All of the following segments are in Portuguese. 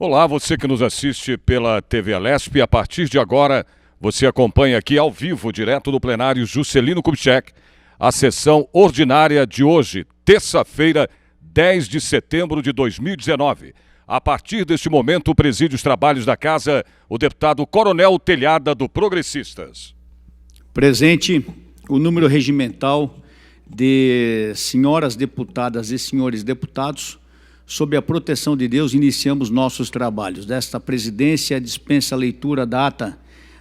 Olá, você que nos assiste pela TV Alesp. A partir de agora, você acompanha aqui ao vivo, direto do plenário Juscelino Kubitschek, a sessão ordinária de hoje, terça-feira, 10 de setembro de 2019. A partir deste momento, preside os trabalhos da Casa o deputado Coronel Telhada, do Progressistas. Presente o número regimental de senhoras deputadas e senhores deputados. Sob a proteção de Deus, iniciamos nossos trabalhos. Desta presidência, dispensa a leitura da ata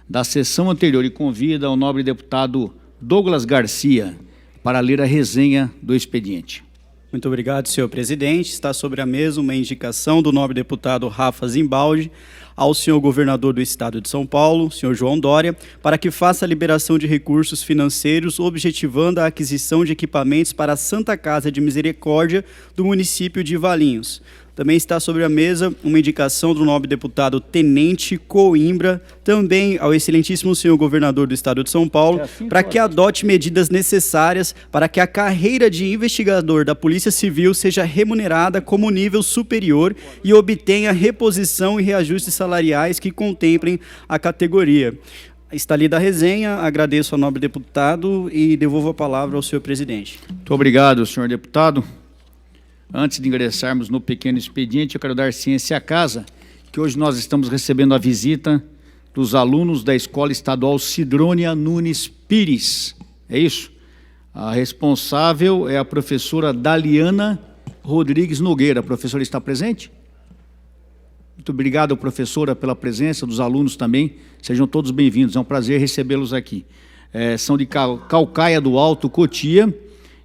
da sessão anterior e convida o nobre deputado Douglas Garcia para ler a resenha do expediente. Muito obrigado, senhor presidente. Está sobre a mesa uma indicação do nobre deputado Rafa Zimbaldi ao senhor governador do estado de São Paulo, senhor João Dória, para que faça a liberação de recursos financeiros objetivando a aquisição de equipamentos para a Santa Casa de Misericórdia do município de Valinhos. Também está sobre a mesa uma indicação do nobre deputado Tenente Coimbra, também ao excelentíssimo senhor governador do estado de São Paulo, para que adote medidas necessárias para que a carreira de investigador da Polícia Civil seja remunerada como nível superior e obtenha reposição e reajustes salariais que contemplem a categoria. Está lida a resenha, agradeço ao nobre deputado e devolvo a palavra ao senhor presidente. Muito obrigado, senhor deputado. Antes de ingressarmos no pequeno expediente, eu quero dar ciência à casa que hoje nós estamos recebendo a visita dos alunos da Escola Estadual Sidrônia Nunes Pires. É isso? A responsável é a professora Daliana Rodrigues Nogueira. A professora está presente? Muito obrigado, professora, pela presença, dos alunos também. Sejam todos bem-vindos, é um prazer recebê-los aqui. São de Calcaia do Alto, Cotia.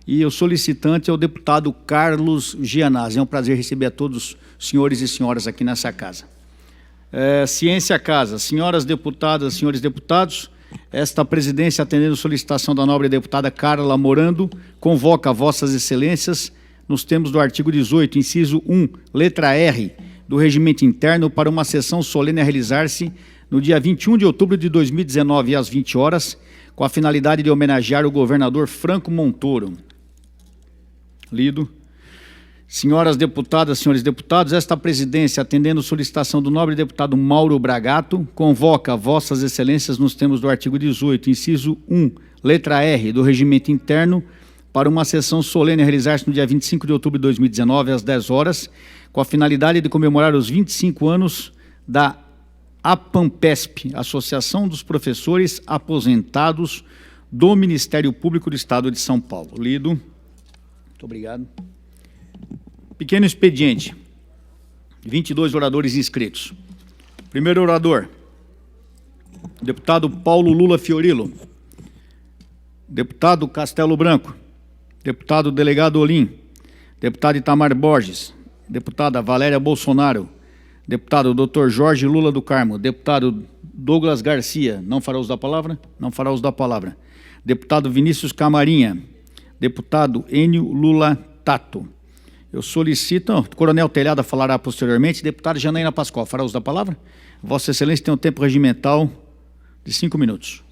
E o solicitante é o deputado Carlos Gianazzi. É um prazer receber a todos os senhores e senhoras aqui nessa casa. Ciência à casa. Senhoras deputadas, senhores deputados, esta presidência, atendendo a solicitação da nobre deputada Carla Morando, convoca vossas excelências, nos termos do artigo 18, inciso 1, letra R, do regimento interno, para uma sessão solene a realizar-se no dia 21 de outubro de 2019, às 20 horas, com a finalidade de homenagear o governador Franco Montoro. Lido. Senhoras deputadas, senhores deputados, esta presidência, atendendo a solicitação do nobre deputado Mauro Bragato, convoca vossas excelências nos termos do artigo 18, inciso 1, letra R, do regimento interno, para uma sessão solene a realizar-se no dia 25 de outubro de 2019, às 10 horas, com a finalidade de comemorar os 25 anos da APAMPESP, Associação dos Professores Aposentados do Ministério Público do Estado de São Paulo. Lido. Muito obrigado. Pequeno expediente. 22 oradores inscritos. Primeiro orador, deputado Paulo Lula Fiorilo. Deputado Castelo Branco. Deputado delegado Olim. Deputado Itamar Borges. Deputada Valéria Bolsonaro. Deputado Dr. Jorge Lula do Carmo. Deputado Douglas Garcia. Não fará uso da palavra? Não fará uso da palavra. Deputado Vinícius Camarinha. Deputado Enio Lula Tato. Eu solicito, o Coronel Telhada falará posteriormente. Deputada Janaína Pascoal, fará uso da palavra? Vossa Excelência tem um tempo regimental de 5 minutos.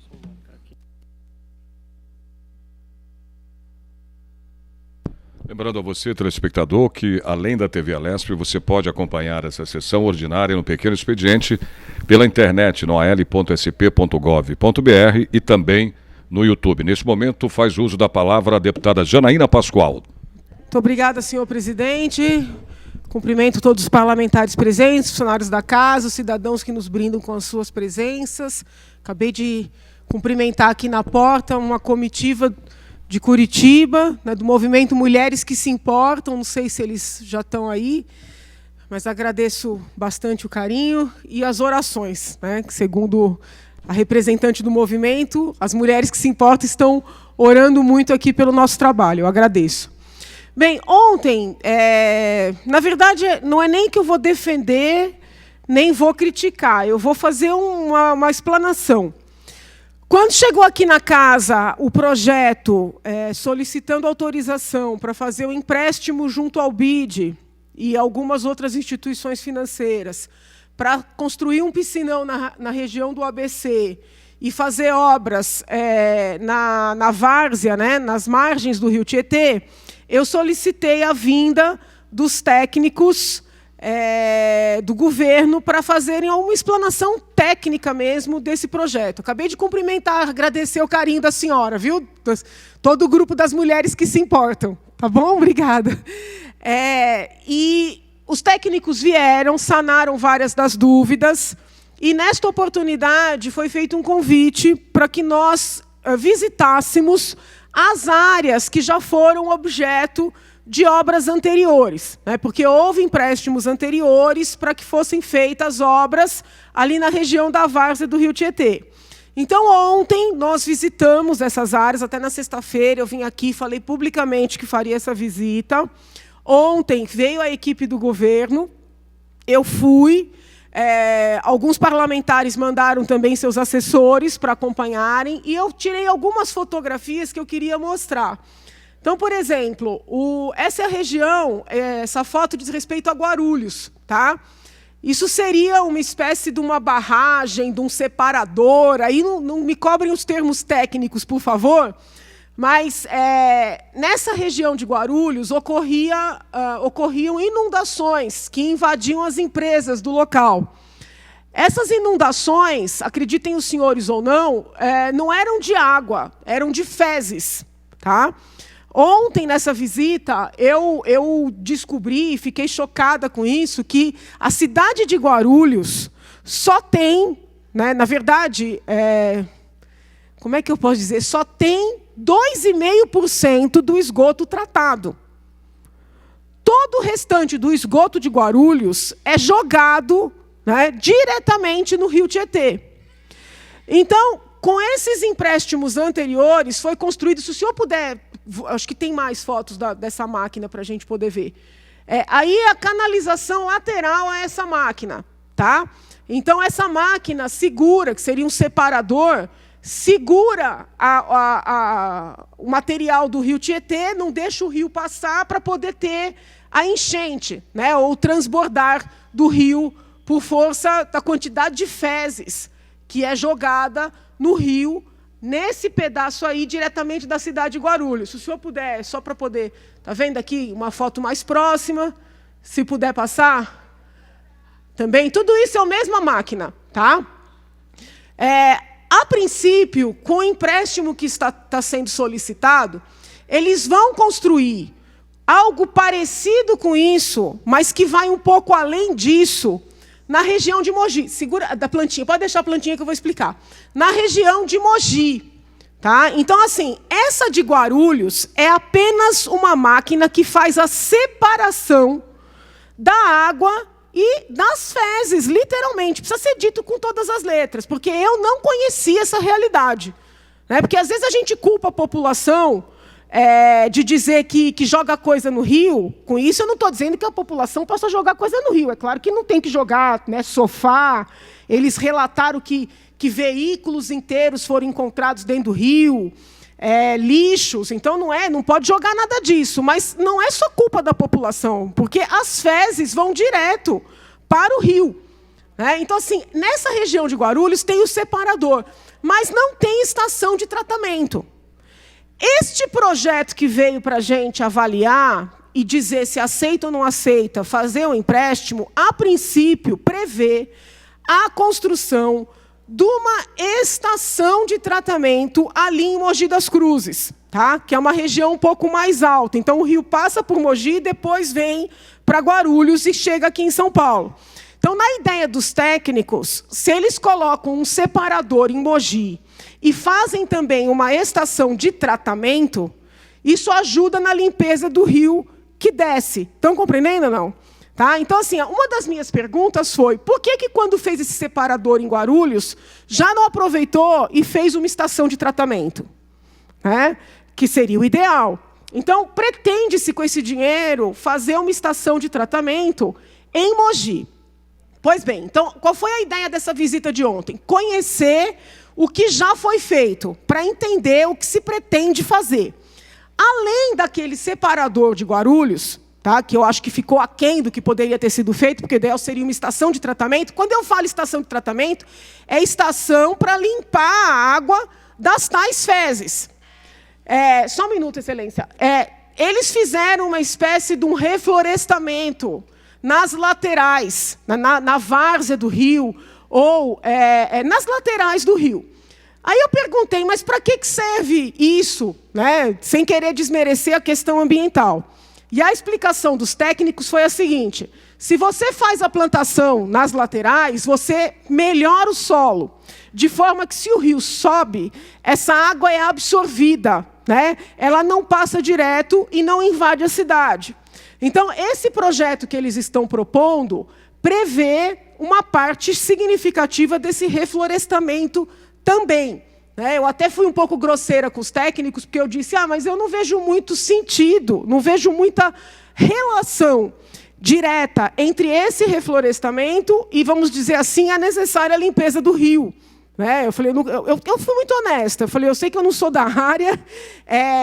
Lembrando a você, telespectador, que além da TV Alesp, você pode acompanhar essa sessão ordinária no Pequeno Expediente pela internet no al.sp.gov.br e também no YouTube. Neste momento, faz uso da palavra a deputada Janaína Pascoal. Muito obrigada, senhor presidente. Cumprimento todos os parlamentares presentes, funcionários da casa, os cidadãos que nos brindam com as suas presenças. Acabei de cumprimentar aqui na porta uma comitiva de Curitiba, né, do movimento Mulheres que se Importam. Não sei se eles já estão aí, mas agradeço bastante o carinho e as orações, né, que, segundo a representante do movimento, as mulheres que se importam estão orando muito aqui pelo nosso trabalho. Eu agradeço. Bem, ontem, na verdade, não é nem que eu vou defender, nem vou criticar, eu vou fazer uma explanação. Quando chegou aqui na casa o projeto solicitando autorização para fazer o empréstimo junto ao BID e algumas outras instituições financeiras, para construir um piscinão na região do ABC e fazer obras na várzea, né, nas margens do rio Tietê, eu solicitei a vinda dos técnicos do governo para fazerem uma explanação técnica mesmo desse projeto. Acabei de cumprimentar, agradecer o carinho da senhora, viu? Todo o grupo das mulheres que se importam. Tá bom? Obrigada. E os técnicos vieram, sanaram várias das dúvidas, e nesta oportunidade foi feito um convite para que nós visitássemos as áreas que já foram objeto de obras anteriores, né? Porque houve empréstimos anteriores para que fossem feitas obras ali na região da várzea do Rio Tietê. Então, ontem, nós visitamos essas áreas, até na sexta-feira eu vim aqui e falei publicamente que faria essa visita. Ontem veio a equipe do governo, eu fui, alguns parlamentares mandaram também seus assessores para acompanharem, e eu tirei algumas fotografias que eu queria mostrar. Então, por exemplo, essa é a região, essa foto diz respeito a Guarulhos, tá? Isso seria uma espécie de uma barragem, de um separador, aí não me cobrem os termos técnicos, por favor, mas nessa região de Guarulhos ocorriam inundações que invadiam as empresas do local. Essas inundações, acreditem os senhores ou não, não eram de água, eram de fezes, tá? Ontem, nessa visita, eu descobri, e fiquei chocada com isso, que a cidade de Guarulhos só tem, né, na verdade, como é que eu posso dizer? Só tem 2,5% do esgoto tratado. Todo o restante do esgoto de Guarulhos é jogado, né, diretamente no Rio Tietê. Então, com esses empréstimos anteriores, foi construído, se o senhor puder, acho que tem mais fotos dessa máquina para a gente poder ver. Aí a canalização lateral a essa máquina, tá? Então, essa máquina segura, que seria um separador, segura o material do Rio Tietê, não deixa o rio passar para poder ter a enchente, né, ou transbordar do rio por força da quantidade de fezes que é jogada no rio, nesse pedaço aí, diretamente da cidade de Guarulhos. Se o senhor puder, só para poder... Está vendo aqui uma foto mais próxima? Se puder passar. Também, tudo isso é a mesma máquina, tá? A princípio, com o empréstimo que está sendo solicitado, eles vão construir algo parecido com isso, mas que vai um pouco além disso, na região de Mogi. Segura da plantinha, pode deixar a plantinha que eu vou explicar. Na região de Mogi. Tá? Então, assim, essa de Guarulhos é apenas uma máquina que faz a separação da água e das fezes, literalmente. Precisa ser dito com todas as letras, porque eu não conhecia essa realidade. Né? Porque, às vezes, a gente culpa a população de dizer que joga coisa no rio. Com isso, eu não estou dizendo que a população possa jogar coisa no rio. É claro que não tem que jogar, né, sofá. Eles relataram que veículos inteiros foram encontrados dentro do rio, lixos. Então, não pode jogar nada disso. Mas não é só culpa da população, porque as fezes vão direto para o rio. Né? Então, assim, nessa região de Guarulhos tem o separador, mas não tem estação de tratamento. Este projeto que veio para a gente avaliar e dizer se aceita ou não aceita fazer um empréstimo, a princípio, prevê a construção de uma estação de tratamento ali em Mogi das Cruzes, tá? Que é uma região um pouco mais alta. Então, o rio passa por Mogi, depois vem para Guarulhos e chega aqui em São Paulo. Então, na ideia dos técnicos, se eles colocam um separador em Mogi e fazem também uma estação de tratamento, isso ajuda na limpeza do rio que desce. Estão compreendendo ou não? Tá? Então, assim, uma das minhas perguntas foi, por que quando fez esse separador em Guarulhos, já não aproveitou e fez uma estação de tratamento? Né? Que seria o ideal. Então, pretende-se, com esse dinheiro, fazer uma estação de tratamento em Mogi. Pois bem, então, qual foi a ideia dessa visita de ontem? Conhecer o que já foi feito, para entender o que se pretende fazer. Além daquele separador de Guarulhos, tá, que eu acho que ficou aquém do que poderia ter sido feito, porque o ideal seria uma estação de tratamento. Quando eu falo estação de tratamento, é estação para limpar a água das tais fezes. Só um minuto, Excelência. Eles fizeram uma espécie de um reflorestamento nas laterais, na várzea do rio, ou nas laterais do rio. Aí eu perguntei, mas para que serve isso, né? Sem querer desmerecer a questão ambiental. E a explicação dos técnicos foi a seguinte: se você faz a plantação nas laterais, você melhora o solo, de forma que se o rio sobe, essa água é absorvida, né? Ela não passa direto e não invade a cidade. Então, esse projeto que eles estão propondo prevê uma parte significativa desse reflorestamento também. Eu até fui um pouco grosseira com os técnicos, porque eu disse, mas eu não vejo muito sentido, não vejo muita relação direta entre esse reflorestamento e, vamos dizer assim, a necessária limpeza do rio. Eu falei, eu fui muito honesta. Eu falei, eu sei que eu não sou da área,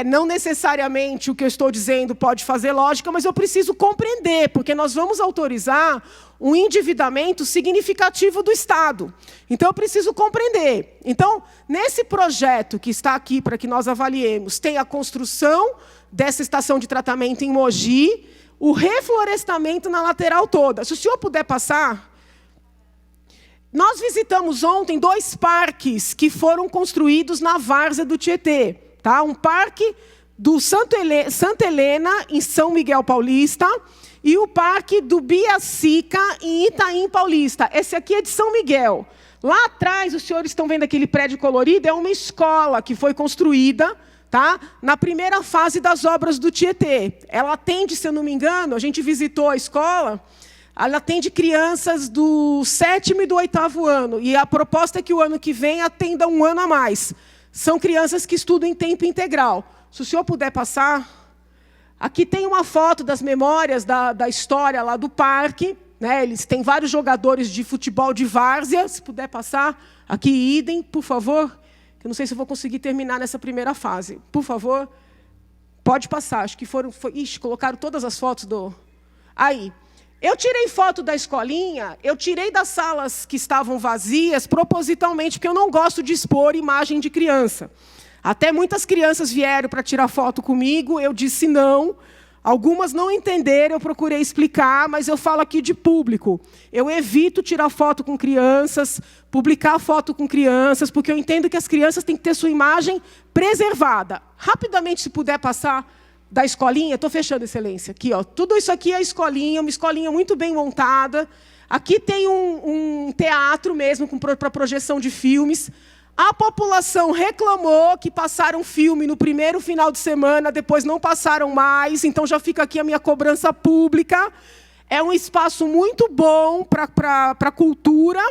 não necessariamente o que eu estou dizendo pode fazer lógica, mas eu preciso compreender, porque nós vamos autorizar um endividamento significativo do Estado. Então, eu preciso compreender. Então, nesse projeto que está aqui para que nós avaliemos, tem a construção dessa estação de tratamento em Mogi, o reflorestamento na lateral toda. Se o senhor puder passar... Nós visitamos ontem 2 parques que foram construídos na várzea do Tietê. Tá? Um parque do Santa Helena, em São Miguel Paulista, e o parque do Biacica, em Itaim Paulista. Esse aqui é de São Miguel. Lá atrás, os senhores estão vendo aquele prédio colorido, é uma escola que foi construída, tá? Na primeira fase das obras do Tietê. Ela atende, se eu não me engano, a gente visitou a escola... Ela atende crianças do 7º e do 8º ano. E a proposta é que o ano que vem atenda um ano a mais. São crianças que estudam em tempo integral. Se o senhor puder passar... Aqui tem uma foto das memórias da história lá do parque. Né? Eles têm vários jogadores de futebol de várzea. Se puder passar. Aqui, idem, por favor. Eu não sei se eu vou conseguir terminar nessa primeira fase. Por favor, pode passar. Acho que colocaram todas as fotos do... Aí. Eu tirei foto da escolinha, eu tirei das salas que estavam vazias, propositalmente, porque eu não gosto de expor imagem de criança. Até muitas crianças vieram para tirar foto comigo, eu disse não. Algumas não entenderam, eu procurei explicar, mas eu falo aqui de público. Eu evito tirar foto com crianças, publicar foto com crianças, porque eu entendo que as crianças têm que ter sua imagem preservada. Rapidamente, se puder passar... da escolinha, estou fechando, excelência, aqui, ó, tudo isso aqui é a escolinha, uma escolinha muito bem montada. Aqui tem um teatro mesmo, para projeção de filmes. A população reclamou que passaram filme no primeiro final de semana, depois não passaram mais, então já fica aqui a minha cobrança pública. É um espaço muito bom para a cultura,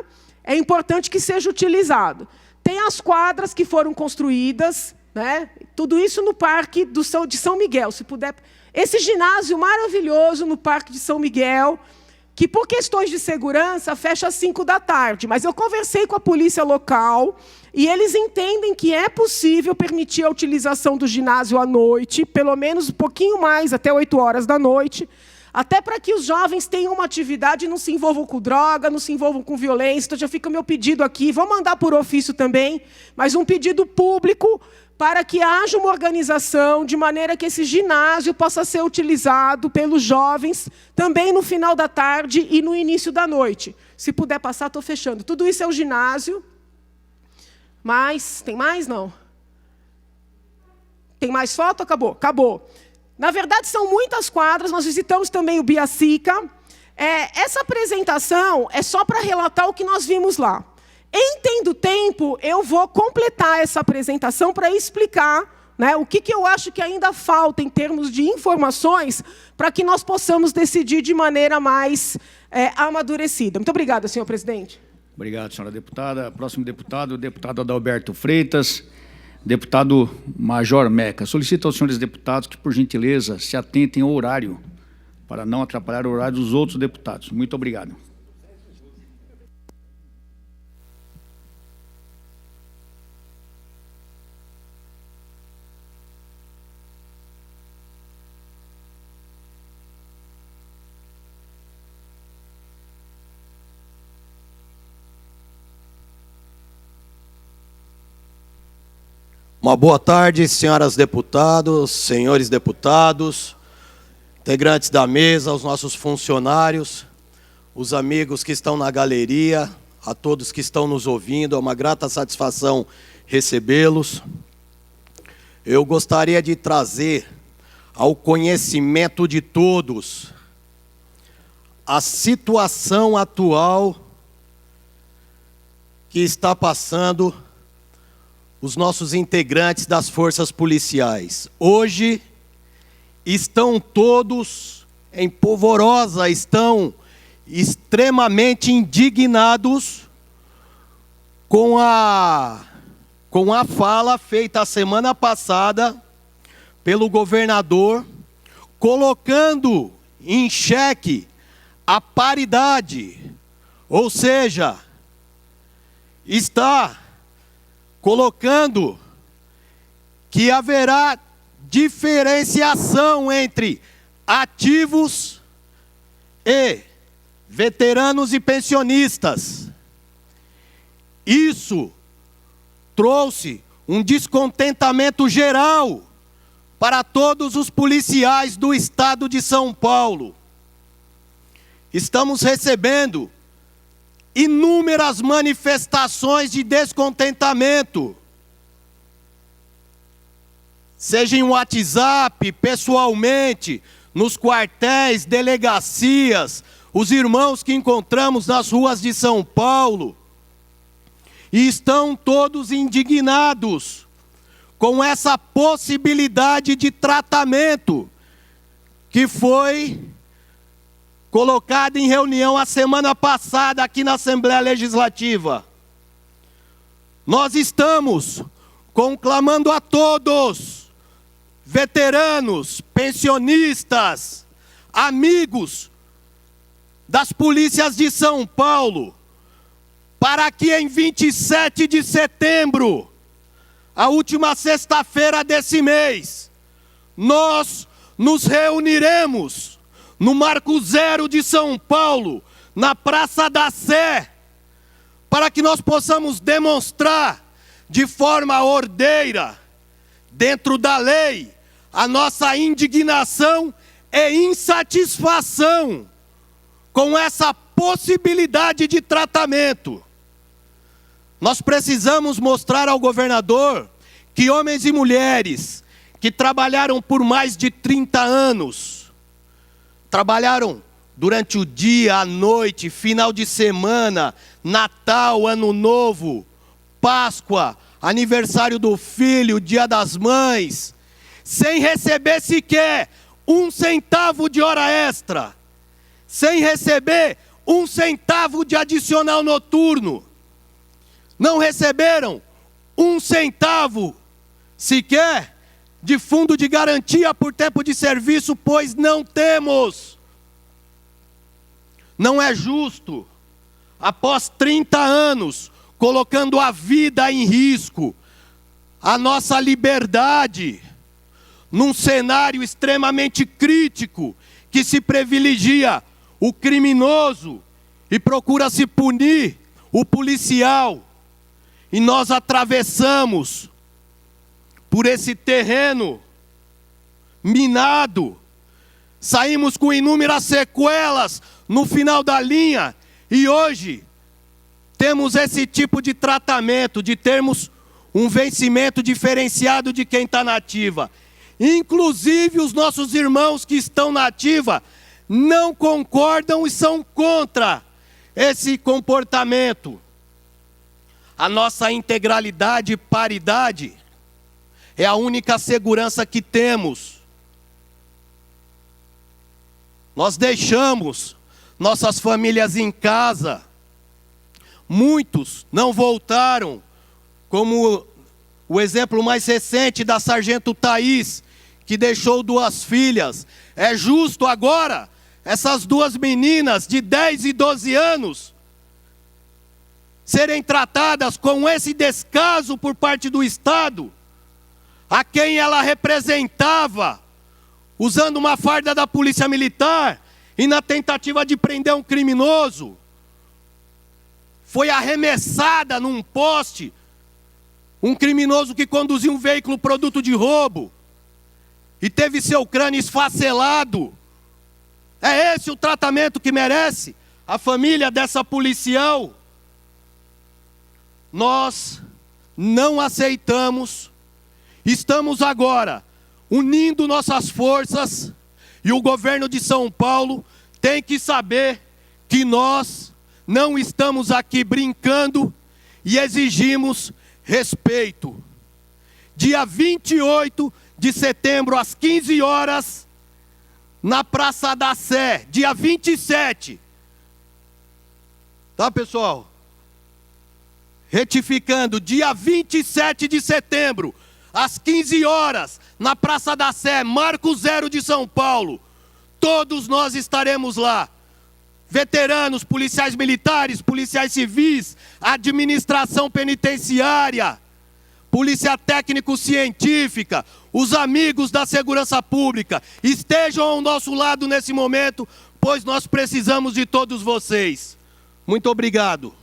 é importante que seja utilizado. Tem as quadras que foram construídas... Né? Tudo isso no Parque de São Miguel, se puder. Esse ginásio maravilhoso no Parque de São Miguel, que por questões de segurança fecha às 5 da tarde. Mas eu conversei com a polícia local e eles entendem que é possível permitir a utilização do ginásio à noite, pelo menos um pouquinho mais, até 8 horas da noite, até para que os jovens tenham uma atividade e não se envolvam com droga, não se envolvam com violência. Então já fica o meu pedido aqui, vou mandar por ofício também, mas um pedido público para que haja uma organização de maneira que esse ginásio possa ser utilizado pelos jovens também no final da tarde e no início da noite. Se puder passar, estou fechando. Tudo isso é o ginásio. Mas, tem mais? Não. Tem mais foto? Acabou. Acabou. Na verdade, são muitas quadras. Nós visitamos também o Biacica. Essa apresentação é só para relatar o que nós vimos lá. Em tendo tempo, eu vou completar essa apresentação para explicar, né, o que eu acho que ainda falta em termos de informações para que nós possamos decidir de maneira mais amadurecida. Muito obrigada, senhor presidente. Obrigado, senhora deputada. Próximo deputado, o deputado Adalberto Freitas, deputado Major Meca. Solicito aos senhores deputados que, por gentileza, se atentem ao horário, para não atrapalhar o horário dos outros deputados. Muito obrigado. Uma boa tarde, senhoras deputados, senhores deputados. integrantes da mesa, os nossos funcionários, os amigos que estão na galeria, a todos que estão nos ouvindo, é uma grata satisfação recebê-los. Eu gostaria de trazer ao conhecimento de todos a situação atual que está passando os nossos integrantes das forças policiais. Hoje estão todos em polvorosa, estão extremamente indignados com a fala feita a semana passada pelo governador, colocando em xeque a paridade, ou seja, está colocando que haverá diferenciação entre ativos e veteranos e pensionistas. Isso trouxe um descontentamento geral para todos os policiais do estado de São Paulo. Estamos recebendo inúmeras manifestações de descontentamento, seja em WhatsApp, pessoalmente, nos quartéis, delegacias, os irmãos que encontramos nas ruas de São Paulo, e estão todos indignados com essa possibilidade de tratamento que foi colocada em reunião a semana passada aqui na Assembleia Legislativa. Nós estamos conclamando a todos, veteranos, pensionistas, amigos das polícias de São Paulo, para que em 27 de setembro, a última sexta-feira desse mês, nós nos reuniremos no Marco Zero de São Paulo, na Praça da Sé, para que nós possamos demonstrar de forma ordeira, dentro da lei, a nossa indignação e insatisfação com essa possibilidade de tratamento. Nós precisamos mostrar ao governador que homens e mulheres que trabalharam por mais de 30 anos, trabalharam durante o dia, a noite, final de semana, Natal, Ano Novo, Páscoa, aniversário do filho, Dia das Mães, sem receber sequer 1 centavo de hora extra, sem receber 1 centavo de adicional noturno. Não receberam 1 centavo sequer de fundo de garantia por tempo de serviço, pois não temos. Não é justo, após 30 anos, colocando a vida em risco, a nossa liberdade, num cenário extremamente crítico, que se privilegia o criminoso e procura se punir o policial. E nós atravessamos por esse terreno minado, saímos com inúmeras sequelas no final da linha, e hoje temos esse tipo de tratamento, de termos um vencimento diferenciado de quem está na ativa. Inclusive os nossos irmãos que estão na ativa não concordam e são contra esse comportamento. A nossa integralidade e paridade é a única segurança que temos. Nós deixamos nossas famílias em casa. Muitos não voltaram, como o exemplo mais recente da sargento Thaís, que deixou 2 filhas. É justo agora essas 2 meninas de 10 e 12 anos serem tratadas com esse descaso por parte do Estado, a quem ela representava, usando uma farda da polícia militar, e na tentativa de prender um criminoso, foi arremessada num poste, um criminoso que conduzia um veículo produto de roubo, e teve seu crânio esfacelado É esse o tratamento que merece a família dessa policial? Nós não aceitamos. Estamos agora unindo nossas forças e o governo de São Paulo tem que saber que nós não estamos aqui brincando e exigimos respeito. Dia 28 de setembro, às 15 horas, na Praça da Sé. Dia 27. Tá, pessoal? Retificando, dia 27 de setembro, às 15 horas, na Praça da Sé, Marco Zero de São Paulo. Todos nós estaremos lá. Veteranos, policiais militares, policiais civis, administração penitenciária, polícia técnico-científica, os amigos da segurança pública, estejam ao nosso lado nesse momento, pois nós precisamos de todos vocês. Muito obrigado.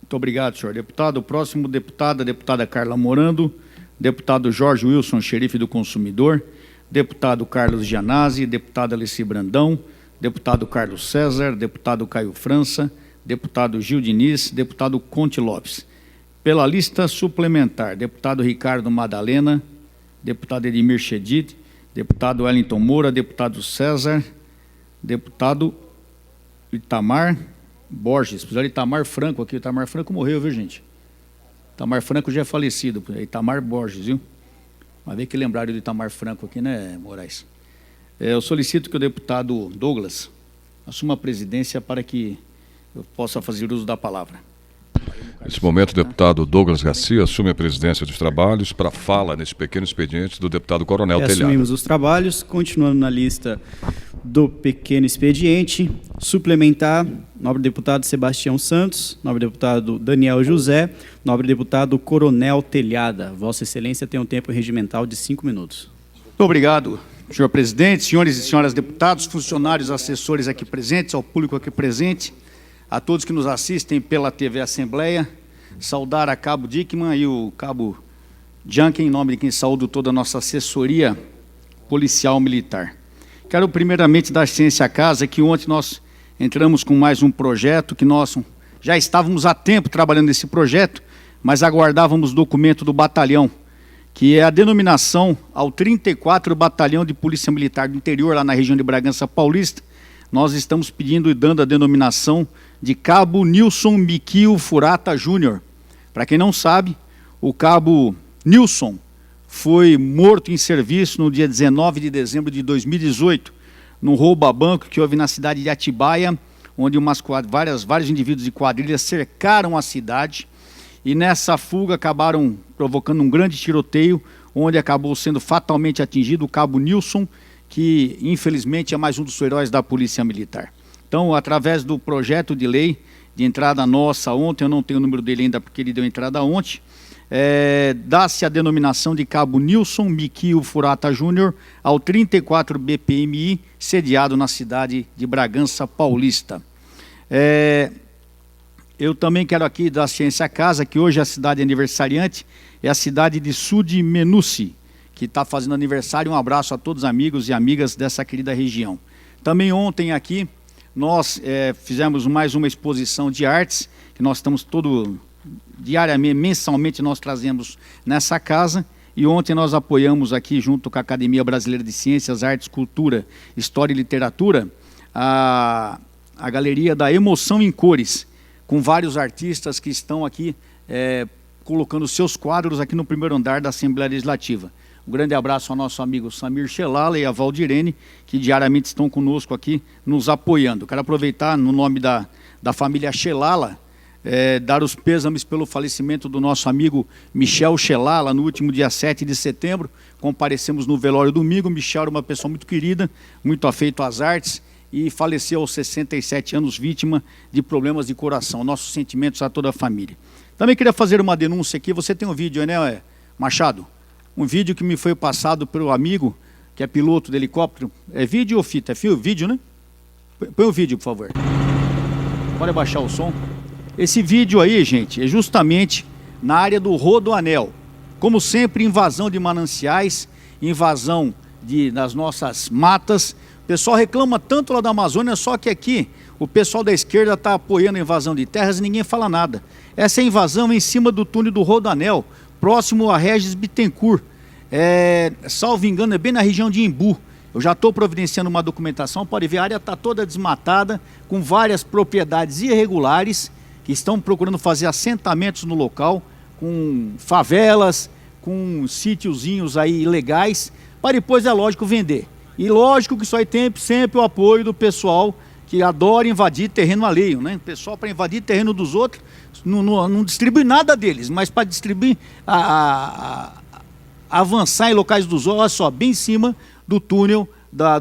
Muito obrigado, senhor deputado. O próximo deputado, a deputada Carla Morando, deputado Jorge Wilson, xerife do consumidor, deputado Carlos Gianazzi, deputada Alessi Brandão, deputado Carlos César, deputado Caio França, deputado Gil Diniz, deputado Conte Lopes. Pela lista suplementar, deputado Ricardo Madalena, deputado Edmir Chedid, deputado Wellington Moura, deputado César, deputado Itamar Borges. Precisava de Itamar Franco aqui. O Itamar Franco morreu, viu, gente? Itamar Franco já é falecido. Itamar Borges, viu? Mas vê que lembraram do Itamar Franco aqui, né, Moraes? Eu solicito que o deputado Douglas assuma a presidência para que eu possa fazer uso da palavra. Nesse momento, o deputado Douglas Garcia assume a presidência dos trabalhos para fala nesse pequeno expediente do deputado Coronel Telhado. Assumimos os trabalhos, continuando na lista do pequeno expediente, suplementar, nobre deputado Sebastião Santos, nobre deputado Daniel José, nobre deputado Coronel Telhada. Vossa Excelência tem um tempo regimental de 5 minutos. Muito obrigado, senhor presidente, senhores e senhoras deputados, funcionários, assessores aqui presentes, ao público aqui presente, a todos que nos assistem pela TV Assembleia, saudar a Cabo Dickman e o Cabo Junkin, em nome de quem saúdo toda a nossa assessoria policial militar. Quero primeiramente dar ciência à casa que ontem nós entramos com mais um projeto, que nós já estávamos há tempo trabalhando nesse projeto, mas aguardávamos o documento do batalhão, que é a denominação ao 34º Batalhão de Polícia Militar do Interior, lá na região de Bragança Paulista. Nós estamos pedindo e dando a denominação de Cabo Nilson Miquio Furata Júnior. Para quem não sabe, o Cabo Nilson foi morto em serviço no dia 19 de dezembro de 2018, num roubo a banco que houve na cidade de Atibaia, onde vários indivíduos de quadrilha cercaram a cidade e nessa fuga acabaram provocando um grande tiroteio, onde acabou sendo fatalmente atingido o Cabo Nilson, que infelizmente é mais um dos heróis da Polícia Militar. Então, através do projeto de lei de entrada nossa ontem, eu não tenho o número dele ainda porque ele deu entrada ontem, dá-se a denominação de Cabo Nilson Miquio Furata Júnior ao 34 BPMI, sediado na cidade de Bragança Paulista. Eu também quero aqui dar ciência à casa que hoje a cidade aniversariante é a cidade de Sudi Menuci, que está fazendo aniversário. Um abraço a todos os amigos e amigas dessa querida região. Também ontem aqui nós fizemos mais uma exposição de artes, que nós estamos diariamente, mensalmente nós trazemos nessa casa, e ontem nós apoiamos aqui, junto com a Academia Brasileira de Ciências, Artes, Cultura, História e Literatura, a Galeria da Emoção em Cores, com vários artistas que estão aqui colocando seus quadros aqui no primeiro andar da Assembleia Legislativa. Um grande abraço ao nosso amigo Samir Shelala e a Valdirene, que diariamente estão conosco aqui, nos apoiando. Quero aproveitar, no nome da família Shelala, dar os pêsames pelo falecimento do nosso amigo Michel Shelala, no último dia 7 de setembro. Comparecemos no velório domingo. Michel era uma pessoa muito querida, muito afeito às artes, e faleceu aos 67 anos, vítima de problemas de coração. Nossos sentimentos a toda a família. Também queria fazer uma denúncia aqui. Você tem um vídeo aí, né, Machado? Um vídeo que me foi passado pelo amigo, que é piloto de helicóptero. É vídeo ou fita? É vídeo, né? Põe o vídeo, por favor. Pode abaixar o som. Esse vídeo aí, gente, é justamente na área do Rodoanel. Como sempre, invasão de mananciais, invasão das nossas matas. O pessoal reclama tanto lá da Amazônia, só que aqui o pessoal da esquerda está apoiando a invasão de terras e ninguém fala nada. Essa invasão é em cima do túnel do Rodoanel, próximo a Regis Bittencourt. Salvo engano, é bem na região de Imbu. Eu já estou providenciando uma documentação, pode ver, a área está toda desmatada, com várias propriedades irregulares, que estão procurando fazer assentamentos no local, com favelas, com sítiozinhos aí ilegais, para depois, é lógico, vender. E lógico que isso aí tem sempre o apoio do pessoal que adora invadir terreno alheio, né? O pessoal, para invadir terreno dos outros, não distribui nada deles, mas para distribuir, avançar em locais dos outros, olha só, bem em cima do túnel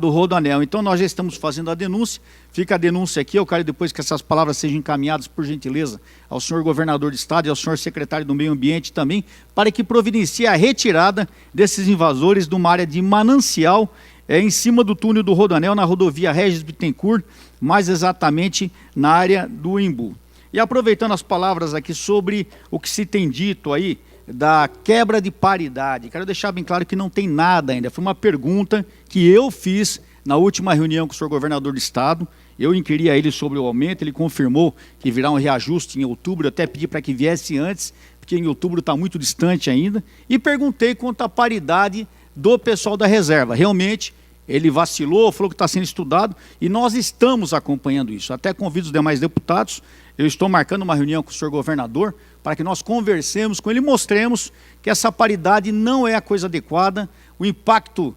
do Rodoanel. Então nós já estamos fazendo a denúncia, fica a denúncia aqui, eu quero depois que essas palavras sejam encaminhadas, por gentileza, ao senhor governador de estado e ao senhor secretário do meio ambiente também, para que providencie a retirada desses invasores de uma área de manancial, em cima do túnel do Rodoanel, na rodovia Regis Bittencourt, mais exatamente na área do Imbu. E aproveitando as palavras aqui sobre o que se tem dito aí, da quebra de paridade, quero deixar bem claro que não tem nada ainda, foi uma pergunta que eu fiz na última reunião com o senhor governador do estado, eu inquiri a ele sobre o aumento, ele confirmou que virá um reajuste em outubro, eu até pedi para que viesse antes, porque em outubro está muito distante ainda, e perguntei quanto à paridade do pessoal da reserva. Realmente, ele vacilou, falou que está sendo estudado, e nós estamos acompanhando isso. Até convido os demais deputados, eu estou marcando uma reunião com o senhor governador, para que nós conversemos com ele e mostremos que essa paridade não é a coisa adequada, o impacto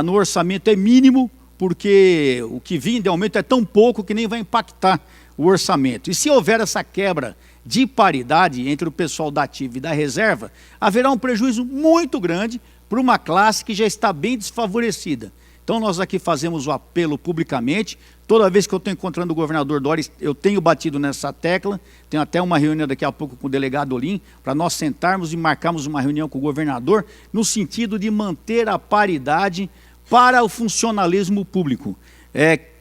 no orçamento é mínimo, porque o que vinha de aumento é tão pouco que nem vai impactar o orçamento. E se houver essa quebra de paridade entre o pessoal da ativa e da reserva, haverá um prejuízo muito grande para uma classe que já está bem desfavorecida. Então nós aqui fazemos o apelo publicamente, toda vez que eu estou encontrando o governador Dória, eu tenho batido nessa tecla, tenho até uma reunião daqui a pouco com o delegado Olim, para nós sentarmos e marcarmos uma reunião com o governador, no sentido de manter a paridade para o funcionalismo público.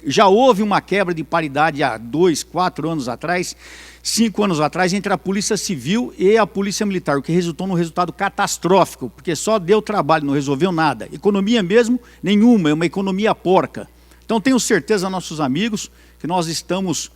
Já houve uma quebra de paridade há 2, 4 anos atrás, 5 anos atrás, entre a Polícia Civil e a Polícia Militar, o que resultou num resultado catastrófico, porque só deu trabalho, não resolveu nada. Economia mesmo, nenhuma, é uma economia porca. Então tenho certeza, nossos amigos, que nós estamos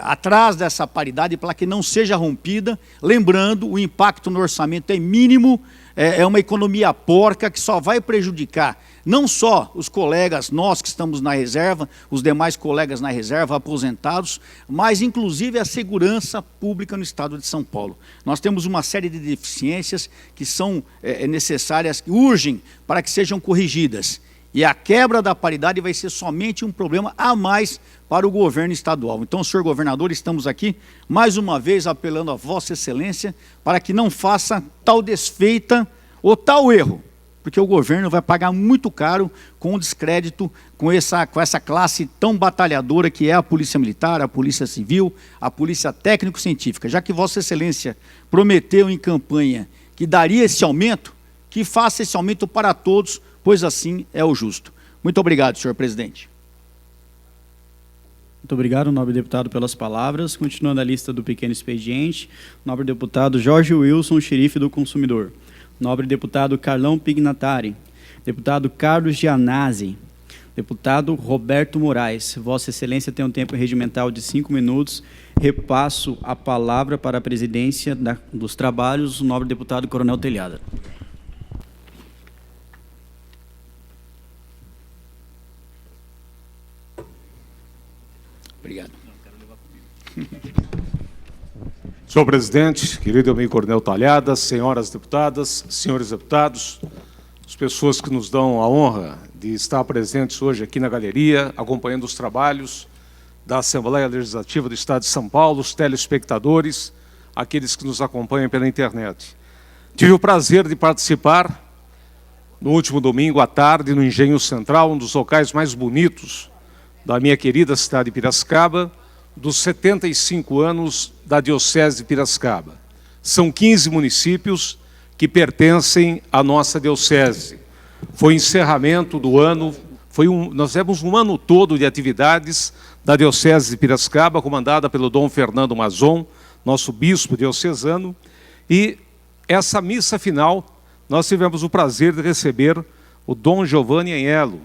atrás dessa paridade para que não seja rompida, lembrando, o impacto no orçamento é mínimo, é uma economia porca que só vai prejudicar não só os colegas, nós que estamos na reserva, os demais colegas na reserva, aposentados, mas inclusive a segurança pública no estado de São Paulo. Nós temos uma série de deficiências que são necessárias, que urgem para que sejam corrigidas. E a quebra da paridade vai ser somente um problema a mais para o governo estadual. Então, senhor governador, estamos aqui, mais uma vez, apelando a Vossa Excelência, para que não faça tal desfeita ou tal erro, porque o governo vai pagar muito caro com o descrédito, com essa classe tão batalhadora que é a Polícia Militar, a Polícia Civil, a Polícia Técnico-Científica. Já que Vossa Excelência prometeu em campanha que daria esse aumento, que faça esse aumento para todos, pois assim é o justo. Muito obrigado, senhor presidente. Muito obrigado, nobre deputado, pelas palavras. Continuando a lista do pequeno expediente, nobre deputado Jorge Wilson, xerife do consumidor. Nobre deputado Carlão Pignatari. Deputado Carlos Gianazzi. Deputado Roberto Moraes. Vossa Excelência tem um tempo regimental de 5 minutos. Repasso a palavra para a presidência dos trabalhos, o nobre deputado Coronel Telhada. Obrigado. Senhor presidente, querido amigo Coronel Talhada, senhoras deputadas, senhores deputados, as pessoas que nos dão a honra de estar presentes hoje aqui na galeria, acompanhando os trabalhos da Assembleia Legislativa do Estado de São Paulo, os telespectadores, aqueles que nos acompanham pela internet. Tive o prazer de participar no último domingo à tarde no Engenho Central, um dos locais mais bonitos da minha querida cidade de Piracicaba, dos 75 anos da Diocese de Piracicaba. São 15 municípios que pertencem à nossa Diocese. Foi o encerramento do ano, nós tivemos um ano todo de atividades da Diocese de Piracicaba, comandada pelo Dom Fernando Mazon, nosso bispo diocesano, e essa missa final, nós tivemos o prazer de receber o Dom Giovanni Agnello,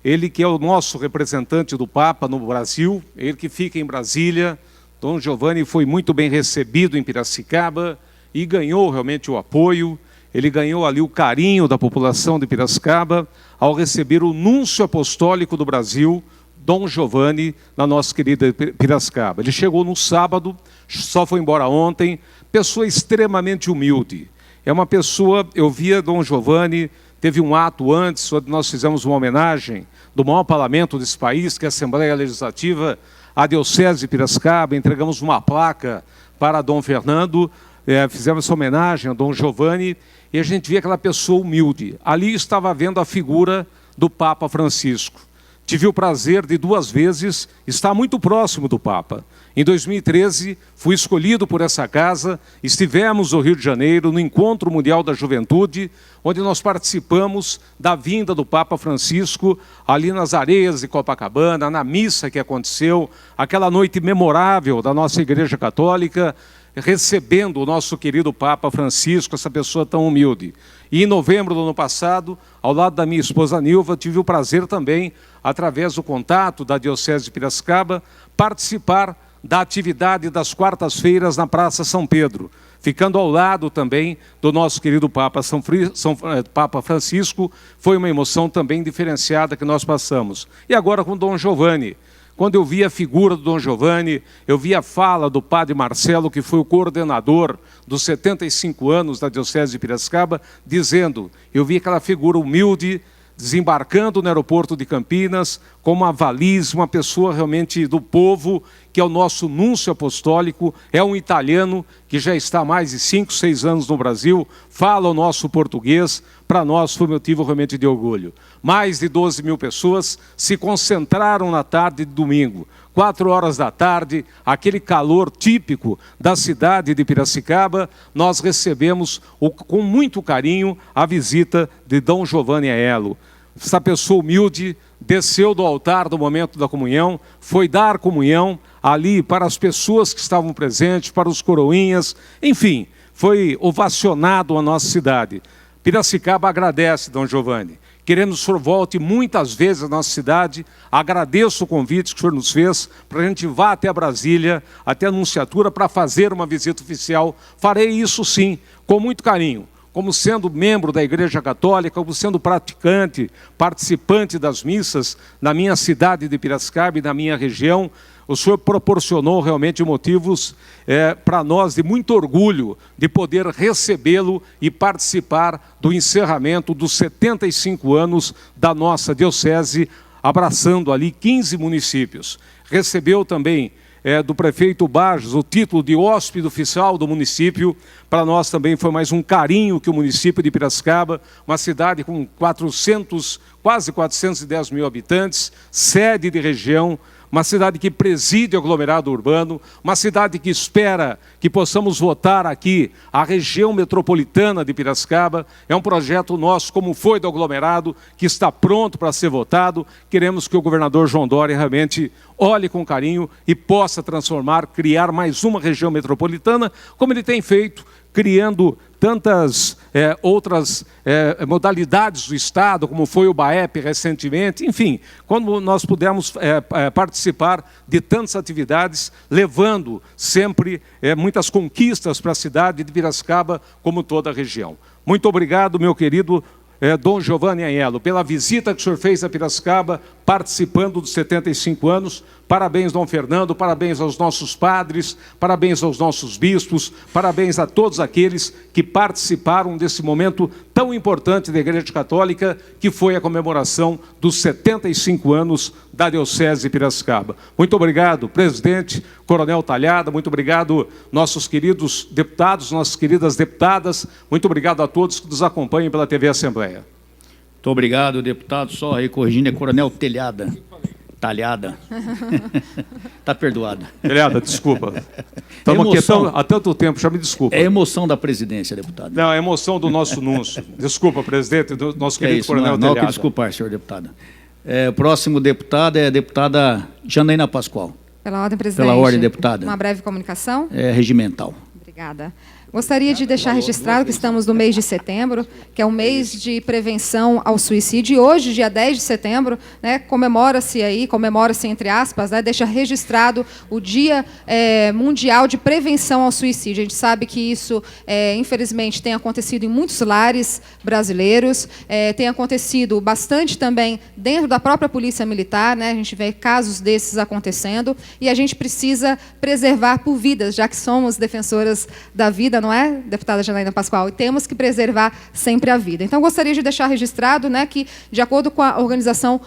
ele que é o nosso representante do Papa no Brasil, ele que fica em Brasília. Dom Giovanni foi muito bem recebido em Piracicaba e ganhou realmente o apoio, ele ganhou ali o carinho da população de Piracicaba ao receber o núncio apostólico do Brasil, Dom Giovanni, na nossa querida Piracicaba. Ele chegou no sábado, só foi embora ontem, pessoa extremamente humilde. É uma pessoa, eu via Dom Giovanni, teve um ato antes, onde nós fizemos uma homenagem do maior parlamento desse país, que é a Assembleia Legislativa, a Diocese de Piracicaba, entregamos uma placa para Dom Fernando, fizemos essa homenagem a Dom Giovanni, e a gente via aquela pessoa humilde. Ali estava vendo a figura do Papa Francisco. Tive o prazer de 2 vezes estar muito próximo do Papa. Em 2013, fui escolhido por essa casa, estivemos no Rio de Janeiro, no Encontro Mundial da Juventude, onde nós participamos da vinda do Papa Francisco, ali nas areias de Copacabana, na missa que aconteceu, aquela noite memorável da nossa Igreja Católica, recebendo o nosso querido Papa Francisco, essa pessoa tão humilde. E em novembro do ano passado, ao lado da minha esposa Nilva, tive o prazer também, através do contato da Diocese de Piracicaba, participar da atividade das quartas-feiras na Praça São Pedro, ficando ao lado também do nosso querido Papa Papa Francisco. Foi uma emoção também diferenciada que nós passamos. E agora com Dom Giovanni. Quando eu vi a figura do Dom Giovanni, eu vi a fala do padre Marcelo, que foi o coordenador dos 75 anos da Diocese de Piracicaba, dizendo, eu vi aquela figura humilde, desembarcando no aeroporto de Campinas, com uma valise, uma pessoa realmente do povo, que é o nosso núncio apostólico, é um italiano que já está há mais de 5, 6 anos no Brasil, fala o nosso português, para nós foi motivo realmente de orgulho. Mais de 12 mil pessoas se concentraram na tarde de domingo, 4 horas da tarde, aquele calor típico da cidade de Piracicaba, nós recebemos com muito carinho a visita de Dom Giovanni Aiello. Essa pessoa humilde desceu do altar do momento da comunhão, foi dar comunhão ali para as pessoas que estavam presentes, para os coroinhas, enfim, foi ovacionado a nossa cidade. Piracicaba agradece, Dom Giovanni. Queremos que o senhor volte muitas vezes à nossa cidade. Agradeço o convite que o senhor nos fez para a gente vá até Brasília, até a Nunciatura, para fazer uma visita oficial. Farei isso sim, com muito carinho. Como sendo membro da Igreja Católica, como sendo praticante, participante das missas na minha cidade de Piracicaba e na minha região, o senhor proporcionou realmente motivos para nós de muito orgulho de poder recebê-lo e participar do encerramento dos 75 anos da nossa diocese, abraçando ali 15 municípios. Recebeu também do prefeito Barros o título de hóspede oficial do município. Para nós também foi mais um carinho que o município de Piracicaba, uma cidade com quase 410 mil habitantes, sede de região, uma cidade que preside o aglomerado urbano, uma cidade que espera que possamos votar aqui a região metropolitana de Piracicaba. É um projeto nosso, como foi do aglomerado, que está pronto para ser votado. Queremos que o governador João Dória realmente olhe com carinho e possa transformar, criar mais uma região metropolitana, como ele tem feito, criando tantas outras modalidades do Estado, como foi o BAEP recentemente, enfim, quando nós pudemos participar de tantas atividades, levando sempre muitas conquistas para a cidade de Piracicaba, como toda a região. Muito obrigado, meu querido Dom Giovanni Aiello, pela visita que o senhor fez a Piracicaba, participando dos 75 anos. Parabéns, Dom Fernando, parabéns aos nossos padres, parabéns aos nossos bispos, parabéns a todos aqueles que participaram desse momento tão importante da Igreja Católica, que foi a comemoração dos 75 anos da Diocese de Piracicaba. Muito obrigado, presidente, coronel Talhada, muito obrigado, nossos queridos deputados, nossas queridas deputadas, muito obrigado a todos que nos acompanham pela TV Assembleia. Muito obrigado, deputado. Só recorrigindo, é coronel Talhada. Está perdoado. Talhada, desculpa. Estamos aqui há tanto tempo, já me desculpa. É emoção da presidência, deputado. Não, é emoção do nosso núncio. Desculpa, presidente, do nosso querido coronel Talhada. Não, que Telhada. desculpar, senhor deputado. O próximo deputado é a deputada Janaína Pascoal. Pela ordem, presidente. Pela ordem, deputada. Uma breve comunicação. Regimental. Obrigada. Gostaria de deixar registrado que estamos no mês de setembro, que é o mês de prevenção ao suicídio, e hoje, dia 10 de setembro, né, comemora-se, entre aspas, né, deixa registrado o Dia Mundial de Prevenção ao Suicídio. A gente sabe que isso, infelizmente, tem acontecido em muitos lares brasileiros, tem acontecido bastante também dentro da própria Polícia Militar, né, a gente vê casos desses acontecendo, e a gente precisa preservar por vidas, já que somos defensoras da vida, não é, deputada Janaína Pascoal? E temos que preservar sempre a vida. Então, gostaria de deixar registrado, né, que, de acordo com a Organização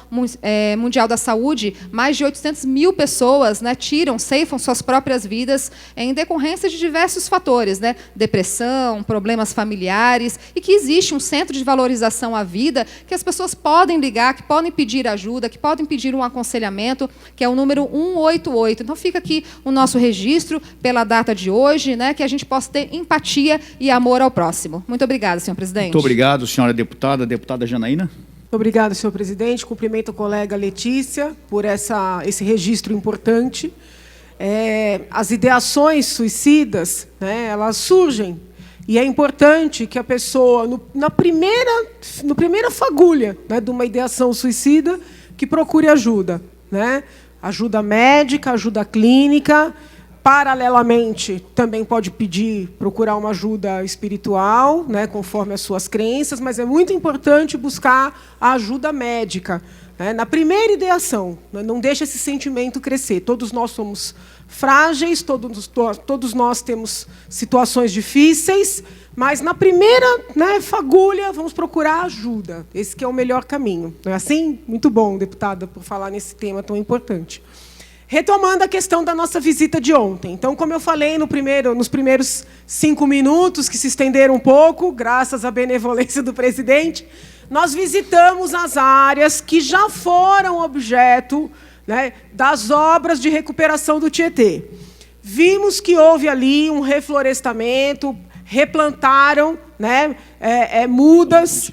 Mundial da Saúde, mais de 800 mil pessoas, né, ceifam suas próprias vidas em decorrência de diversos fatores, né, depressão, problemas familiares, e que existe um centro de valorização à vida que as pessoas podem ligar, que podem pedir ajuda, que podem pedir um aconselhamento, que é o número 188. Então, fica aqui o nosso registro pela data de hoje, né, que a gente possa ter empatia e amor ao próximo. Muito obrigada, senhor presidente. Muito obrigado, senhora deputada. Deputada Janaína. Muito obrigada, senhor presidente. Cumprimento a colega Letícia por esse registro importante. As ideações suicidas, né, elas surgem, e é importante que a pessoa, na primeira fagulha, né, de uma ideação suicida, que procure ajuda, né? Ajuda médica, ajuda clínica. Paralelamente, também pode procurar uma ajuda espiritual, né, conforme as suas crenças, mas é muito importante buscar a ajuda médica, né, na primeira ideação. Não deixe esse sentimento crescer. Todos nós somos frágeis, todos nós temos situações difíceis, mas na primeira, né, fagulha, vamos procurar ajuda. Esse que é o melhor caminho. Não é assim? Muito bom, deputada, por falar nesse tema tão importante. Retomando a questão da nossa visita de ontem. Então, como eu falei nos primeiros 5 minutos, que se estenderam um pouco, graças à benevolência do presidente, nós visitamos as áreas que já foram objeto, né, das obras de recuperação do Tietê. Vimos que houve ali um reflorestamento, replantaram, né, mudas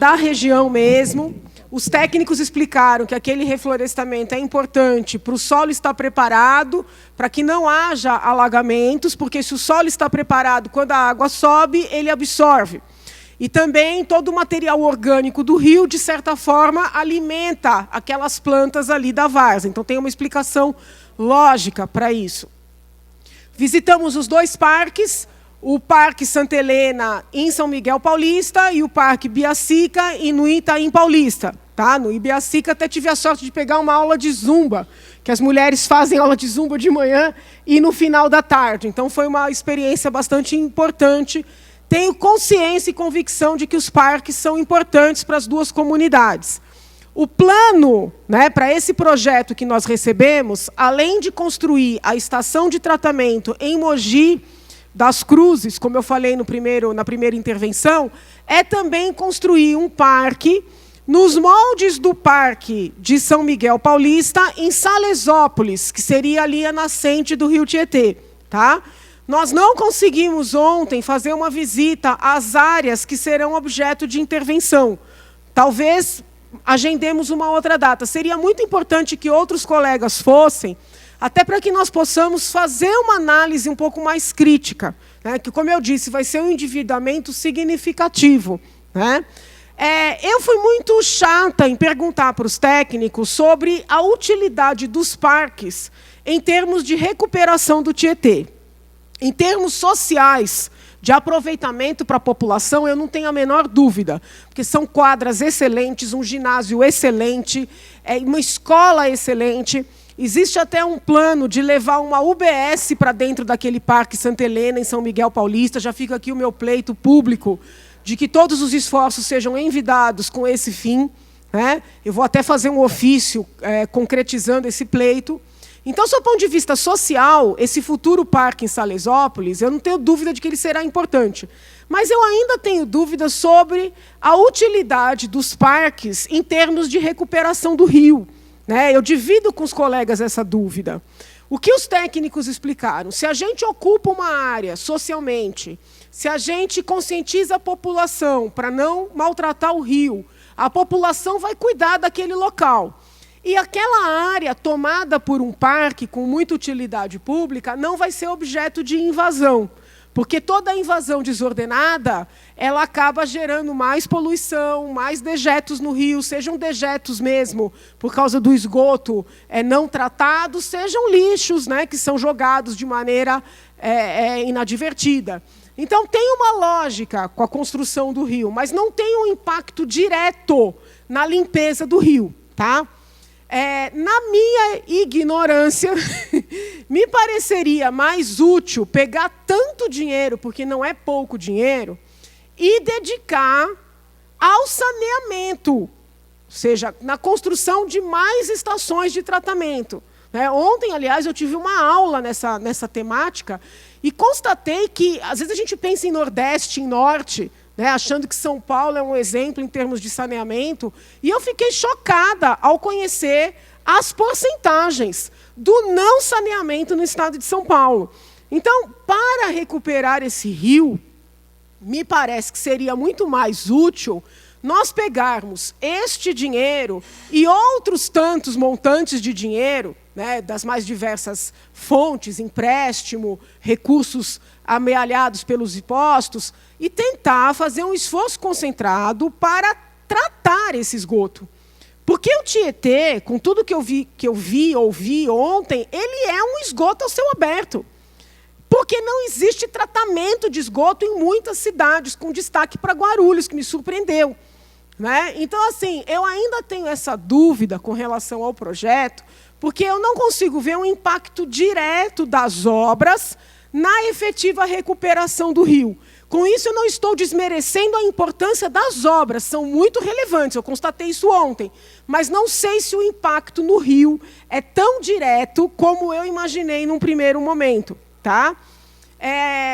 da região mesmo. Os técnicos explicaram que aquele reflorestamento é importante para o solo estar preparado, para que não haja alagamentos, porque se o solo está preparado, quando a água sobe, ele absorve. E também todo o material orgânico do rio, de certa forma, alimenta aquelas plantas ali da várzea. Então, tem uma explicação lógica para isso. Visitamos os 2 parques, o Parque Santa Helena, em São Miguel Paulista, e o Parque Biacica, no Itaim Paulista. Tá? No Ibiacica, até tive a sorte de pegar uma aula de zumba, que as mulheres fazem aula de zumba de manhã e no final da tarde. Então, foi uma experiência bastante importante. Tenho consciência e convicção de que os parques são importantes para as 2 comunidades. O plano, né, para esse projeto que nós recebemos, além de construir a estação de tratamento em Mogi das Cruzes, como eu falei na primeira intervenção, é também construir um parque nos moldes do Parque de São Miguel Paulista, em Salesópolis, que seria ali a nascente do Rio Tietê. Tá? Nós não conseguimos ontem fazer uma visita às áreas que serão objeto de intervenção. Talvez agendemos uma outra data. Seria muito importante que outros colegas fossem, até para que nós possamos fazer uma análise um pouco mais crítica, né? Que, como eu disse, vai ser um endividamento significativo, né? Eu fui muito chata em perguntar para os técnicos sobre a utilidade dos parques em termos de recuperação do Tietê. Em termos sociais, de aproveitamento para a população, eu não tenho a menor dúvida, porque são quadras excelentes, um ginásio excelente, uma escola excelente. Existe até um plano de levar uma UBS para dentro daquele Parque Santa Helena, em São Miguel Paulista. Já fica aqui o meu pleito público de que todos os esforços sejam envidados com esse fim, né? Eu vou até fazer um ofício concretizando esse pleito. Então, do ponto de vista social, esse futuro parque em Salesópolis, eu não tenho dúvida de que ele será importante. Mas eu ainda tenho dúvidas sobre a utilidade dos parques em termos de recuperação do rio, né? Eu divido com os colegas essa dúvida. O que os técnicos explicaram? Se a gente ocupa uma área socialmente, se a gente conscientiza a população para não maltratar o rio, a população vai cuidar daquele local. E aquela área tomada por um parque com muita utilidade pública não vai ser objeto de invasão. Porque toda invasão desordenada, ela acaba gerando mais poluição, mais dejetos no rio, sejam dejetos mesmo por causa do esgoto não tratado, sejam lixos, né, que são jogados de maneira inadvertida. Então, tem uma lógica com a construção do rio, mas não tem um impacto direto na limpeza do rio. Tá? Na minha ignorância, me pareceria mais útil pegar tanto dinheiro, porque não é pouco dinheiro, e dedicar ao saneamento, ou seja, na construção de mais estações de tratamento. Ontem, aliás, eu tive uma aula nessa temática e constatei que, às vezes, a gente pensa em Nordeste, em Norte, achando que São Paulo é um exemplo em termos de saneamento, e eu fiquei chocada ao conhecer as porcentagens do não saneamento no estado de São Paulo. Então, para recuperar esse rio, me parece que seria muito mais útil nós pegarmos este dinheiro e outros tantos montantes de dinheiro, das mais diversas fontes, empréstimo, recursos amealhados pelos impostos, e tentar fazer um esforço concentrado para tratar esse esgoto. Porque o Tietê, com tudo que eu ouvi ontem, ele é um esgoto ao céu aberto. Porque não existe tratamento de esgoto em muitas cidades, com destaque para Guarulhos, que me surpreendeu. Então, assim, eu ainda tenho essa dúvida com relação ao projeto, porque eu não consigo ver um impacto direto das obras na efetiva recuperação do rio. Com isso, eu não estou desmerecendo a importância das obras, são muito relevantes, eu constatei isso ontem, mas não sei se o impacto no rio é tão direto como eu imaginei num primeiro momento. Tá?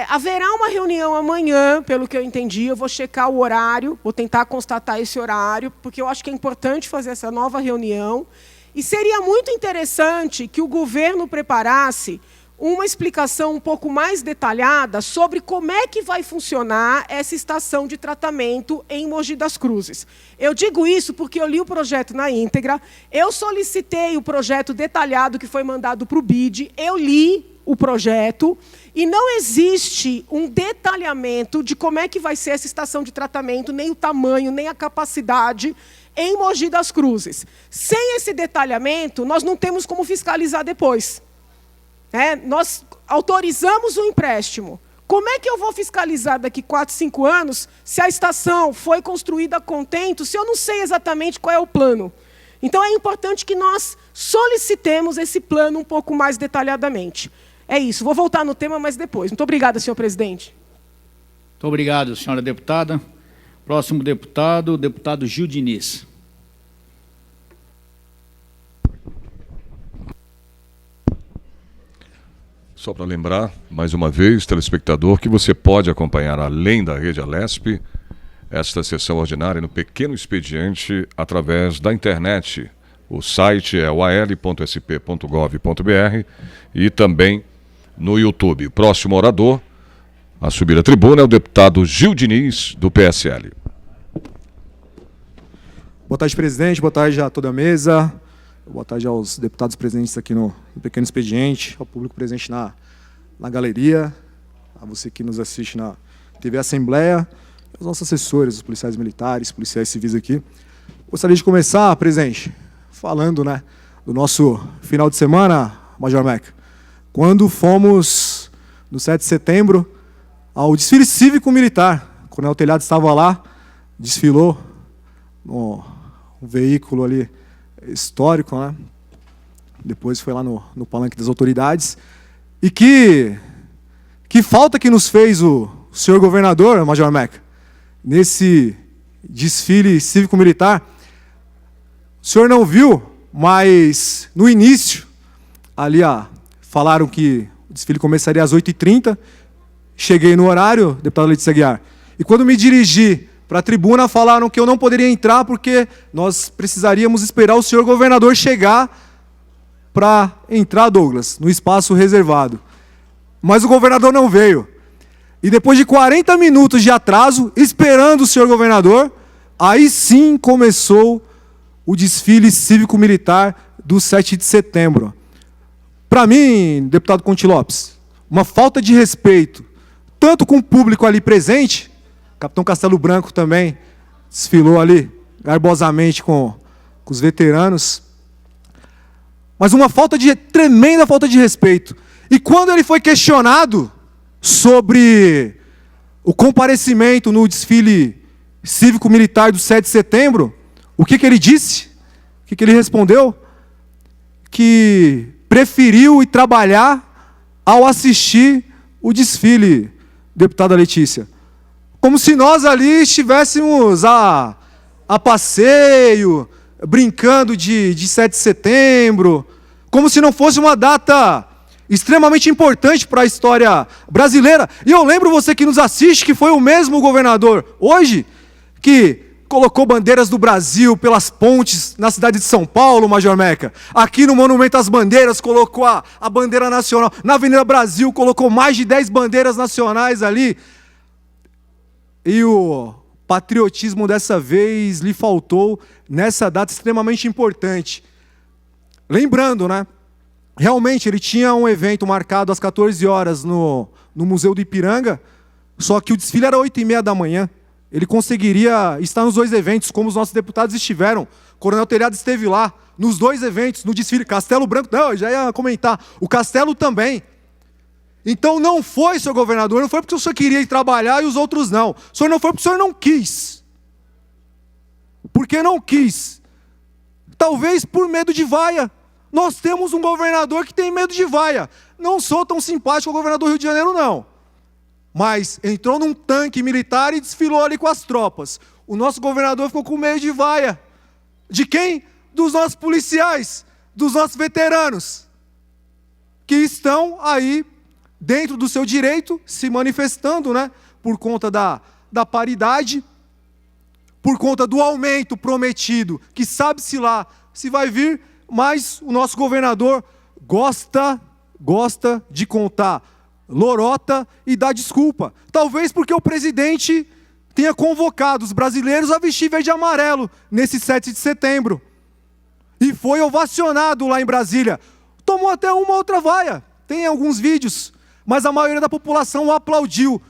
Haverá uma reunião amanhã, pelo que eu entendi, eu vou checar o horário, vou tentar constatar esse horário, porque eu acho que é importante fazer essa nova reunião, e seria muito interessante que o governo preparasse uma explicação um pouco mais detalhada sobre como é que vai funcionar essa estação de tratamento em Mogi das Cruzes. Eu digo isso porque eu li o projeto na íntegra, eu solicitei o projeto detalhado que foi mandado para o BID, eu li o projeto, e não existe um detalhamento de como é que vai ser essa estação de tratamento, nem o tamanho, nem a capacidade em Mogi das Cruzes. Sem esse detalhamento, nós não temos como fiscalizar depois. Nós autorizamos o empréstimo. Como é que eu vou fiscalizar daqui 4, 5 anos se a estação foi construída a contento, se eu não sei exatamente qual é o plano? Então, é importante que nós solicitemos esse plano um pouco mais detalhadamente. É isso. Vou voltar no tema, mas depois. Muito obrigada, senhor presidente. Muito obrigado, senhora deputada. Próximo deputado, o deputado Gil Diniz. Só para lembrar, mais uma vez, telespectador, que você pode acompanhar, além da Rede Alesp, esta sessão ordinária no Pequeno Expediente através da internet. O site é o al.sp.gov.br e também no YouTube. O próximo orador a subir à tribuna é o deputado Gil Diniz, do PSL. Boa tarde, presidente. Boa tarde a toda a mesa. Boa tarde aos deputados presentes aqui no Pequeno Expediente, ao público presente na galeria, a você que nos assiste na TV Assembleia, aos nossos assessores, os policiais militares, policiais civis aqui. Gostaria de começar, presidente, falando do nosso final de semana, Major Mac, quando fomos, no 7 de setembro, ao desfile cívico-militar. O Coronel Telhado estava lá, desfilou um veículo ali histórico, Depois foi lá no palanque das autoridades. E que falta que nos fez o senhor governador, Major Mac, nesse desfile cívico-militar. O senhor não viu, mas no início, ali falaram que o desfile começaria às 8h30, cheguei no horário, deputado Letícia Aguiar, e quando me dirigi para a tribuna, falaram que eu não poderia entrar porque nós precisaríamos esperar o senhor governador chegar para entrar, Douglas, no espaço reservado. Mas o governador não veio. E depois de 40 minutos de atraso, esperando o senhor governador, aí sim começou o desfile cívico-militar do 7 de setembro. Para mim, deputado Conte Lopes, uma falta de respeito tanto com o público ali presente, o capitão Castelo Branco também desfilou ali garbosamente com os veteranos, mas uma tremenda falta de respeito. E quando ele foi questionado sobre o comparecimento no desfile cívico-militar do 7 de setembro, o que ele disse? O que ele respondeu? Que preferiu ir trabalhar ao assistir o desfile, deputada Letícia. Como se nós ali estivéssemos a passeio, brincando de 7 de setembro, como se não fosse uma data extremamente importante para a história brasileira. E eu lembro você que nos assiste que foi o mesmo governador hoje que colocou bandeiras do Brasil pelas pontes na cidade de São Paulo, Major Meca. Aqui no Monumento às Bandeiras colocou a bandeira nacional. Na Avenida Brasil colocou mais de 10 bandeiras nacionais ali. E o patriotismo dessa vez lhe faltou nessa data extremamente importante. Lembrando, né? Realmente ele tinha um evento marcado às 14 horas no Museu do Ipiranga, só que o desfile era 8h30 da manhã. Ele conseguiria estar nos dois eventos, como os nossos deputados estiveram. O Coronel Telhado esteve lá, nos dois eventos, no desfile. Castelo Branco, não, eu já ia comentar. O Castelo também. Então não foi, senhor governador, não foi porque o senhor queria ir trabalhar e os outros não. O senhor não foi porque o senhor não quis. Porque não quis. Talvez por medo de vaia. Nós temos um governador que tem medo de vaia. Não sou tão simpático ao governador do Rio de Janeiro, não. Mas entrou num tanque militar e desfilou ali com as tropas. O nosso governador ficou com medo de vaia. De quem? Dos nossos policiais, dos nossos veteranos, que estão aí dentro do seu direito, se manifestando, né? Por conta da paridade, por conta do aumento prometido, que sabe-se lá se vai vir, mas o nosso governador gosta de contar lorota e dar desculpa. Talvez porque o presidente tenha convocado os brasileiros a vestir verde e amarelo nesse 7 de setembro. E foi ovacionado lá em Brasília. Tomou até uma outra vaia. Tem alguns vídeos. Mas a maioria da população o aplaudiu.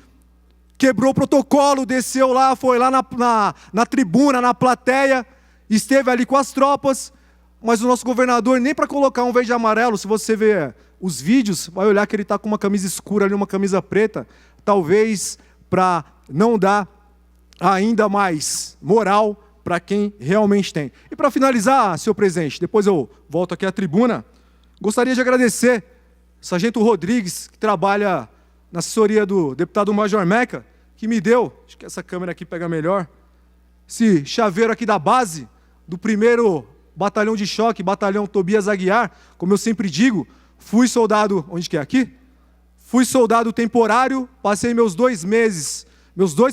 Quebrou o protocolo, desceu lá, foi lá na tribuna, na plateia, esteve ali com as tropas. Mas o nosso governador, nem para colocar um verde e amarelo, se você ver os vídeos, vai olhar que ele está com uma camisa escura ali, uma camisa preta, talvez para não dar ainda mais moral para quem realmente tem. E para finalizar, senhor presidente, depois eu volto aqui à tribuna, gostaria de agradecer o sargento Rodrigues, que trabalha na assessoria do deputado Major Meca, que me deu, acho que essa câmera aqui pega melhor, esse chaveiro aqui da base, do 1º Batalhão de Choque, Batalhão Tobias Aguiar. Como eu sempre digo, fui soldado, onde que é aqui? Fui soldado temporário, passei meus 2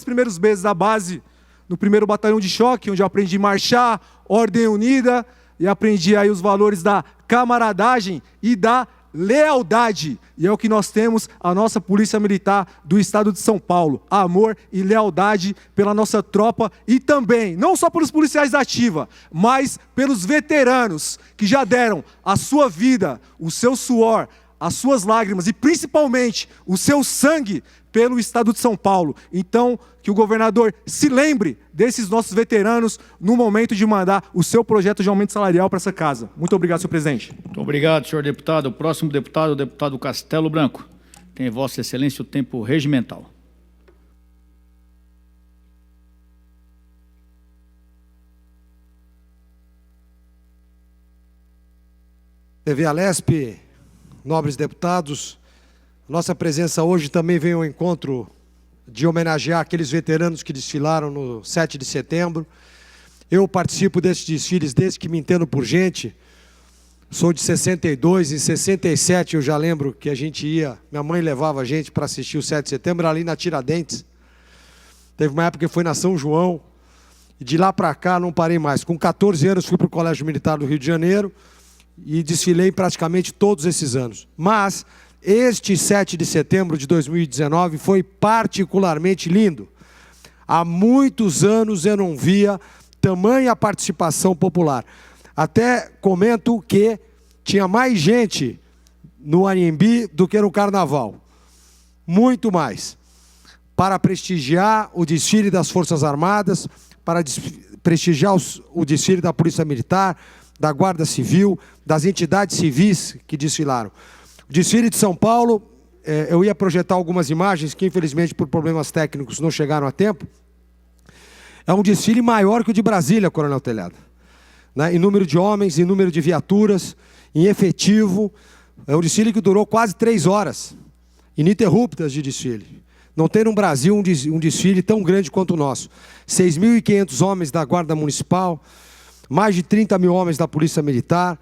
primeiros meses da base no 1º Batalhão de Choque, onde eu aprendi a marchar, ordem unida, e aprendi aí os valores da camaradagem e da lealdade. E é o que nós temos, a nossa Polícia Militar do Estado de São Paulo. Amor e lealdade pela nossa tropa e também, não só pelos policiais da ativa, mas pelos veteranos que já deram a sua vida, o seu suor, as suas lágrimas e principalmente o seu sangue pelo Estado de São Paulo. Então, que o governador se lembre desses nossos veteranos no momento de mandar o seu projeto de aumento salarial para essa casa. Muito obrigado, senhor presidente. Muito obrigado, senhor deputado. O próximo deputado, o deputado Castelo Branco. Tem Vossa Excelência o tempo regimental. TV Alesp, nobres deputados, nossa presença hoje também vem ao encontro de homenagear aqueles veteranos que desfilaram no 7 de setembro. Eu participo desses desfiles desde que me entendo por gente. Sou de 62, em 67 eu já lembro que a gente ia, minha mãe levava a gente para assistir o 7 de setembro ali na Tiradentes. Teve uma época que foi na São João, e de lá para cá não parei mais. Com 14 anos fui para o Colégio Militar do Rio de Janeiro e desfilei praticamente todos esses anos. Mas este 7 de setembro de 2019 foi particularmente lindo. Há muitos anos eu não via tamanha participação popular. Até comento que tinha mais gente no Anhembi do que no Carnaval. Muito mais. para prestigiar o desfile das Forças Armadas, para prestigiar o desfile da Polícia Militar, da Guarda Civil, das entidades civis que desfilaram. O desfile de São Paulo, eu ia projetar algumas imagens que, infelizmente, por problemas técnicos, não chegaram a tempo. É um desfile maior que o de Brasília, Coronel Telhada, né? Em número de homens, em número de viaturas, em efetivo. É um desfile que durou quase 3 horas, ininterruptas de desfile. Não tem no Brasil um desfile tão grande quanto o nosso. 6.500 homens da Guarda Municipal, mais de 30 mil homens da Polícia Militar,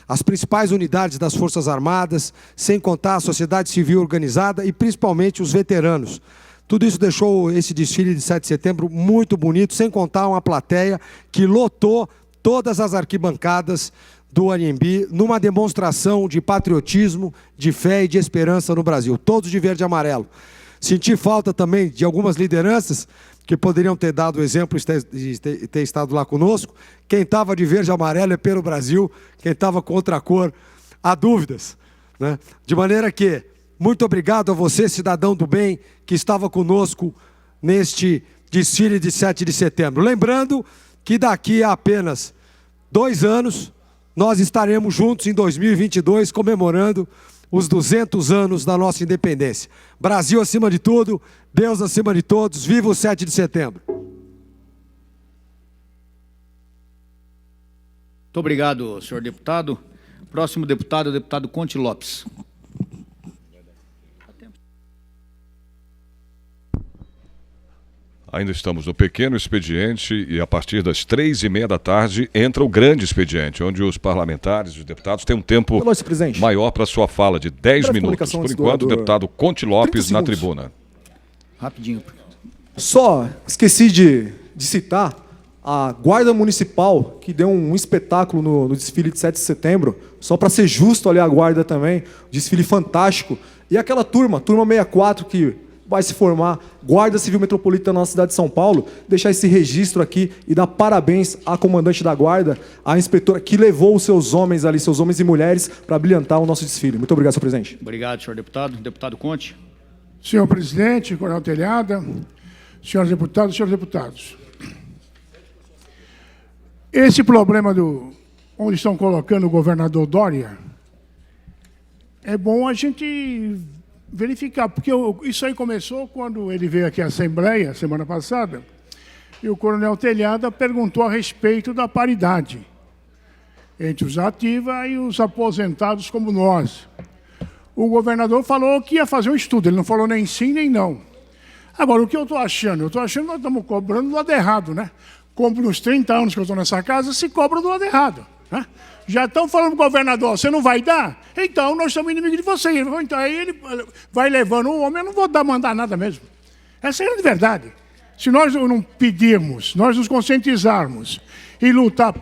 as principais unidades das Forças Armadas, sem contar a sociedade civil organizada e principalmente os veteranos. Tudo isso deixou esse desfile de 7 de setembro muito bonito, sem contar uma plateia que lotou todas as arquibancadas do Anhembi numa demonstração de patriotismo, de fé e de esperança no Brasil, todos de verde e amarelo. Senti falta também de algumas lideranças que poderiam ter dado o exemplo de ter estado lá conosco. Quem estava de verde e amarelo é pelo Brasil, quem estava com outra cor, há dúvidas, né? De maneira que, muito obrigado a você, cidadão do bem, que estava conosco neste desfile de 7 de setembro. Lembrando que daqui a apenas 2 anos, nós estaremos juntos em 2022, comemorando os 200 anos da nossa independência. Brasil acima de tudo, Deus acima de todos, viva o 7 de setembro. Muito obrigado, senhor deputado. Próximo deputado é o deputado Conte Lopes. Ainda estamos no pequeno expediente e a partir das 3h30 da tarde entra o grande expediente, onde os parlamentares, os deputados têm um tempo maior para sua fala, de 10 minutos. Por enquanto, o deputado Conte Lopes na tribuna. Rapidinho. Só esqueci de citar a Guarda Municipal, que deu um espetáculo no desfile de 7 de setembro, só para ser justo ali a Guarda também, desfile fantástico. E aquela turma 64 que vai se formar, Guarda Civil Metropolitana na cidade de São Paulo, deixar esse registro aqui e dar parabéns à comandante da Guarda, à inspetora que levou os seus homens ali, seus homens e mulheres, para brilhantar o nosso desfile. Muito obrigado, senhor presidente. Obrigado, senhor deputado. Deputado Conte. Senhor presidente, Coronel Telhada, senhores deputados, senhores deputados. Esse problema onde estão colocando o governador Dória, é bom a gente verificar, porque isso aí começou quando ele veio aqui à Assembleia, semana passada, e o Coronel Telhada perguntou a respeito da paridade entre os ativos e os aposentados como nós. O governador falou que ia fazer um estudo, ele não falou nem sim nem não. Agora, o que eu estou achando? Eu estou achando que nós estamos cobrando do lado errado, né? Como nos 30 anos que eu estou nessa casa, se cobra do lado errado, né? Já estão falando, governador, você não vai dar? Então, nós somos inimigos de você. Então, aí ele vai levando o homem, eu não vou mandar nada mesmo. Essa é a verdade. Se nós não pedirmos, nós nos conscientizarmos e lutar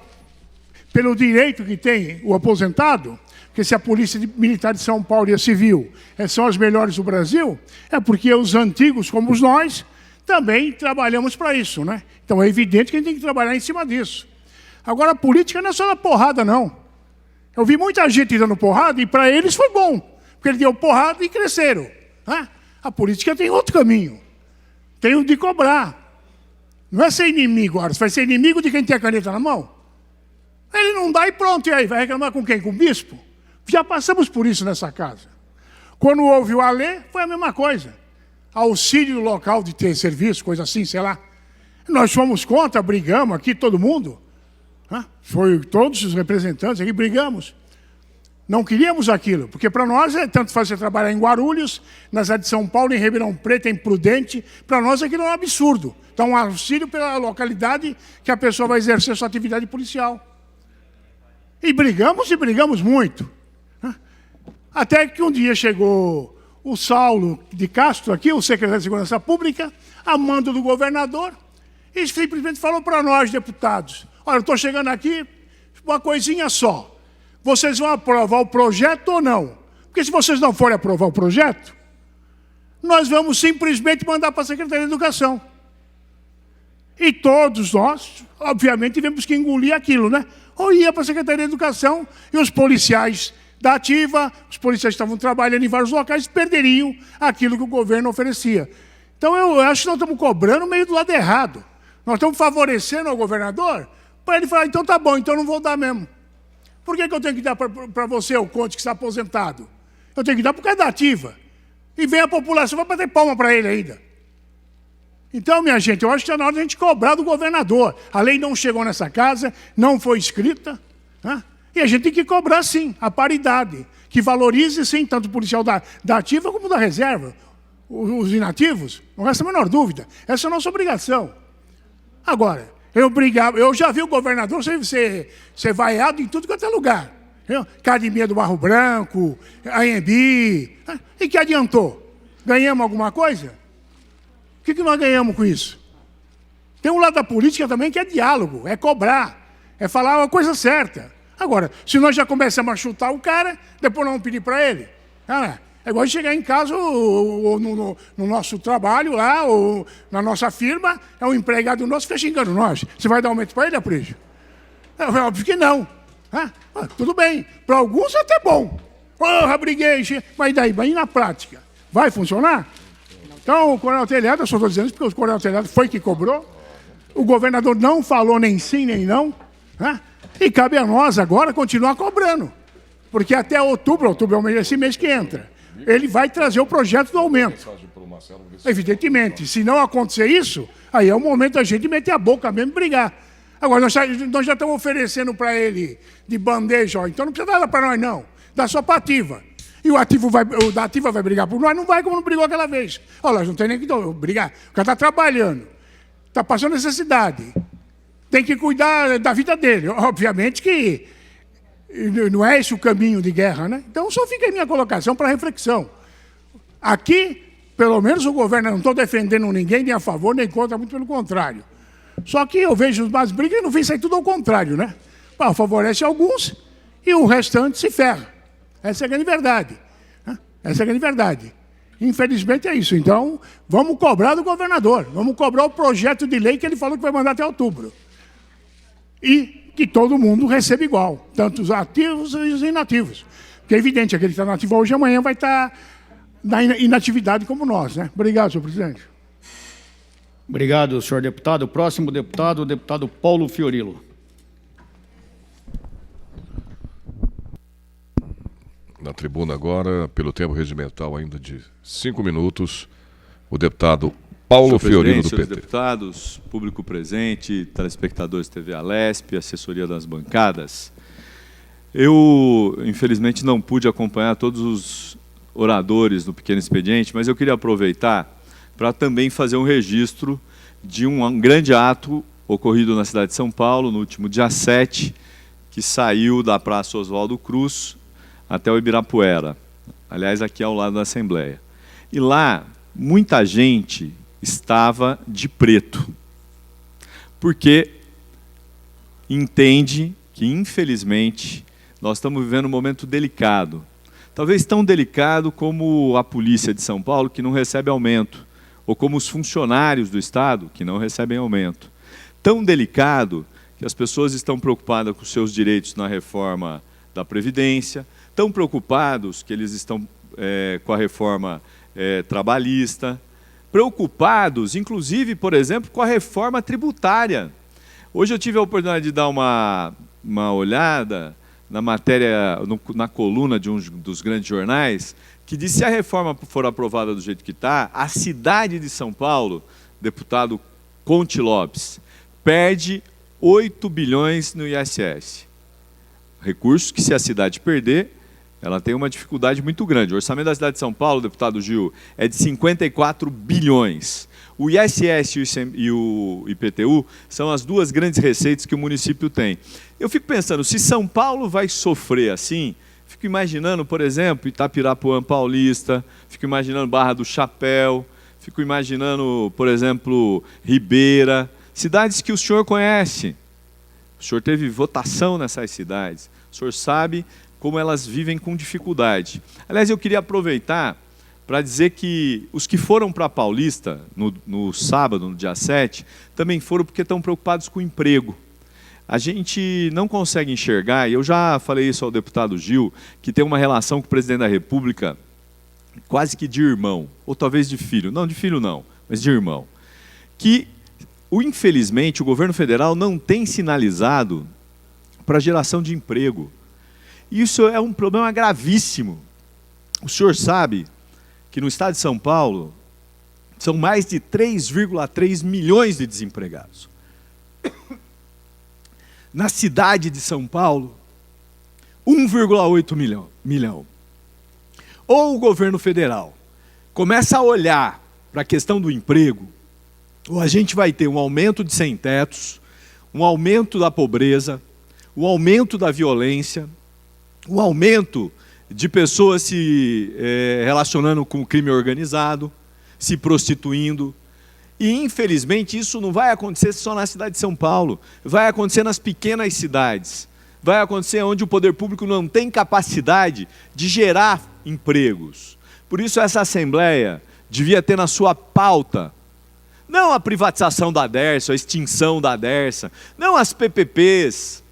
pelo direito que tem o aposentado, porque se a Polícia Militar de São Paulo e a Civil são as melhores do Brasil, é porque os antigos, como nós, também trabalhamos para isso, né? Então, é evidente que a gente tem que trabalhar em cima disso. Agora, a política não é só na porrada, não. Eu vi muita gente dando porrada e para eles foi bom, porque eles deu porrada e cresceram, né? A política tem outro caminho, tem o de cobrar. Não é ser inimigo, agora, você vai ser inimigo de quem tem a caneta na mão? Ele não dá e pronto, e aí vai reclamar com quem? Com o bispo? Já passamos por isso nessa casa. Quando houve o Alê, foi a mesma coisa. Auxílio local de ter serviço, coisa assim, sei lá. Nós fomos contra, brigamos aqui, todo mundo. Foi todos os representantes aqui, brigamos. Não queríamos aquilo, porque para nós é tanto fazer trabalhar em Guarulhos, na cidade de São Paulo, em Ribeirão Preto, em Prudente, para nós aquilo é um absurdo. Então, um auxílio pela localidade que a pessoa vai exercer sua atividade policial. E brigamos muito. Até que um dia chegou o Saulo de Castro aqui, o secretário de Segurança Pública, a mando do governador, e simplesmente falou para nós, deputados, olha, eu estou chegando aqui, uma coisinha só. Vocês vão aprovar o projeto ou não? Porque se vocês não forem aprovar o projeto, nós vamos simplesmente mandar para a Secretaria de Educação. E todos nós, obviamente, tivemos que engolir aquilo, né? Ou ia para a Secretaria de Educação e os policiais da ativa, os policiais que estavam trabalhando em vários locais, perderiam aquilo que o governo oferecia. Então, eu acho que nós estamos cobrando meio do lado errado. Nós estamos favorecendo o governador para ele falar, então tá bom, então não vou dar mesmo. Por que eu tenho que dar para você, o Conte, que está aposentado? Eu tenho que dar por causa da ativa. E vem a população, vai bater palma para ele ainda. Então, minha gente, eu acho que está na hora de a gente cobrar do governador. A lei não chegou nessa casa, não foi escrita, né? E a gente tem que cobrar, sim, a paridade, que valorize, sim, tanto o policial da ativa como da reserva. Os inativos, não resta a menor dúvida. Essa é a nossa obrigação. Agora, eu já vi o governador ser vaiado em tudo quanto é lugar. Academia do Barro Branco, AMB. E que adiantou? Ganhamos alguma coisa? O que nós ganhamos com isso? Tem um lado da política também que é diálogo, é cobrar, é falar uma coisa certa. Agora, se nós já começamos a chutar o cara, depois nós vamos pedir para ele. É igual chegar em casa ou no nosso trabalho lá, ou na nossa firma, é um empregado nosso que fica xingando nós. Você vai dar aumento para ele, Aprígio? É óbvio que não. Tudo bem, para alguns é até bom. Porra, briguei, mas daí, mas e na prática? Vai funcionar? Então, o Coronel Telhado, eu só estou dizendo isso porque o Coronel Telhado foi que cobrou. O governador não falou nem sim nem não. E cabe a nós agora continuar cobrando. Porque até outubro é esse mês que entra, ele vai trazer o projeto do aumento. Evidentemente, se não acontecer isso, aí é o momento da gente meter a boca mesmo e brigar. Agora, nós já estamos oferecendo para ele de bandeja, ó, então não precisa dar nada para nós, não. Dá só para a ativa. E o da ativa vai brigar por nós? Não vai, como não brigou aquela vez. Olha, nós não tem nem que brigar. O cara está trabalhando, está passando necessidade. Tem que cuidar da vida dele. Obviamente que não é esse o caminho de guerra, né? Então, só fica a minha colocação para reflexão. Aqui, pelo menos o governo, não estou defendendo ninguém, nem a favor, nem contra, muito pelo contrário. Só que eu vejo umas brigas e não vem sair tudo ao contrário, né? Favorece alguns e o restante se ferra. Essa é a grande verdade. Essa é a grande verdade. Infelizmente é isso. Então, vamos cobrar do governador. Vamos cobrar o projeto de lei que ele falou que vai mandar até outubro. E que todo mundo receba igual, tanto os ativos e os inativos. Porque é evidente, aquele que está nativo hoje, amanhã vai estar na inatividade como nós, né? Obrigado, senhor presidente. Obrigado, senhor deputado. O próximo deputado, o deputado Paulo Fiorilo. Na tribuna agora, pelo tempo regimental ainda de 5 minutos, o deputado Paulo Fiorilo, do PT. Senhores deputados, público presente, telespectadores TV Alesp, assessoria das bancadas. Eu, infelizmente, não pude acompanhar todos os oradores do Pequeno Expediente, mas eu queria aproveitar para também fazer um registro de um grande ato ocorrido na cidade de São Paulo, no último dia 7, que saiu da Praça Oswaldo Cruz até o Ibirapuera, aliás, aqui ao lado da Assembleia. E lá, muita gente estava de preto, porque entende que, infelizmente, nós estamos vivendo um momento delicado. Talvez tão delicado como a polícia de São Paulo, que não recebe aumento, ou como os funcionários do Estado, que não recebem aumento. Tão delicado que as pessoas estão preocupadas com seus direitos na reforma da Previdência, tão preocupados que eles estão com a reforma trabalhista, preocupados, inclusive, por exemplo, com a reforma tributária. Hoje eu tive a oportunidade de dar uma olhada na matéria, na coluna de um dos grandes jornais, que diz que se a reforma for aprovada do jeito que está, a cidade de São Paulo, deputado Conte Lopes, perde 8 bilhões no ISS. Recursos que, se a cidade perder, ela tem uma dificuldade muito grande. O orçamento da cidade de São Paulo, deputado Gil, é de 54 bilhões. O ISS e o IPTU são as duas grandes receitas que o município tem. Eu fico pensando, se São Paulo vai sofrer assim, fico imaginando, por exemplo, Itapirapuã Paulista, fico imaginando Barra do Chapéu, fico imaginando, por exemplo, Ribeira, cidades que o senhor conhece. O senhor teve votação nessas cidades. O senhor sabe como elas vivem com dificuldade. Aliás, eu queria aproveitar para dizer que os que foram para a Paulista, no sábado, no dia 7, também foram porque estão preocupados com o emprego. A gente não consegue enxergar, e eu já falei isso ao deputado Gil, que tem uma relação com o presidente da República quase que de irmão, ou talvez de filho. Não, de filho não, mas de irmão, que, infelizmente, o governo federal não tem sinalizado para a geração de emprego. Isso é um problema gravíssimo. O senhor sabe que no estado de São Paulo são mais de 3,3 milhões de desempregados. Na cidade de São Paulo, 1,8 milhão. Ou o governo federal começa a olhar para a questão do emprego, ou a gente vai ter um aumento de sem-tetos, um aumento da pobreza, um aumento da violência, um aumento de pessoas se relacionando com o crime organizado, se prostituindo. E, infelizmente, isso não vai acontecer só na cidade de São Paulo, vai acontecer nas pequenas cidades, vai acontecer onde o poder público não tem capacidade de gerar empregos. Por isso, essa Assembleia devia ter na sua pauta não a privatização da Dersa, a extinção da Dersa, não as PPPs,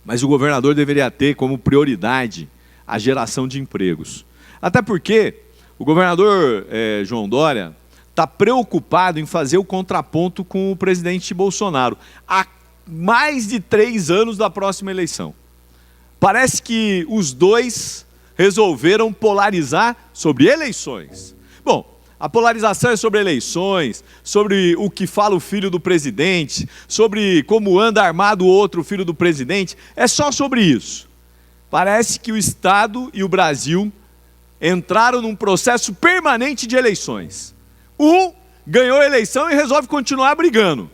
mas o governador deveria ter como prioridade a geração de empregos. Até porque o governador João Dória está preocupado em fazer o contraponto com o presidente Bolsonaro há mais de 3 anos da próxima eleição. Parece que os dois resolveram polarizar sobre eleições. Bom, a polarização é sobre eleições, sobre o que fala o filho do presidente, sobre como anda armado o outro filho do presidente, é só sobre isso. Parece que o Estado e o Brasil entraram num processo permanente de eleições. Um ganhou a eleição e resolve continuar brigando.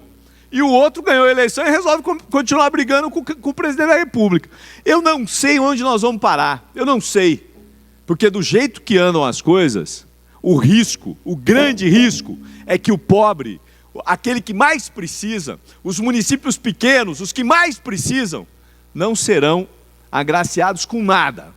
E o outro ganhou a eleição e resolve continuar brigando com o presidente da República. Eu não sei onde nós vamos parar, eu não sei. Porque do jeito que andam as coisas, o risco, o grande risco, é que o pobre, aquele que mais precisa, os municípios pequenos, os que mais precisam, não serão agraciados com nada.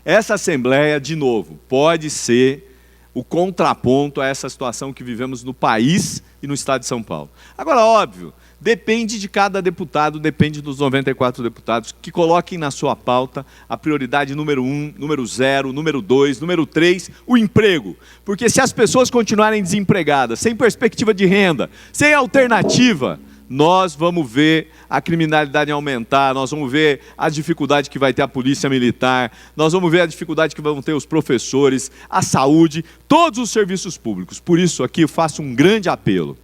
Essa Assembleia, de novo, pode ser o contraponto a essa situação que vivemos no país e no estado de São Paulo. Agora, óbvio, depende de cada deputado, depende dos 94 deputados que coloquem na sua pauta a prioridade número 1, número 0, número 2, número 3, o emprego. Porque se as pessoas continuarem desempregadas, sem perspectiva de renda, sem alternativa, nós vamos ver a criminalidade aumentar, nós vamos ver a dificuldade que vai ter a polícia militar, nós vamos ver a dificuldade que vão ter os professores, a saúde, todos os serviços públicos. Por isso aqui eu faço um grande apelo.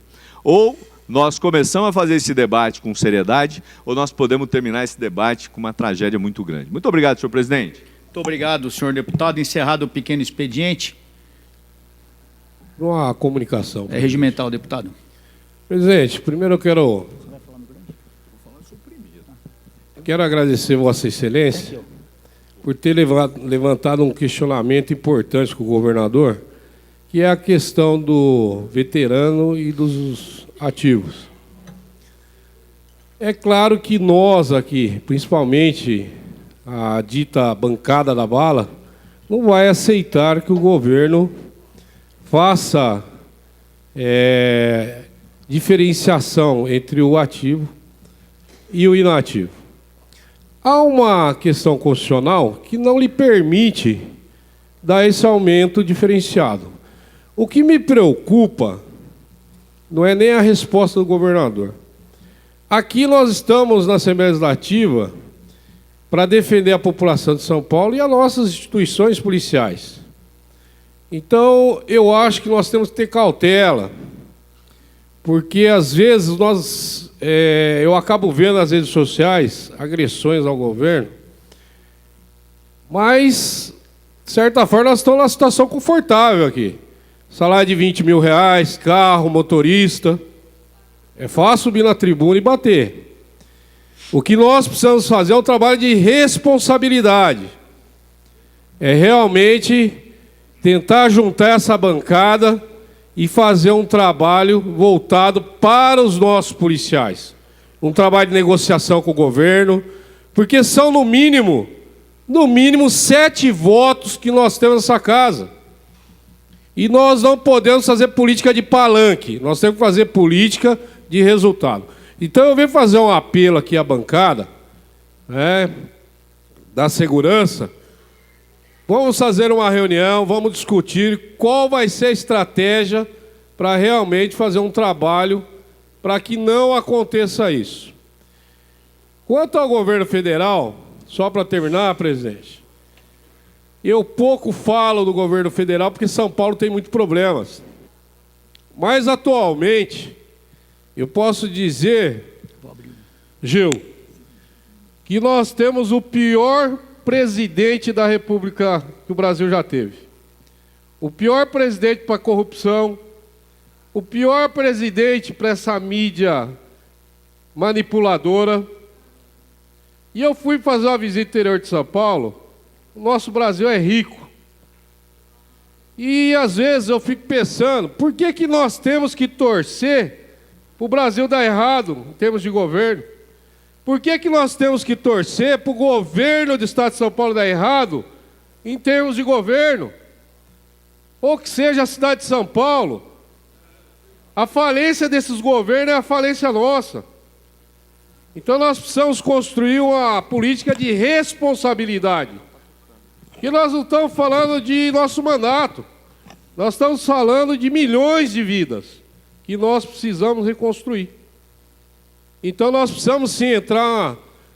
Ou nós começamos a fazer esse debate com seriedade, ou nós podemos terminar esse debate com uma tragédia muito grande. Muito obrigado, senhor presidente. Muito obrigado, senhor deputado. Encerrado o pequeno expediente. Uma comunicação. É regimental, deputado. Presidente, primeiro eu quero agradecer Vossa Excelência por ter levantado um questionamento importante com o governador, que é a questão do veterano e dos ativos. É claro que nós aqui, principalmente a dita bancada da bala, não vai aceitar que o governo faça diferenciação entre o ativo e o inativo. Há uma questão constitucional que não lhe permite dar esse aumento diferenciado. O que me preocupa não é nem a resposta do governador. Aqui nós estamos na Assembleia Legislativa para defender a população de São Paulo e as nossas instituições policiais. Então, eu acho que nós temos que ter cautela, porque às vezes eu acabo vendo nas redes sociais agressões ao governo, mas, de certa forma, nós estamos numa situação confortável aqui. Salário de R$20 mil, carro, motorista. É fácil subir na tribuna e bater. O que nós precisamos fazer é um trabalho de responsabilidade. É realmente tentar juntar essa bancada e fazer um trabalho voltado para os nossos policiais. Um trabalho de negociação com o governo, porque são, no mínimo 7 votos que nós temos nessa casa. E nós não podemos fazer política de palanque, nós temos que fazer política de resultado. Então eu venho fazer um apelo aqui à bancada da segurança, Vamos fazer uma reunião, vamos discutir qual vai ser a estratégia para realmente fazer um trabalho para que não aconteça isso. Quanto ao governo federal, só para terminar, presidente, eu pouco falo do governo federal porque São Paulo tem muitos problemas. Mas atualmente, eu posso dizer, Gil, que nós temos o pior presidente da República que o Brasil já teve. O pior presidente para a corrupção, o pior presidente para essa mídia manipuladora. E eu fui fazer uma visita no interior de São Paulo. O nosso Brasil é rico. E às vezes eu fico pensando, por que que nós temos que torcer para o Brasil dar errado em termos de governo? Por que que nós temos que torcer para o governo do Estado de São Paulo dar errado em termos de governo? Ou que seja a cidade de São Paulo. A falência desses governos é a falência nossa. Então nós precisamos construir uma política de responsabilidade. E nós não estamos falando de nosso mandato. Nós estamos falando de milhões de vidas que nós precisamos reconstruir. Então nós precisamos sim entrar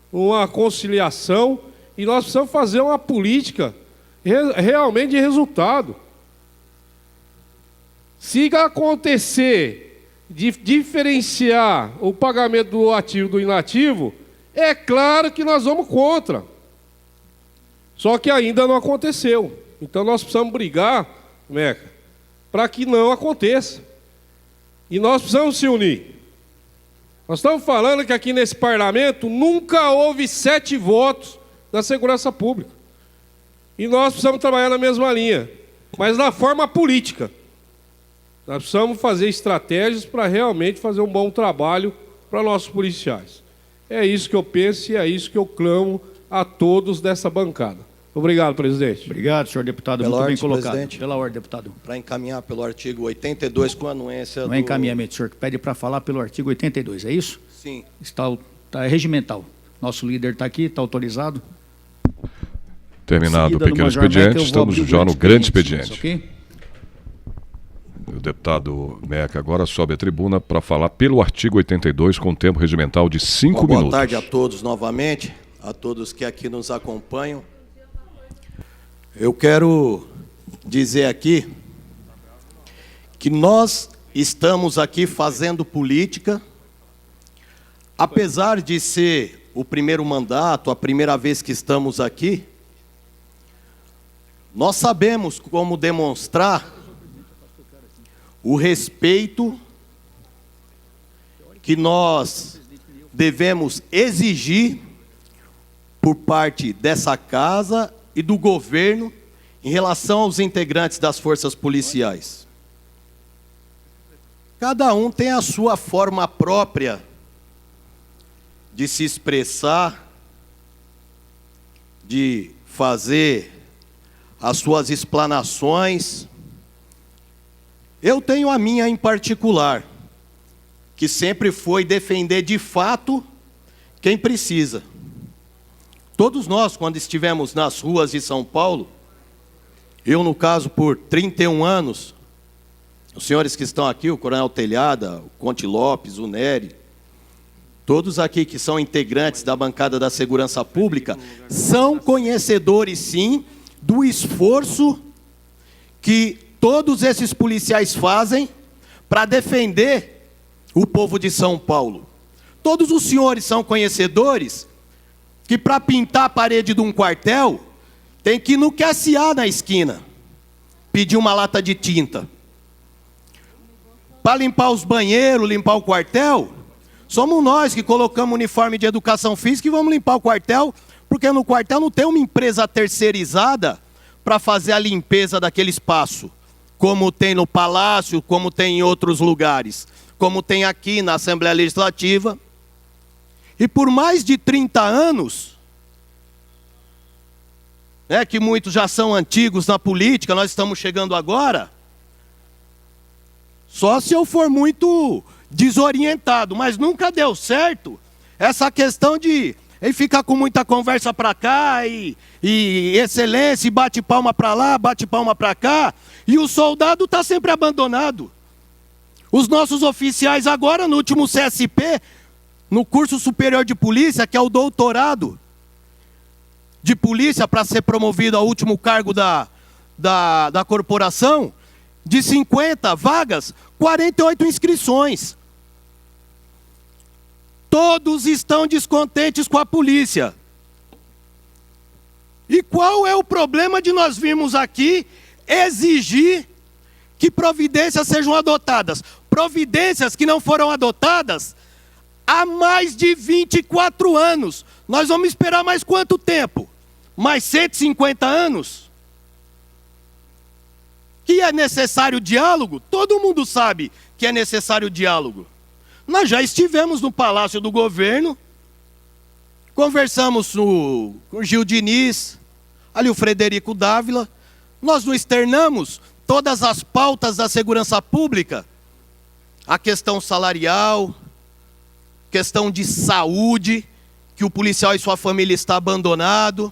numa conciliação e nós precisamos fazer uma política realmente de resultado. Se acontecer de diferenciar o pagamento do ativo do inativo, é claro que nós vamos contra. Só que ainda não aconteceu. Então nós precisamos brigar, Meca, para que não aconteça. E nós precisamos se unir. Nós estamos falando que aqui nesse parlamento nunca houve 7 votos na segurança pública. E nós precisamos trabalhar na mesma linha, mas na forma política. Nós precisamos fazer estratégias para realmente fazer um bom trabalho para nossos policiais. É isso que eu penso e é isso que eu clamo a todos dessa bancada. Obrigado, presidente. Obrigado, senhor deputado. Muito bem colocado. Presidente. Pela ordem, deputado. Para encaminhar pelo artigo 82 com a anuência Não é encaminhamento, senhor, que pede para falar pelo artigo 82, é isso? Sim. Está regimental. Nosso líder está aqui, está autorizado. Terminado o pequeno expediente, estamos já no grande expediente. Okay? O deputado Meca agora sobe à tribuna para falar pelo artigo 82 com tempo regimental de 5 minutos. Boa tarde a todos novamente, a todos que aqui nos acompanham. Eu quero dizer aqui que nós estamos aqui fazendo política, apesar de ser o primeiro mandato, a primeira vez que estamos aqui, nós sabemos como demonstrar o respeito que nós devemos exigir por parte dessa casa e do governo em relação aos integrantes das forças policiais. Cada um tem a sua forma própria de se expressar, de fazer as suas explanações. Eu tenho a minha em particular, que sempre foi defender de fato quem precisa. Todos nós, quando estivemos nas ruas de São Paulo, eu, no caso, por 31 anos, os senhores que estão aqui, o Coronel Telhada, o Conte Lopes, o Nery, todos aqui que são integrantes da bancada da Segurança Pública, são conhecedores, sim, do esforço que todos esses policiais fazem para defender o povo de São Paulo. Todos os senhores são conhecedores que para pintar a parede de um quartel, tem que ir no QSA na esquina, pedir uma lata de tinta. Para limpar os banheiros, limpar o quartel, somos nós que colocamos uniforme de educação física e vamos limpar o quartel, porque no quartel não tem uma empresa terceirizada para fazer a limpeza daquele espaço, como tem no Palácio, como tem em outros lugares, como tem aqui na Assembleia Legislativa. E por mais de 30 anos, que muitos já são antigos na política, nós estamos chegando agora, só se eu for muito desorientado, mas nunca deu certo essa questão de Ele fica com muita conversa para cá e excelência, e bate palma para lá, bate palma para cá, e o soldado está sempre abandonado. Os nossos oficiais agora, no último CSP, no curso superior de polícia, que é o doutorado de polícia para ser promovido ao último cargo da corporação, de 50 vagas, 48 inscrições. Todos estão descontentes com a polícia. E qual é o problema de nós virmos aqui exigir que providências sejam adotadas? Providências que não foram adotadas há mais de 24 anos. Nós vamos esperar mais quanto tempo? Mais 150 anos? Que é necessário diálogo? Todo mundo sabe que é necessário diálogo. Nós já estivemos no Palácio do Governo, conversamos com o Gil Diniz, ali o Frederico Dávila, nós não externamos todas as pautas da segurança pública, a questão salarial, questão de saúde, que o policial e sua família está abandonado,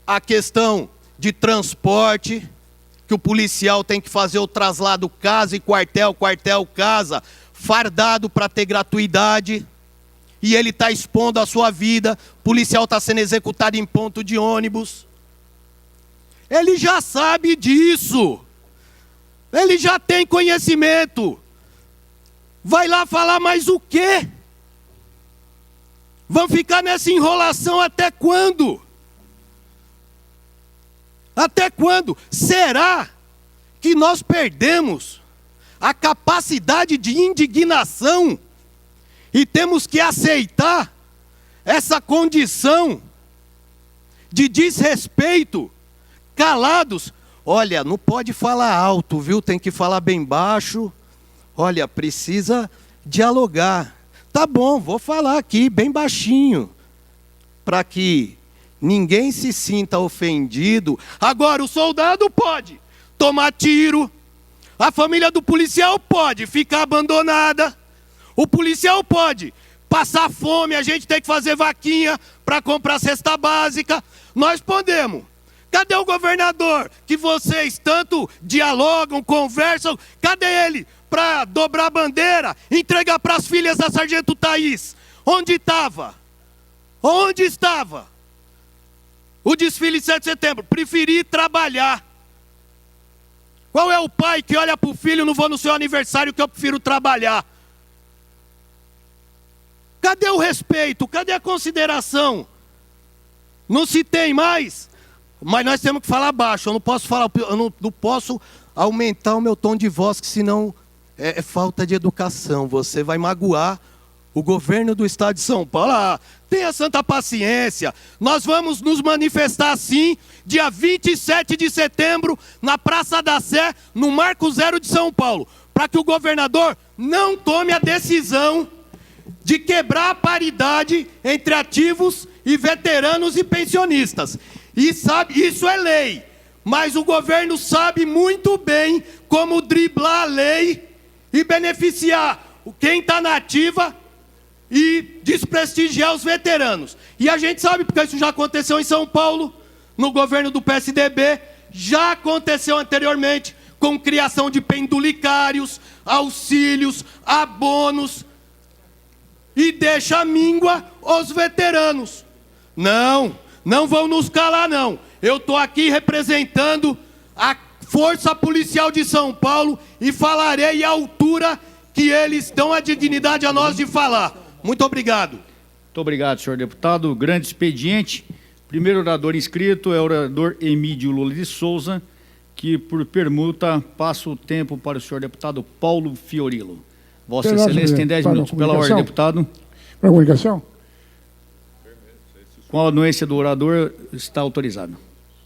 a questão de transporte, que o policial tem que fazer o traslado casa e quartel, quartel-casa, fardado para ter gratuidade, e ele está expondo a sua vida, o policial está sendo executado em ponto de ônibus. Ele já sabe disso, ele já tem conhecimento. Vai lá falar mais o quê? Vão ficar nessa enrolação até quando? Até quando? Será que nós perdemos a capacidade de indignação e temos que aceitar essa condição de desrespeito, calados? Olha, não pode falar alto, viu? Tem que falar bem baixo. Olha, precisa dialogar. Tá bom, vou falar aqui bem baixinho, para que ninguém se sinta ofendido. Agora, o soldado pode tomar tiro, a família do policial pode ficar abandonada, o policial pode passar fome, a gente tem que fazer vaquinha para comprar cesta básica. Nós podemos. Cadê o governador que vocês tanto dialogam, conversam? Cadê ele para dobrar a bandeira, entregar para as filhas da Sargento Thaís? Onde estava? Onde estava o desfile de 7 de setembro? Preferi trabalhar. Qual é o pai que olha para o filho: não vou no seu aniversário que eu prefiro trabalhar? Cadê o respeito? Cadê a consideração? Não se tem mais. Mas nós temos que falar baixo. Eu não posso falar, eu não posso aumentar o meu tom de voz, que senão é falta de educação. Você vai magoar o governo do estado de São Paulo. Ah, tenha santa paciência. Nós vamos nos manifestar assim, dia 27 de setembro, na Praça da Sé, no Marco Zero de São Paulo, para que o governador não tome a decisão de quebrar a paridade entre ativos e veteranos e pensionistas. E sabe, isso é lei, mas o governo sabe muito bem como driblar a lei e beneficiar quem está na ativa e desprestigiar os veteranos. E a gente sabe, porque isso já aconteceu em São Paulo, no governo do PSDB, já aconteceu anteriormente, com criação de pendulicários, auxílios, abonos, e deixa a míngua os veteranos. Não vão nos calar, não. Eu estou aqui representando a Força Policial de São Paulo e falarei à altura que eles dão a dignidade a nós de falar. Muito obrigado. Muito obrigado, senhor deputado. Grande expediente. Primeiro orador inscrito é o orador Emídio Lula de Souza, que por permuta passa o tempo para o senhor deputado Paulo Fiorilo. Vossa Excelência tem 10 minutos. Pela ordem, deputado. Para a comunicação? Com a anuência do orador, está autorizado.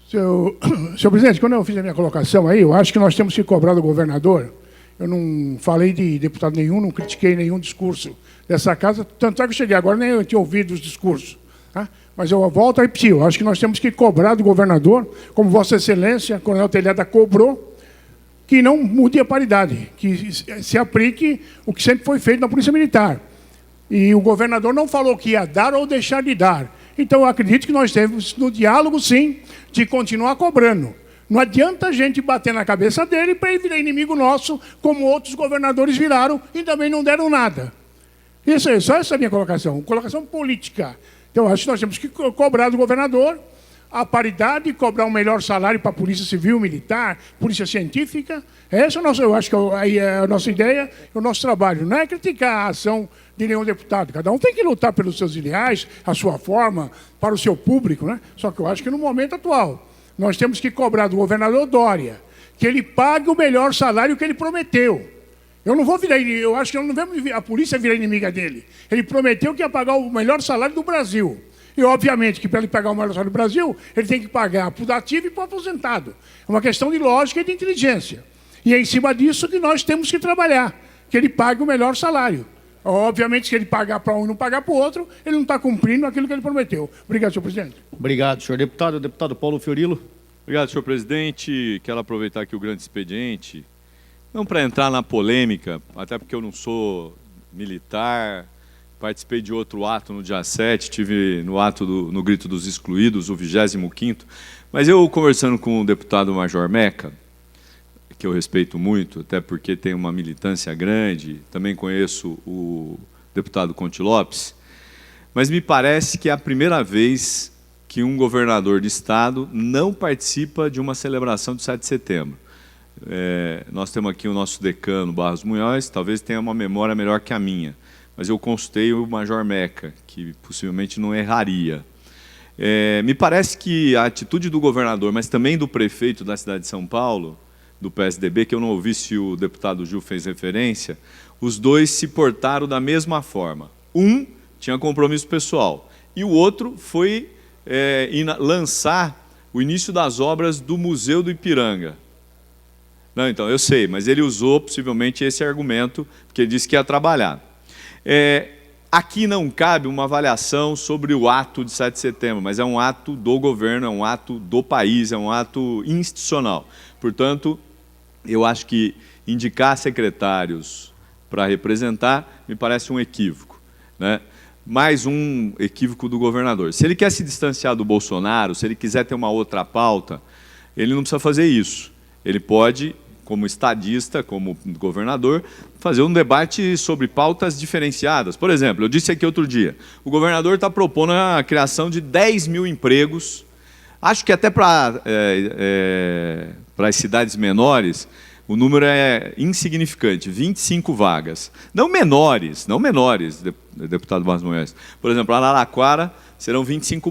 Senhor presidente, quando eu fiz a minha colocação aí, eu acho que nós temos que cobrar do governador. Eu não falei de deputado nenhum, não critiquei nenhum discurso dessa casa, tanto é que eu cheguei agora, nem eu tinha ouvido os discursos. Tá? Mas eu volto a repetir, eu acho que nós temos que cobrar do governador, como Vossa Excelência, Coronel Telhada, cobrou, que não mude a paridade, que se aplique o que sempre foi feito na Polícia Militar. E o governador não falou que ia dar ou deixar de dar. Então, eu acredito que nós temos, no diálogo, sim, de continuar cobrando. Não adianta a gente bater na cabeça dele para ele virar inimigo nosso, como outros governadores viraram e também não deram nada. Isso aí, só essa é a minha colocação política. Então, acho que nós temos que cobrar do governador a paridade, cobrar um melhor salário para a Polícia Civil, Militar, Polícia Científica. Essa é a nossa, eu acho que aí é a nossa ideia, é o nosso trabalho. Não é criticar a ação de nenhum deputado. Cada um tem que lutar pelos seus ideais, a sua forma, para o seu público, né? Só que eu acho que no momento atual, nós temos que cobrar do governador Dória que ele pague o melhor salário que ele prometeu. Eu não vou virar, eu acho que eu não vamos a polícia virar inimiga dele. Ele prometeu que ia pagar o melhor salário do Brasil. E, obviamente, que para ele pagar o melhor salário do Brasil, ele tem que pagar para o ativo e para o aposentado. É uma questão de lógica e de inteligência. E é em cima disso que nós temos que trabalhar, que ele pague o melhor salário. Obviamente, se ele pagar para um e não pagar para o outro, ele não está cumprindo aquilo que ele prometeu. Obrigado, senhor presidente. Obrigado, senhor deputado. Deputado Paulo Fiorilo. Obrigado, senhor presidente. Quero aproveitar aqui o grande expediente, não para entrar na polêmica, até porque eu não sou militar, participei de outro ato no dia 7, estive no ato no Grito dos Excluídos, o 25º, mas eu conversando com o deputado Major Meca, que eu respeito muito, até porque tem uma militância grande, também conheço o deputado Conte Lopes, mas me parece que é a primeira vez que um governador de estado não participa de uma celebração de 7 de setembro. Nós temos aqui o nosso decano, Barros Munhoz, talvez tenha uma memória melhor que a minha, mas eu consultei o Major Meca, que possivelmente não erraria. Me parece que a atitude do governador, mas também do prefeito da cidade de São Paulo, do PSDB, que eu não ouvi se o deputado Gil fez referência, os dois se portaram da mesma forma. Um tinha compromisso pessoal e o outro foi lançar o início das obras do Museu do Ipiranga. Não, então, eu sei, mas ele usou possivelmente esse argumento, porque ele disse que ia trabalhar. Aqui não cabe uma avaliação sobre o ato de 7 de setembro, mas é um ato do governo, é um ato do país, é um ato institucional. Portanto, eu acho que indicar secretários para representar me parece um equívoco, né? Mais um equívoco do governador. Se ele quer se distanciar do Bolsonaro, se ele quiser ter uma outra pauta, ele não precisa fazer isso. Ele pode, como estadista, como governador, fazer um debate sobre pautas diferenciadas. Por exemplo, eu disse aqui outro dia, o governador está propondo a criação de 10 mil empregos. Acho que até para as cidades menores, o número é insignificante, 25 vagas. Não menores, deputado Barros Munhoz. Por exemplo, Araraquara serão 25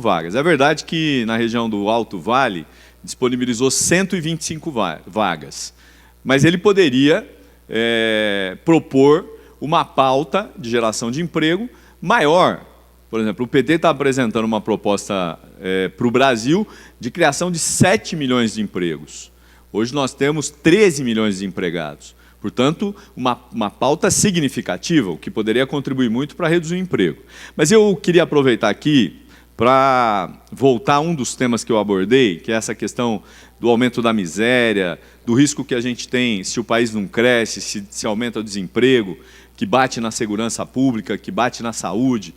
vagas. É verdade que na região do Alto Vale disponibilizou 125 vagas, mas ele poderia propor uma pauta de geração de emprego maior. Por exemplo, o PT está apresentando uma proposta para o Brasil de criação de 7 milhões de empregos. Hoje nós temos 13 milhões de empregados. Portanto, uma pauta significativa, o que poderia contribuir muito para reduzir o emprego. Mas eu queria aproveitar aqui para voltar a um dos temas que eu abordei, que é essa questão do aumento da miséria, do risco que a gente tem se o país não cresce, se aumenta o desemprego, que bate na segurança pública, que bate na saúde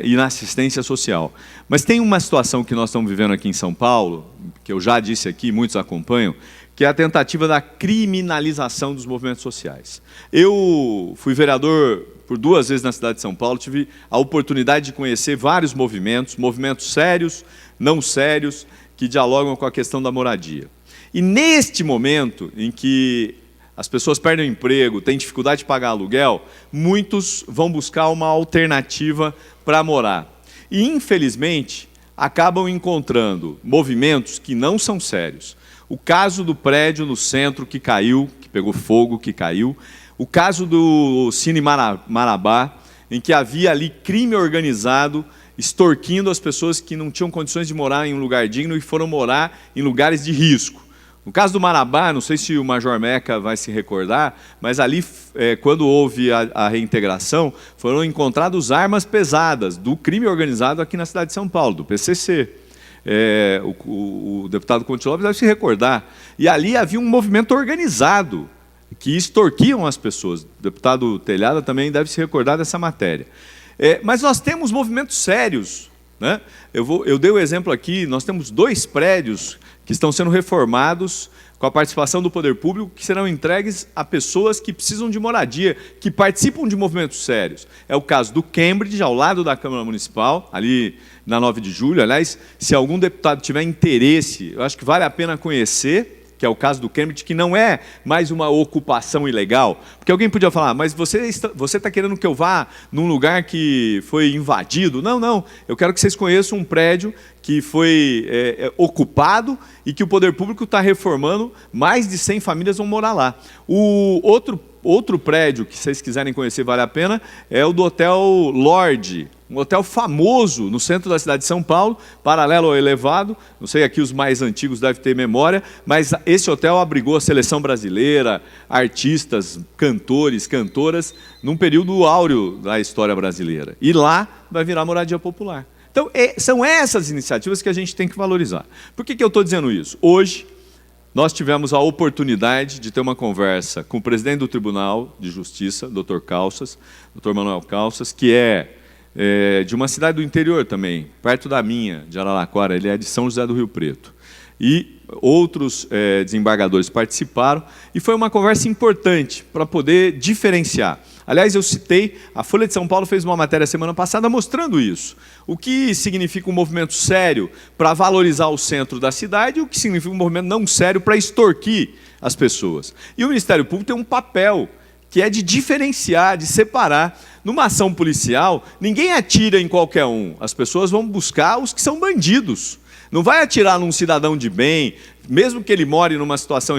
e na assistência social. Mas tem uma situação que nós estamos vivendo aqui em São Paulo, que eu já disse aqui, muitos acompanham, que é a tentativa da criminalização dos movimentos sociais. Eu fui vereador por 2 vezes na cidade de São Paulo, tive a oportunidade de conhecer vários movimentos sérios, não sérios, que dialogam com a questão da moradia. E neste momento em que as pessoas perdem o emprego, têm dificuldade de pagar aluguel, muitos vão buscar uma alternativa para morar. E, infelizmente, acabam encontrando movimentos que não são sérios. O caso do prédio no centro que caiu, que pegou fogo, que caiu. O caso do Cine Marabá, em que havia ali crime organizado, extorquindo as pessoas que não tinham condições de morar em um lugar digno e foram morar em lugares de risco. No caso do Marabá, não sei se o Major Meca vai se recordar, mas ali, quando houve a reintegração, foram encontradas armas pesadas do crime organizado aqui na cidade de São Paulo, do PCC. O deputado Conte Lopes deve se recordar. E ali havia um movimento organizado que extorquiam as pessoas. O deputado Telhada também deve se recordar dessa matéria. Mas nós temos movimentos sérios, né? Eu dei o exemplo aqui, nós temos 2 prédios que estão sendo reformados com a participação do poder público, que serão entregues a pessoas que precisam de moradia, que participam de movimentos sérios. É o caso do Cambridge, ao lado da Câmara Municipal, ali na 9 de julho. Aliás, se algum deputado tiver interesse, eu acho que vale a pena conhecer, que é o caso do Cambridge, que não é mais uma ocupação ilegal. Porque alguém podia falar, mas você está querendo que eu vá num lugar que foi invadido? Não, não. Eu quero que vocês conheçam um prédio que foi ocupado e que o poder público está reformando, mais de 100 famílias vão morar lá. O outro prédio que vocês quiserem conhecer, vale a pena, é o do Hotel Lorde, um hotel famoso no centro da cidade de São Paulo, paralelo ao elevado. Não sei, aqui os mais antigos devem ter memória, mas esse hotel abrigou a seleção brasileira, artistas, cantores, cantoras, num período áureo da história brasileira. E lá vai virar moradia popular. Então, são essas iniciativas que a gente tem que valorizar. Por que eu estou dizendo isso? Hoje, nós tivemos a oportunidade de ter uma conversa com o presidente do Tribunal de Justiça, Dr. Calças, Dr. Manuel Calças, que é de uma cidade do interior também, perto da minha, de Araraquara. Ele é de São José do Rio Preto. E outros desembargadores participaram, e foi uma conversa importante para poder diferenciar. Aliás, eu citei, a Folha de São Paulo fez uma matéria semana passada mostrando isso. O que significa um movimento sério para valorizar o centro da cidade e o que significa um movimento não sério para extorquir as pessoas. E o Ministério Público tem um papel que é de diferenciar, de separar. Numa ação policial, ninguém atira em qualquer um. As pessoas vão buscar os que são bandidos. Não vai atirar num cidadão de bem, mesmo que ele more numa situação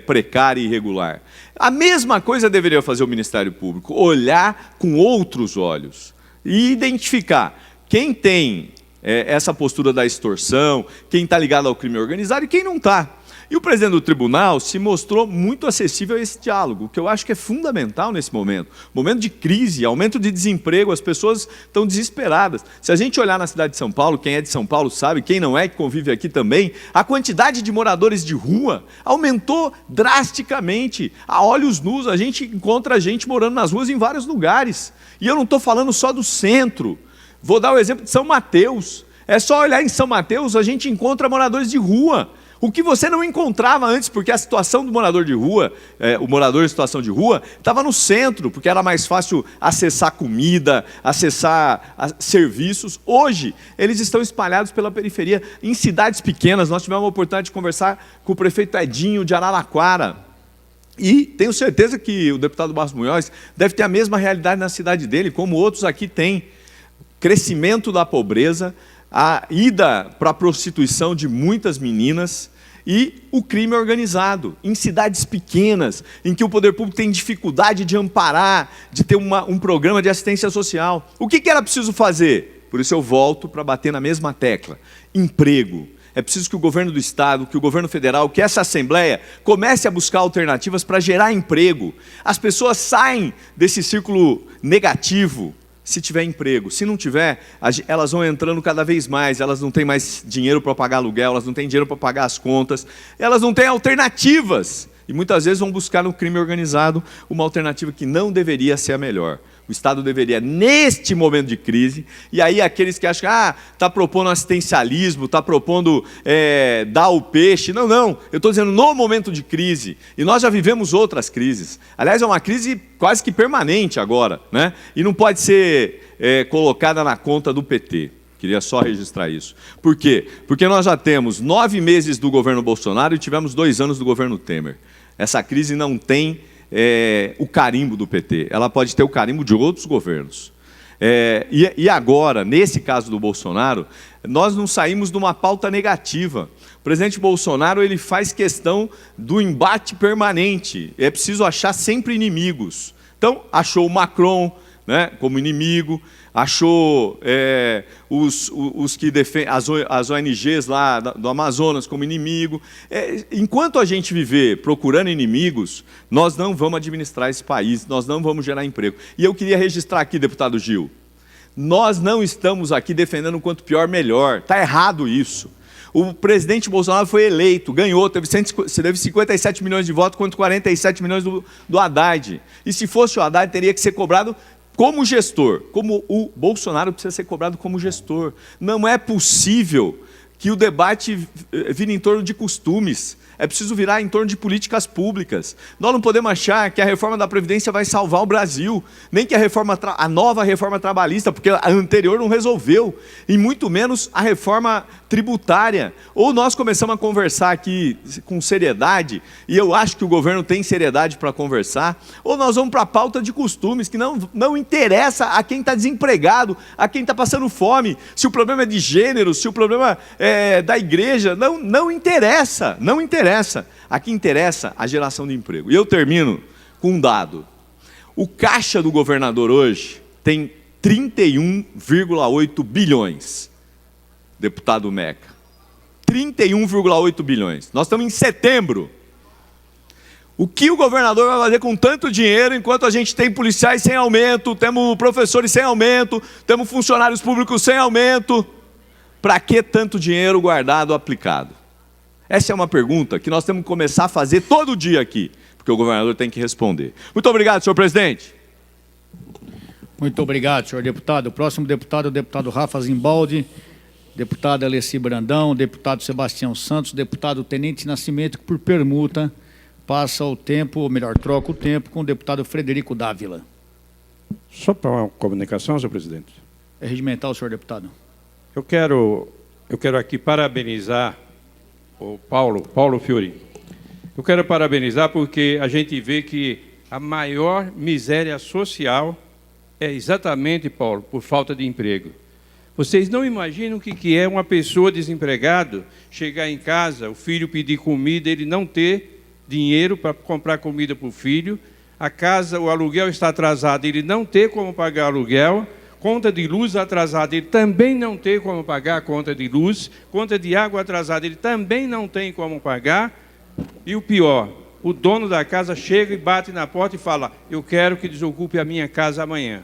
precária e irregular. A mesma coisa deveria fazer o Ministério Público, olhar com outros olhos e identificar quem tem essa postura da extorsão, quem está ligado ao crime organizado e quem não está. E o presidente do tribunal se mostrou muito acessível a esse diálogo, o que eu acho que é fundamental nesse momento. Momento de crise, aumento de desemprego, as pessoas estão desesperadas. Se a gente olhar na cidade de São Paulo, quem é de São Paulo sabe, quem não é, que convive aqui também, a quantidade de moradores de rua aumentou drasticamente. A olhos nus, a gente encontra gente morando nas ruas em vários lugares. E eu não estou falando só do centro. Vou dar o exemplo de São Mateus. É só olhar em São Mateus, a gente encontra moradores de rua. O que você não encontrava antes, porque a situação do morador de rua, o morador em situação de rua, estava no centro, porque era mais fácil acessar comida, acessar serviços. Hoje, eles estão espalhados pela periferia, em cidades pequenas. Nós tivemos a oportunidade de conversar com o prefeito Edinho de Araraquara. E tenho certeza que o deputado Barros Munhoz deve ter a mesma realidade na cidade dele, como outros aqui têm. Crescimento da pobreza, a ida para a prostituição de muitas meninas e o crime organizado, em cidades pequenas, em que o poder público tem dificuldade de amparar, de ter um programa de assistência social. O que era preciso fazer? Por isso eu volto para bater na mesma tecla. Emprego. É preciso que o governo do Estado, que o governo federal, que essa Assembleia comece a buscar alternativas para gerar emprego. As pessoas saem desse círculo negativo, se tiver emprego. Se não tiver, elas vão entrando cada vez mais, elas não têm mais dinheiro para pagar aluguel, elas não têm dinheiro para pagar as contas, elas não têm alternativas. E muitas vezes vão buscar no crime organizado uma alternativa que não deveria ser a melhor. O Estado deveria, neste momento de crise, e aí aqueles que acham que está propondo assistencialismo, está propondo dar o peixe. Não, não, eu estou dizendo no momento de crise, e nós já vivemos outras crises. Aliás, é uma crise quase que permanente agora, né? E não pode ser colocada na conta do PT. Queria só registrar isso. Por quê? Porque nós já temos 9 meses do governo Bolsonaro e tivemos 2 anos do governo Temer. Essa crise não tem o carimbo do PT, ela pode ter o carimbo de outros governos. E agora, nesse caso do Bolsonaro, nós não saímos de uma pauta negativa. O presidente Bolsonaro ele faz questão do embate permanente, é preciso achar sempre inimigos. Então, achou o Macron, né, como inimigo, achou os que defendem as ONGs lá do Amazonas como inimigo. Enquanto a gente viver procurando inimigos, nós não vamos administrar esse país, nós não vamos gerar emprego. E eu queria registrar aqui, deputado Gil, nós não estamos aqui defendendo quanto pior, melhor. Está errado isso. O presidente Bolsonaro foi eleito, ganhou, teve 57 milhões de votos contra 47 milhões do Haddad. E se fosse o Haddad, teria que ser cobrado como gestor, como o Bolsonaro precisa ser cobrado como gestor. Não é possível que o debate vire em torno de costumes. É preciso virar em torno de políticas públicas. Nós não podemos achar que a reforma da Previdência vai salvar o Brasil, nem que a nova reforma trabalhista, porque a anterior não resolveu, e muito menos a reforma tributária. Ou nós começamos a conversar aqui com seriedade, e eu acho que o governo tem seriedade para conversar, ou nós vamos para a pauta de costumes, que não interessa a quem está desempregado, a quem está passando fome, se o problema é de gênero, se o problema é da igreja, não interessa, não interessa. Aqui interessa a geração de emprego. E eu termino com um dado. O caixa do governador hoje tem 31,8 bilhões. Deputado Meca. 31,8 bilhões. Nós estamos em setembro. O que o governador vai fazer com tanto dinheiro enquanto a gente tem policiais sem aumento, temos professores sem aumento, temos funcionários públicos sem aumento? Para que tanto dinheiro guardado, aplicado? Essa é uma pergunta que nós temos que começar a fazer todo dia aqui, porque o governador tem que responder. Muito obrigado, senhor presidente. Muito obrigado, senhor deputado. O próximo deputado é o deputado Rafa Zimbaldi, deputado Alessi Brandão, deputado Sebastião Santos, deputado Tenente Nascimento, que por permuta passa o tempo, ou melhor, troca o tempo, com o deputado Frederico Dávila. Só para uma comunicação, senhor presidente. É regimental, senhor deputado. Eu quero aqui parabenizar o Paulo Fiori. Eu quero parabenizar porque a gente vê que a maior miséria social é exatamente, Paulo, por falta de emprego. Vocês não imaginam o que é uma pessoa desempregada chegar em casa, o filho pedir comida, ele não ter dinheiro para comprar comida para o filho, a casa, o aluguel está atrasado, ele não ter como pagar aluguel, conta de luz atrasada, ele também não tem como pagar a conta de luz, conta de água atrasada, ele também não tem como pagar, e o pior, o dono da casa chega e bate na porta e fala, eu quero que desocupe a minha casa amanhã.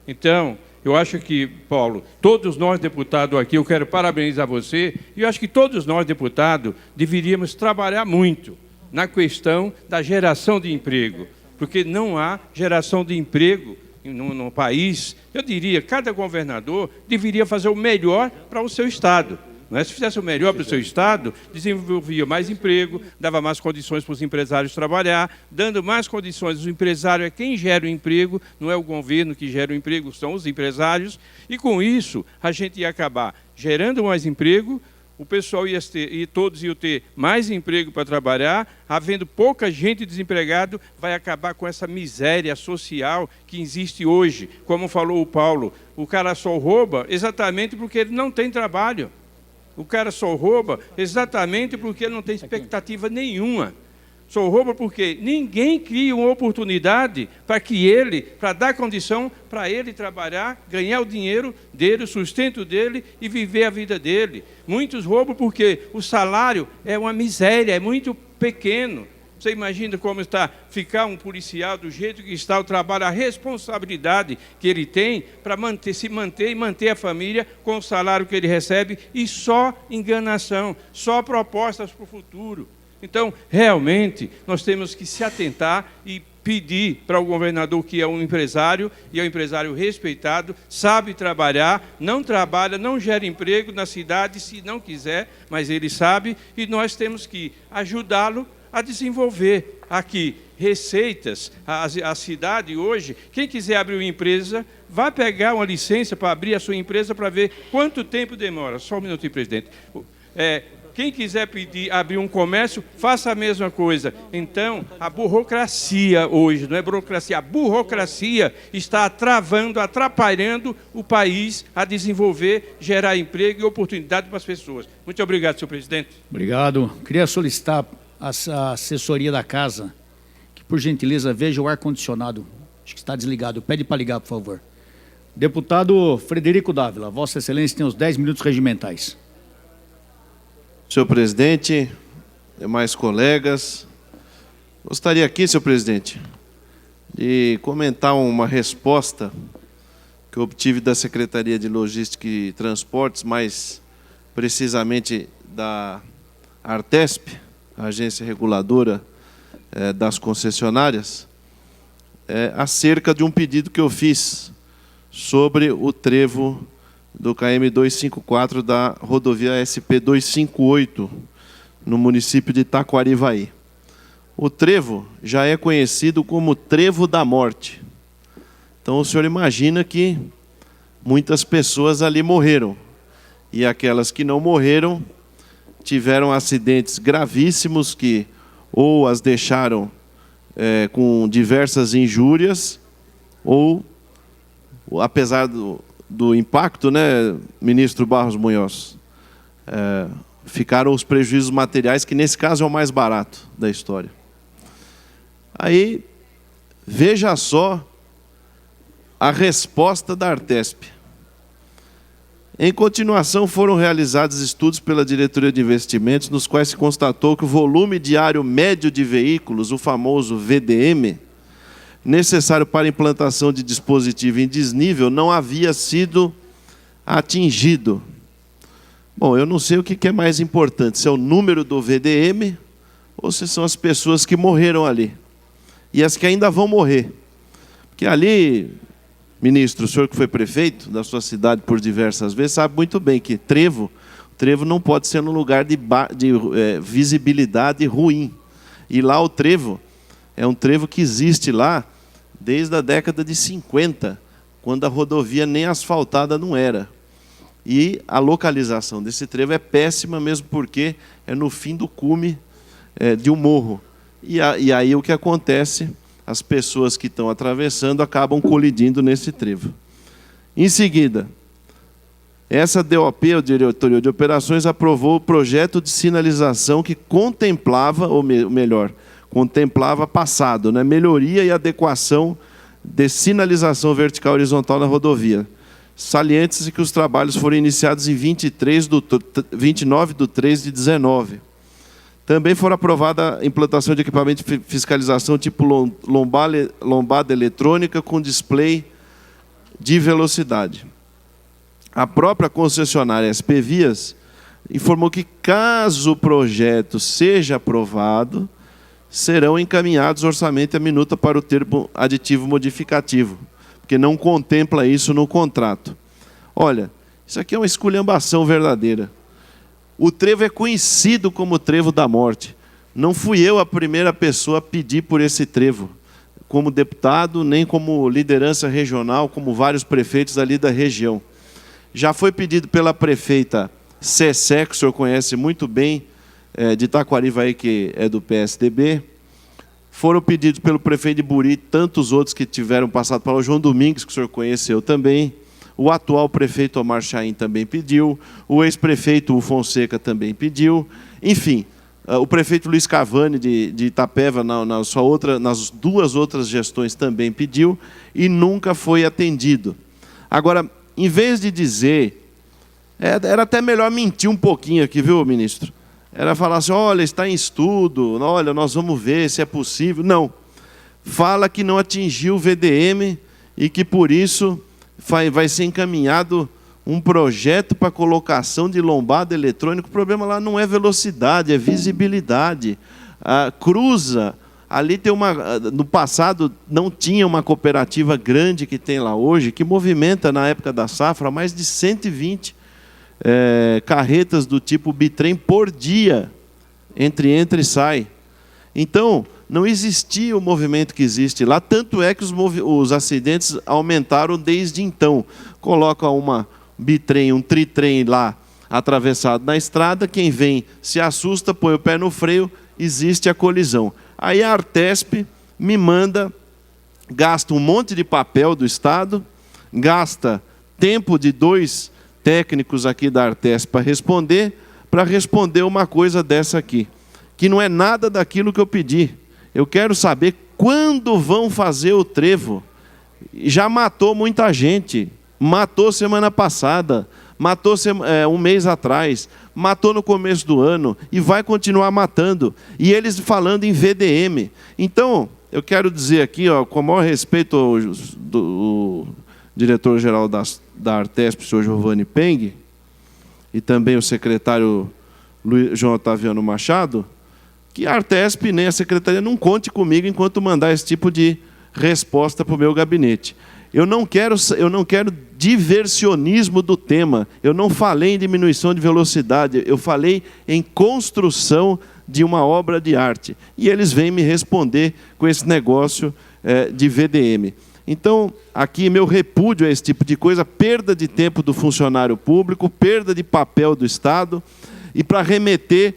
Então, eu acho que, Paulo, todos nós deputados aqui, eu quero parabenizar você, e eu acho que todos nós deputados deveríamos trabalhar muito na questão da geração de emprego, porque não há geração de emprego no país. Eu diria, cada governador deveria fazer o melhor para o seu estado. Não, se fizesse o melhor para o seu estado, desenvolvia mais emprego, dava mais condições para os empresários trabalhar, dando mais condições, o empresário é quem gera o emprego, não é o governo que gera o emprego, são os empresários, e com isso a gente ia acabar gerando mais emprego, o pessoal todos iam ter mais emprego para trabalhar, havendo pouca gente desempregada, vai acabar com essa miséria social que existe hoje. Como falou o Paulo, o cara só rouba exatamente porque ele não tem trabalho. O cara só rouba exatamente porque ele não tem expectativa nenhuma. Só rouba porque ninguém cria uma oportunidade para dar condição para ele trabalhar, ganhar o dinheiro dele, o sustento dele e viver a vida dele. Muitos roubam porque o salário é uma miséria, é muito pequeno. Você imagina como está ficar um policial do jeito que está o trabalho, a responsabilidade que ele tem para se manter e manter a família com o salário que ele recebe e só enganação, só propostas para o futuro. Então, realmente, nós temos que se atentar e pedir para o governador, que é um empresário, e é um empresário respeitado, sabe trabalhar, não trabalha, não gera emprego na cidade, se não quiser, mas ele sabe, e nós temos que ajudá-lo a desenvolver aqui receitas. A cidade hoje, quem quiser abrir uma empresa, vai pegar uma licença para abrir a sua empresa para ver quanto tempo demora. Só um minutinho, presidente. Quem quiser abrir um comércio, faça a mesma coisa. Então, a burocracia hoje, não é burocracia, a burocracia está atrapalhando o país a desenvolver, gerar emprego e oportunidade para as pessoas. Muito obrigado, senhor presidente. Obrigado. Queria solicitar a assessoria da casa, que, por gentileza, veja o ar-condicionado. Acho que está desligado. Pede para ligar, por favor. Deputado Frederico Dávila, Vossa Excelência tem os 10 minutos regimentais. Senhor presidente, demais colegas, gostaria aqui, senhor presidente, de comentar uma resposta que eu obtive da Secretaria de Logística e Transportes, mais precisamente da Artesp, a agência reguladora das concessionárias, acerca de um pedido que eu fiz sobre o trevo do KM 254 da rodovia SP 258, no município de Taquarivaí. O trevo já é conhecido como Trevo da Morte. Então o senhor imagina que muitas pessoas ali morreram. E aquelas que não morreram tiveram acidentes gravíssimos que ou as deixaram com diversas injúrias, ou, apesar do impacto, né, ministro Barros Munhoz, ficaram os prejuízos materiais, que nesse caso é o mais barato da história. Aí, veja só a resposta da Artesp. Em continuação, foram realizados estudos pela Diretoria de Investimentos, nos quais se constatou que o volume diário médio de veículos, o famoso VDM, necessário para a implantação de dispositivo em desnível, não havia sido atingido. Bom, eu não sei o que é mais importante, se é o número do VDM ou se são as pessoas que morreram ali. E as que ainda vão morrer. Porque ali, ministro, o senhor que foi prefeito da sua cidade por diversas vezes, sabe muito bem que trevo não pode ser num lugar de visibilidade ruim. E lá o trevo é um trevo que existe lá desde a década de 50, quando a rodovia nem asfaltada não era. E a localização desse trevo é péssima, mesmo porque é no fim do cume de um morro. E aí o que acontece? As pessoas que estão atravessando acabam colidindo nesse trevo. Em seguida, essa DOP, a Diretoria de Operações, aprovou o projeto de sinalização que contemplava, ou melhor, contemplava passado, né, melhoria e adequação de sinalização vertical e horizontal na rodovia. Saliente-se que os trabalhos foram iniciados em 29/3/19. Também foi aprovada a implantação de equipamento de fiscalização tipo lombada eletrônica com display de velocidade. A própria concessionária SP Vias informou que, caso o projeto seja aprovado, serão encaminhados orçamento e a minuta para o termo aditivo modificativo, porque não contempla isso no contrato. Olha, isso aqui é uma esculhambação verdadeira. O trevo é conhecido como Trevo da Morte. Não fui eu a primeira pessoa a pedir por esse trevo, como deputado, nem como liderança regional, como vários prefeitos ali da região. Já foi pedido pela prefeita Cessé, que o senhor conhece muito bem, de Taquarivaí, que é do PSDB. Foram pedidos pelo prefeito de Buri, tantos outros que tiveram passado para o João Domingues, que o senhor conheceu também. O atual prefeito Omar Chaim também pediu, o ex-prefeito Fonseca também pediu, enfim, o prefeito Luiz Cavani de Itapeva, nas duas outras gestões, também pediu e nunca foi atendido. Agora, em vez de dizer, era até melhor mentir um pouquinho aqui, viu, ministro? Era falar assim, olha, está em estudo, olha, nós vamos ver se é possível. Não, fala que não atingiu o VDM e que, por isso, vai ser encaminhado um projeto para colocação de lombada eletrônica. O problema lá não é velocidade, é visibilidade. Cruza. Ali tem no passado não tinha uma cooperativa grande que tem lá hoje, que movimenta, na época da safra, mais de 120 carretas do tipo bitrem por dia, entra e sai. Então, não existia o movimento que existe lá, tanto é que os acidentes aumentaram desde então. Coloca uma bitrem, um tritrem lá, atravessado na estrada, quem vem se assusta, põe o pé no freio, existe a colisão. Aí a Artesp me manda, gasta um monte de papel do Estado, gasta tempo de 2 técnicos aqui da Artesp para responder uma coisa dessa aqui, que não é nada daquilo que eu pedi. Eu quero saber quando vão fazer o trevo. Já matou muita gente. Matou semana passada, matou um mês atrás, matou no começo do ano e vai continuar matando. E eles falando em VDM. Então, eu quero dizer aqui, com o maior respeito ao diretor-geral da Artesp, o senhor Giovanni Peng, e também o secretário João Otaviano Machado, que a Artesp nem a Secretaria não conte comigo enquanto mandar esse tipo de resposta para o meu gabinete. Eu não quero diversionismo do tema. Eu não falei em diminuição de velocidade, eu falei em construção de uma obra de arte. E eles vêm me responder com esse negócio de VDM. Então, aqui meu repúdio a esse tipo de coisa, perda de tempo do funcionário público, perda de papel do Estado, e para remeter,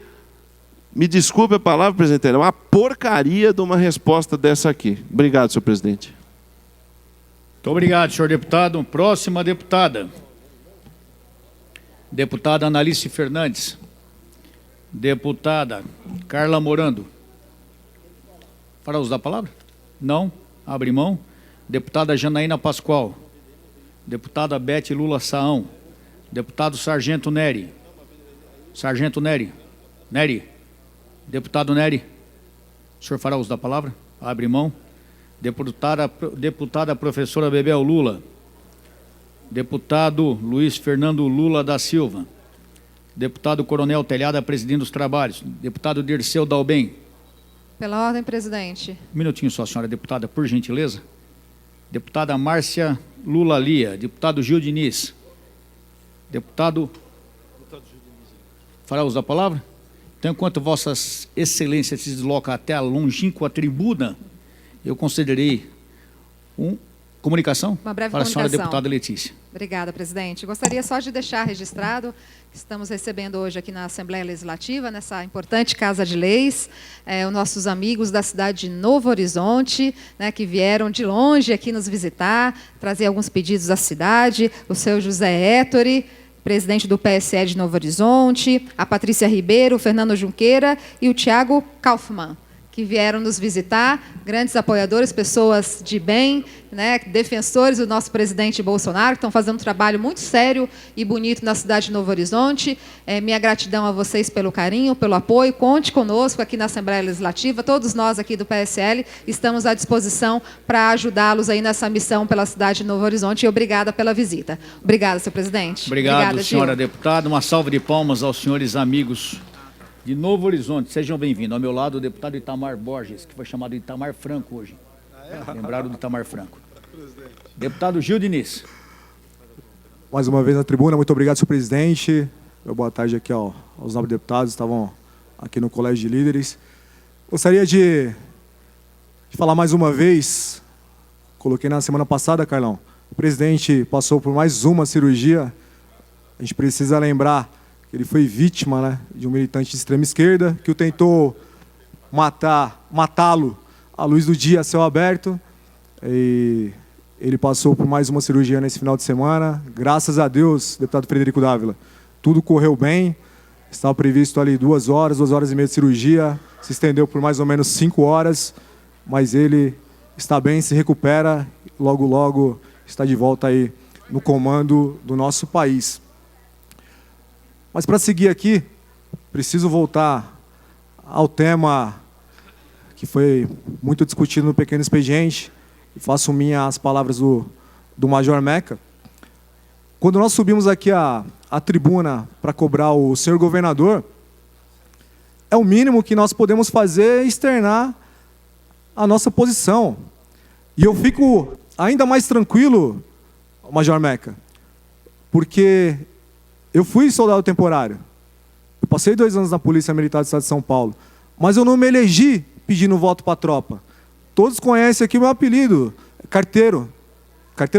me desculpe a palavra, presidente, é uma porcaria de uma resposta dessa aqui. Obrigado, senhor presidente. Muito obrigado, senhor deputado. Próxima deputada. Deputada Analice Fernandes. Deputada Carla Morando. Para usar a palavra? Não? Abre mão. Deputada Janaína Pascoal. Deputada Bete Lula Saão. Deputado Sargento Nery. Sargento Nery. Nery. Deputado Nery. O senhor fará uso da palavra? Abre mão. Deputada professora Bebel Lula. Deputado Luiz Fernando Lula da Silva. Deputado Coronel Telhada, presidindo os trabalhos. Deputado Dirceu Dalben. Pela ordem, presidente. Um minutinho só, senhora deputada, por gentileza. Deputada Márcia Lula Lia. Deputado Gil Diniz. Deputado... Fará uso da palavra? Então, enquanto vossas excelências se deslocam até a longínqua tribuna, eu concederei comunicação uma breve para a senhora comunicação. deputada Letícia. Obrigada, presidente. Gostaria só de deixar registrado que estamos recebendo hoje aqui na Assembleia Legislativa, nessa importante Casa de Leis, os nossos amigos da cidade de Novo Horizonte, né, que vieram de longe aqui nos visitar, trazer alguns pedidos à cidade, o seu José Hétori, presidente do PSE de Novo Horizonte, a Patrícia Ribeiro, o Fernando Junqueira e o Tiago Kaufmann, que vieram nos visitar, grandes apoiadores, pessoas de bem, né, defensores do nosso presidente Bolsonaro, que estão fazendo um trabalho muito sério e bonito na cidade de Novo Horizonte. Minha gratidão a vocês pelo carinho, pelo apoio. Conte conosco aqui na Assembleia Legislativa. Todos nós aqui do PSL estamos à disposição para ajudá-los aí nessa missão pela cidade de Novo Horizonte. E obrigada pela visita. Obrigada, senhor presidente. Obrigado, obrigada, senhora deputada. Uma salva de palmas aos senhores amigos de Novo Horizonte. Sejam bem-vindos. Ao meu lado, o deputado Itamar Borges, que foi chamado de Itamar Franco hoje. Lembraram do Itamar Franco. Deputado Gil Diniz. Mais uma vez na tribuna, muito obrigado, senhor presidente. Boa tarde aqui aos nobres deputados que estavam aqui no Colégio de Líderes. Gostaria de falar mais uma vez, coloquei na semana passada, Carlão, o presidente passou por mais uma cirurgia. A gente precisa lembrar que ele foi vítima, né, de um militante de extrema esquerda que o tentou matá-lo à luz do dia, a céu aberto. E ele passou por mais uma cirurgia nesse final de semana. Graças a Deus, deputado Frederico Dávila, tudo correu bem. Estava previsto ali 2 horas e meia de cirurgia. Se estendeu por mais ou menos 5 horas. Mas ele está bem, se recupera. Logo, logo está de volta aí no comando do nosso país. Mas para seguir aqui, preciso voltar ao tema que foi muito discutido no pequeno expediente. E faço minha as palavras do Major Meca. Quando nós subimos aqui a tribuna para cobrar o senhor governador, é o mínimo que nós podemos fazer externar a nossa posição. E eu fico ainda mais tranquilo, Major Meca, porque eu fui soldado temporário. Eu passei 2 anos na Polícia Militar do Estado de São Paulo, mas eu não me elegi pedindo voto para a tropa. Todos conhecem aqui o meu apelido, carteiro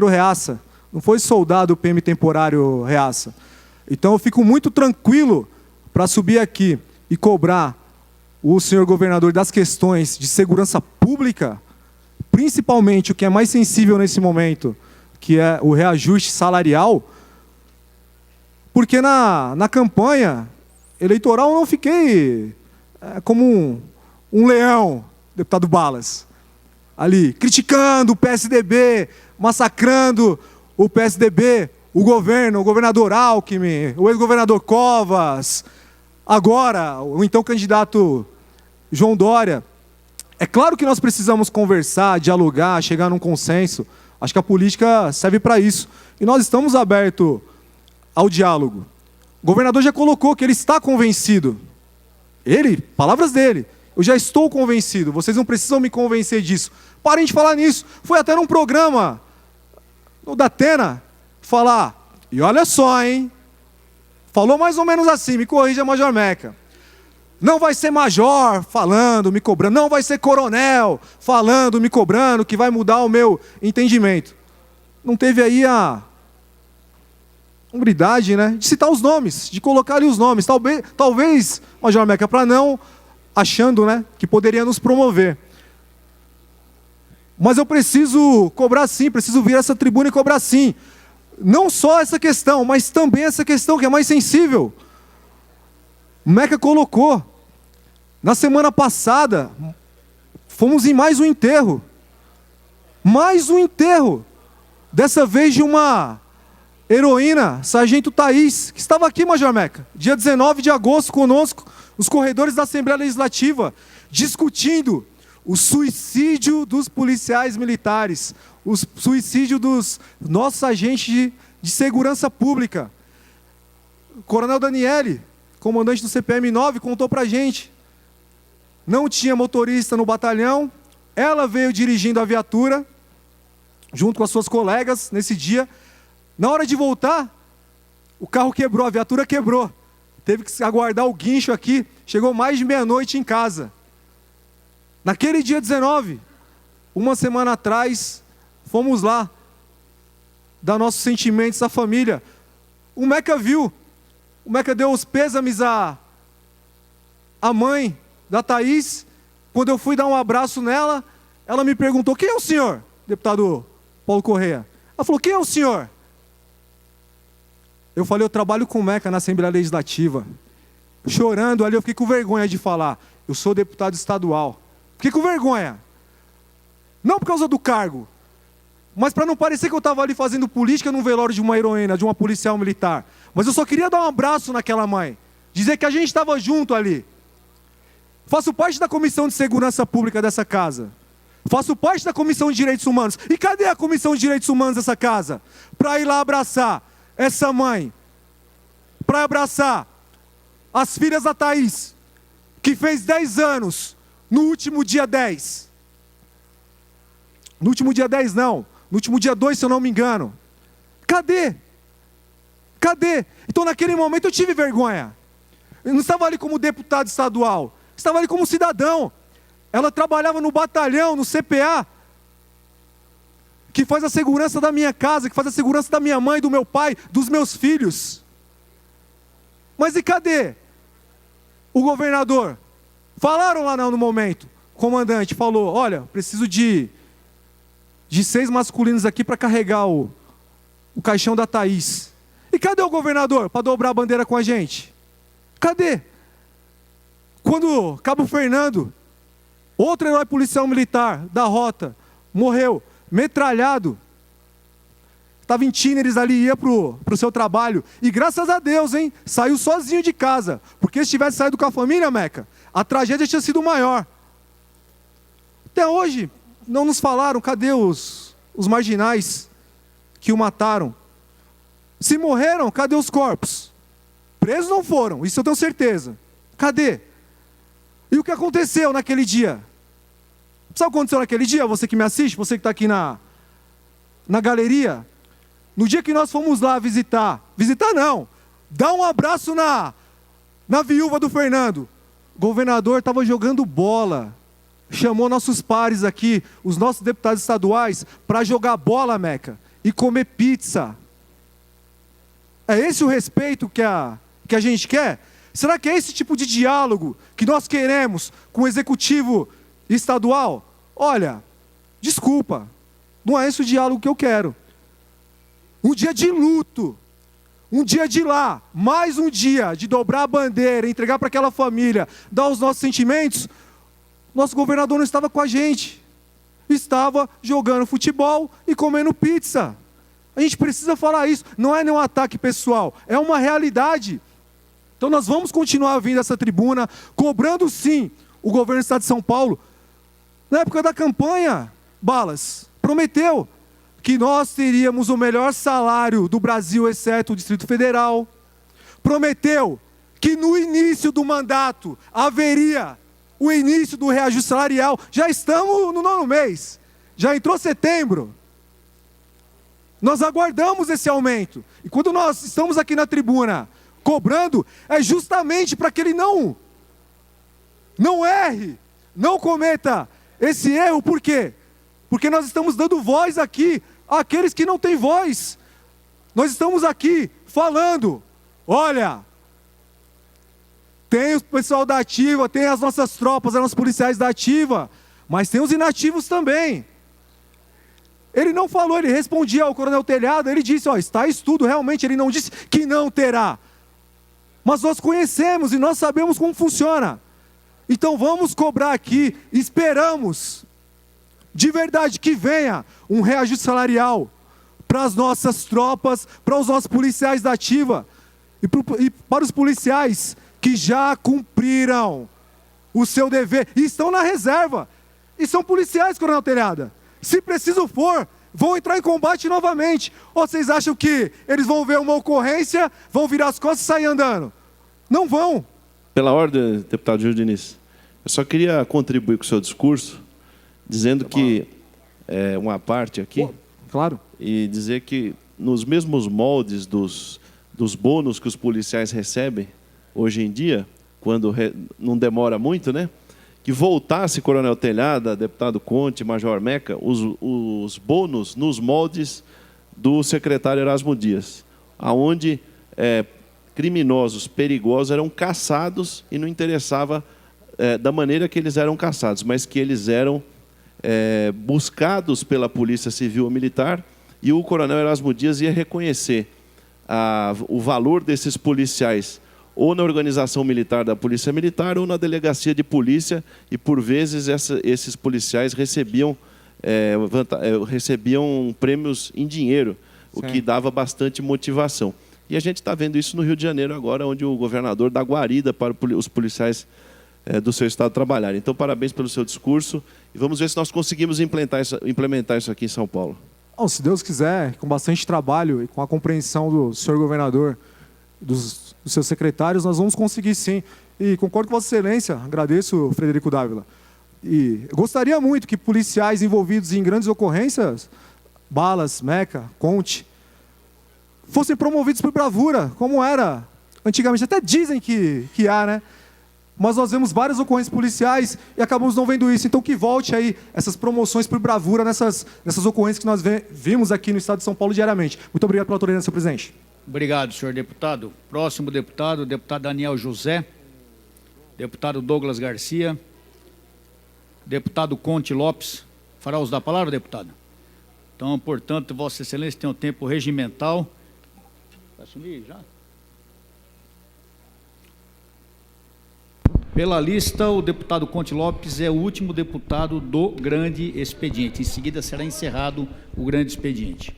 Reaça. Não foi soldado PM temporário Reaça. Então eu fico muito tranquilo para subir aqui e cobrar o senhor governador das questões de segurança pública, principalmente o que é mais sensível nesse momento, que é o reajuste salarial, porque na campanha eleitoral eu não fiquei como um leão, deputado Balas, ali, criticando o PSDB, massacrando o PSDB, o governador Alckmin, o ex-governador Covas, agora o então candidato João Dória. É claro que nós precisamos conversar, dialogar, chegar num consenso. Acho que a política serve para isso. E nós estamos abertos ao diálogo. O governador já colocou que ele está convencido. Ele, palavras dele, eu já estou convencido, vocês não precisam me convencer disso. Parem de falar nisso. Foi até num programa no Datena falar, e olha só, hein? Falou mais ou menos assim, me corrija, Major Meca. Não vai ser major falando, me cobrando, não vai ser coronel falando, me cobrando, que vai mudar o meu entendimento. Não teve aí a hombridade, né, de citar os nomes, de colocar ali os nomes. Talvez Major Meca, para não achando, né, que poderia nos promover. Mas eu preciso cobrar sim, preciso vir a essa tribuna e cobrar sim. Não só essa questão, mas também essa questão que é mais sensível. O Meca colocou. Na semana passada, fomos em mais um enterro. Mais um enterro. Dessa vez de uma heroína, Sargento Thaís, que estava aqui, Major Meca, dia 19 de agosto conosco, nos corredores da Assembleia Legislativa, discutindo o suicídio dos policiais militares, o suicídio dos nossos agentes de segurança pública. O Coronel Daniele, comandante do CPM 9, contou para a gente. Não tinha motorista no batalhão, ela veio dirigindo a viatura, junto com as suas colegas, nesse dia. Na hora de voltar, o carro quebrou, a viatura quebrou. Teve que aguardar o guincho aqui, chegou mais de meia-noite em casa. Naquele dia 19, uma semana atrás, fomos lá, dar nossos sentimentos à família. O Meca viu, o Meca deu os pêsames à mãe da Thaís. Quando eu fui dar um abraço nela, ela me perguntou, quem é o senhor, deputado Paulo Correia? Ela falou, quem é o senhor? Eu falei, eu trabalho com o Meca na Assembleia Legislativa. Chorando ali, eu fiquei com vergonha de falar, eu sou deputado estadual. Fiquei com vergonha. Não por causa do cargo, mas para não parecer que eu estava ali fazendo política num velório de uma heroína, de uma policial militar. Mas eu só queria dar um abraço naquela mãe, dizer que a gente estava junto ali. Faço parte da Comissão de Segurança Pública dessa casa. Faço parte da Comissão de Direitos Humanos. E cadê a Comissão de Direitos Humanos dessa casa? Para ir lá abraçar essa mãe. Para abraçar as filhas da Thaís, que fez 10 anos no último dia 10. No último dia 10 não. No último dia 2, se eu não me engano. Cadê? Cadê? Então naquele momento eu tive vergonha. Eu não estava ali como deputado estadual. Estava ali como cidadão. Ela trabalhava no batalhão, no CPA, que faz a segurança da minha casa, que faz a segurança da minha mãe, do meu pai, dos meus filhos. Mas e cadê o governador? Falaram lá no momento. O comandante falou, olha, preciso de 6 masculinos aqui para carregar o caixão da Thaís. E cadê o governador para dobrar a bandeira com a gente? Cadê? Quando Cabo Fernando, outro herói policial militar da rota, morreu, metralhado, estava em Tíneres ali, ia para o seu trabalho, e graças a Deus, hein, saiu sozinho de casa, porque se tivesse saído com a família, Meca, a tragédia tinha sido maior. Até hoje, não nos falaram, cadê os marginais que o mataram? Se morreram, cadê os corpos? Presos não foram, isso eu tenho certeza. Cadê? E o que aconteceu naquele dia? Sabe o que aconteceu naquele dia? Você que me assiste, você que está aqui na galeria. No dia que nós fomos lá visitar não, dar um abraço na viúva do Fernando. O governador estava jogando bola. Chamou nossos pares aqui, os nossos deputados estaduais, para jogar bola, Meca, e comer pizza. É esse o respeito que a gente quer? Será que é esse tipo de diálogo que nós queremos com o executivo estadual? Olha, desculpa, não é esse o diálogo que eu quero. Um dia de luto, um dia de lá, mais um dia de dobrar a bandeira, entregar para aquela família, dar os nossos sentimentos. Nosso governador não estava com a gente, estava jogando futebol e comendo pizza. A gente precisa falar isso, não é nenhum ataque pessoal, é uma realidade. Então nós vamos continuar vindo a essa tribuna, cobrando sim o governo do estado de São Paulo. Na época da campanha, Balas prometeu que nós teríamos o melhor salário do Brasil, exceto o Distrito Federal. prometeu que no início do mandato haveria o início do reajuste salarial. Já estamos no 9º mês, já entrou setembro. Nós aguardamos esse aumento. E quando nós estamos aqui na tribuna cobrando, é justamente para que ele não erre, não cometa esse erro. Por quê? Porque nós estamos dando voz aqui àqueles que não têm voz. Nós estamos aqui falando, olha, tem o pessoal da ativa, tem as nossas tropas, os nossos policiais da ativa, mas tem os inativos também. Ele não falou, ele respondia ao Coronel Telhado, ele disse, ó, está estudo, realmente, ele não disse que não terá. Mas nós conhecemos e nós sabemos como funciona. Então vamos cobrar aqui, esperamos, de verdade, que venha um reajuste salarial para as nossas tropas, para os nossos policiais da ativa e para os policiais que já cumpriram o seu dever e estão na reserva. E são policiais, Coronel Telhada. Se preciso for, vão entrar em combate novamente. Ou vocês acham que eles vão ver uma ocorrência, vão virar as costas e sair andando? Não vão. Pela ordem, deputado Júlio Diniz, eu só queria contribuir com o seu discurso, dizendo que uma parte aqui, claro, e dizer que nos mesmos moldes dos bônus que os policiais recebem hoje em dia, quando não demora muito, né? Que voltasse, Coronel Telhada, deputado Conte, Major Meca, os bônus nos moldes do secretário Erasmo Dias, aonde criminosos, perigosos eram caçados e não interessava da maneira que eles eram caçados, mas que eles eram buscados pela Polícia Civil ou Militar, e o Coronel Erasmo Dias ia reconhecer o valor desses policiais ou na organização militar da Polícia Militar ou na delegacia de polícia, e por vezes esses policiais recebiam prêmios em dinheiro, o que dava bastante motivação. E a gente está vendo isso no Rio de Janeiro agora, onde o governador dá guarida para os policiais do seu estado trabalharem. Então, parabéns pelo seu discurso e vamos ver se nós conseguimos implementar isso aqui em São Paulo. Bom, se Deus quiser, com bastante trabalho e com a compreensão do senhor governador, dos seus secretários, nós vamos conseguir sim. E concordo com Vossa Excelência, agradeço, Frederico Dávila. E eu gostaria muito que policiais envolvidos em grandes ocorrências, Balas, Meca, Conte, fossem promovidos por bravura, como era antigamente. Até dizem que há, né? Mas nós vemos várias ocorrências policiais e acabamos não vendo isso. Então que volte aí essas promoções por bravura nessas ocorrências que nós vimos aqui no estado de São Paulo diariamente. Muito obrigado pela tolerância, senhor presidente. Obrigado, senhor deputado. Próximo deputado, deputado Daniel José, deputado Douglas Garcia, deputado Conte Lopes. Fará uso da palavra, deputado? Então, portanto, Vossa Excelência tem um tempo regimental. Vai assumir já? Pela lista, o deputado Conte Lopes é o último deputado do grande expediente. Em seguida, será encerrado o grande expediente.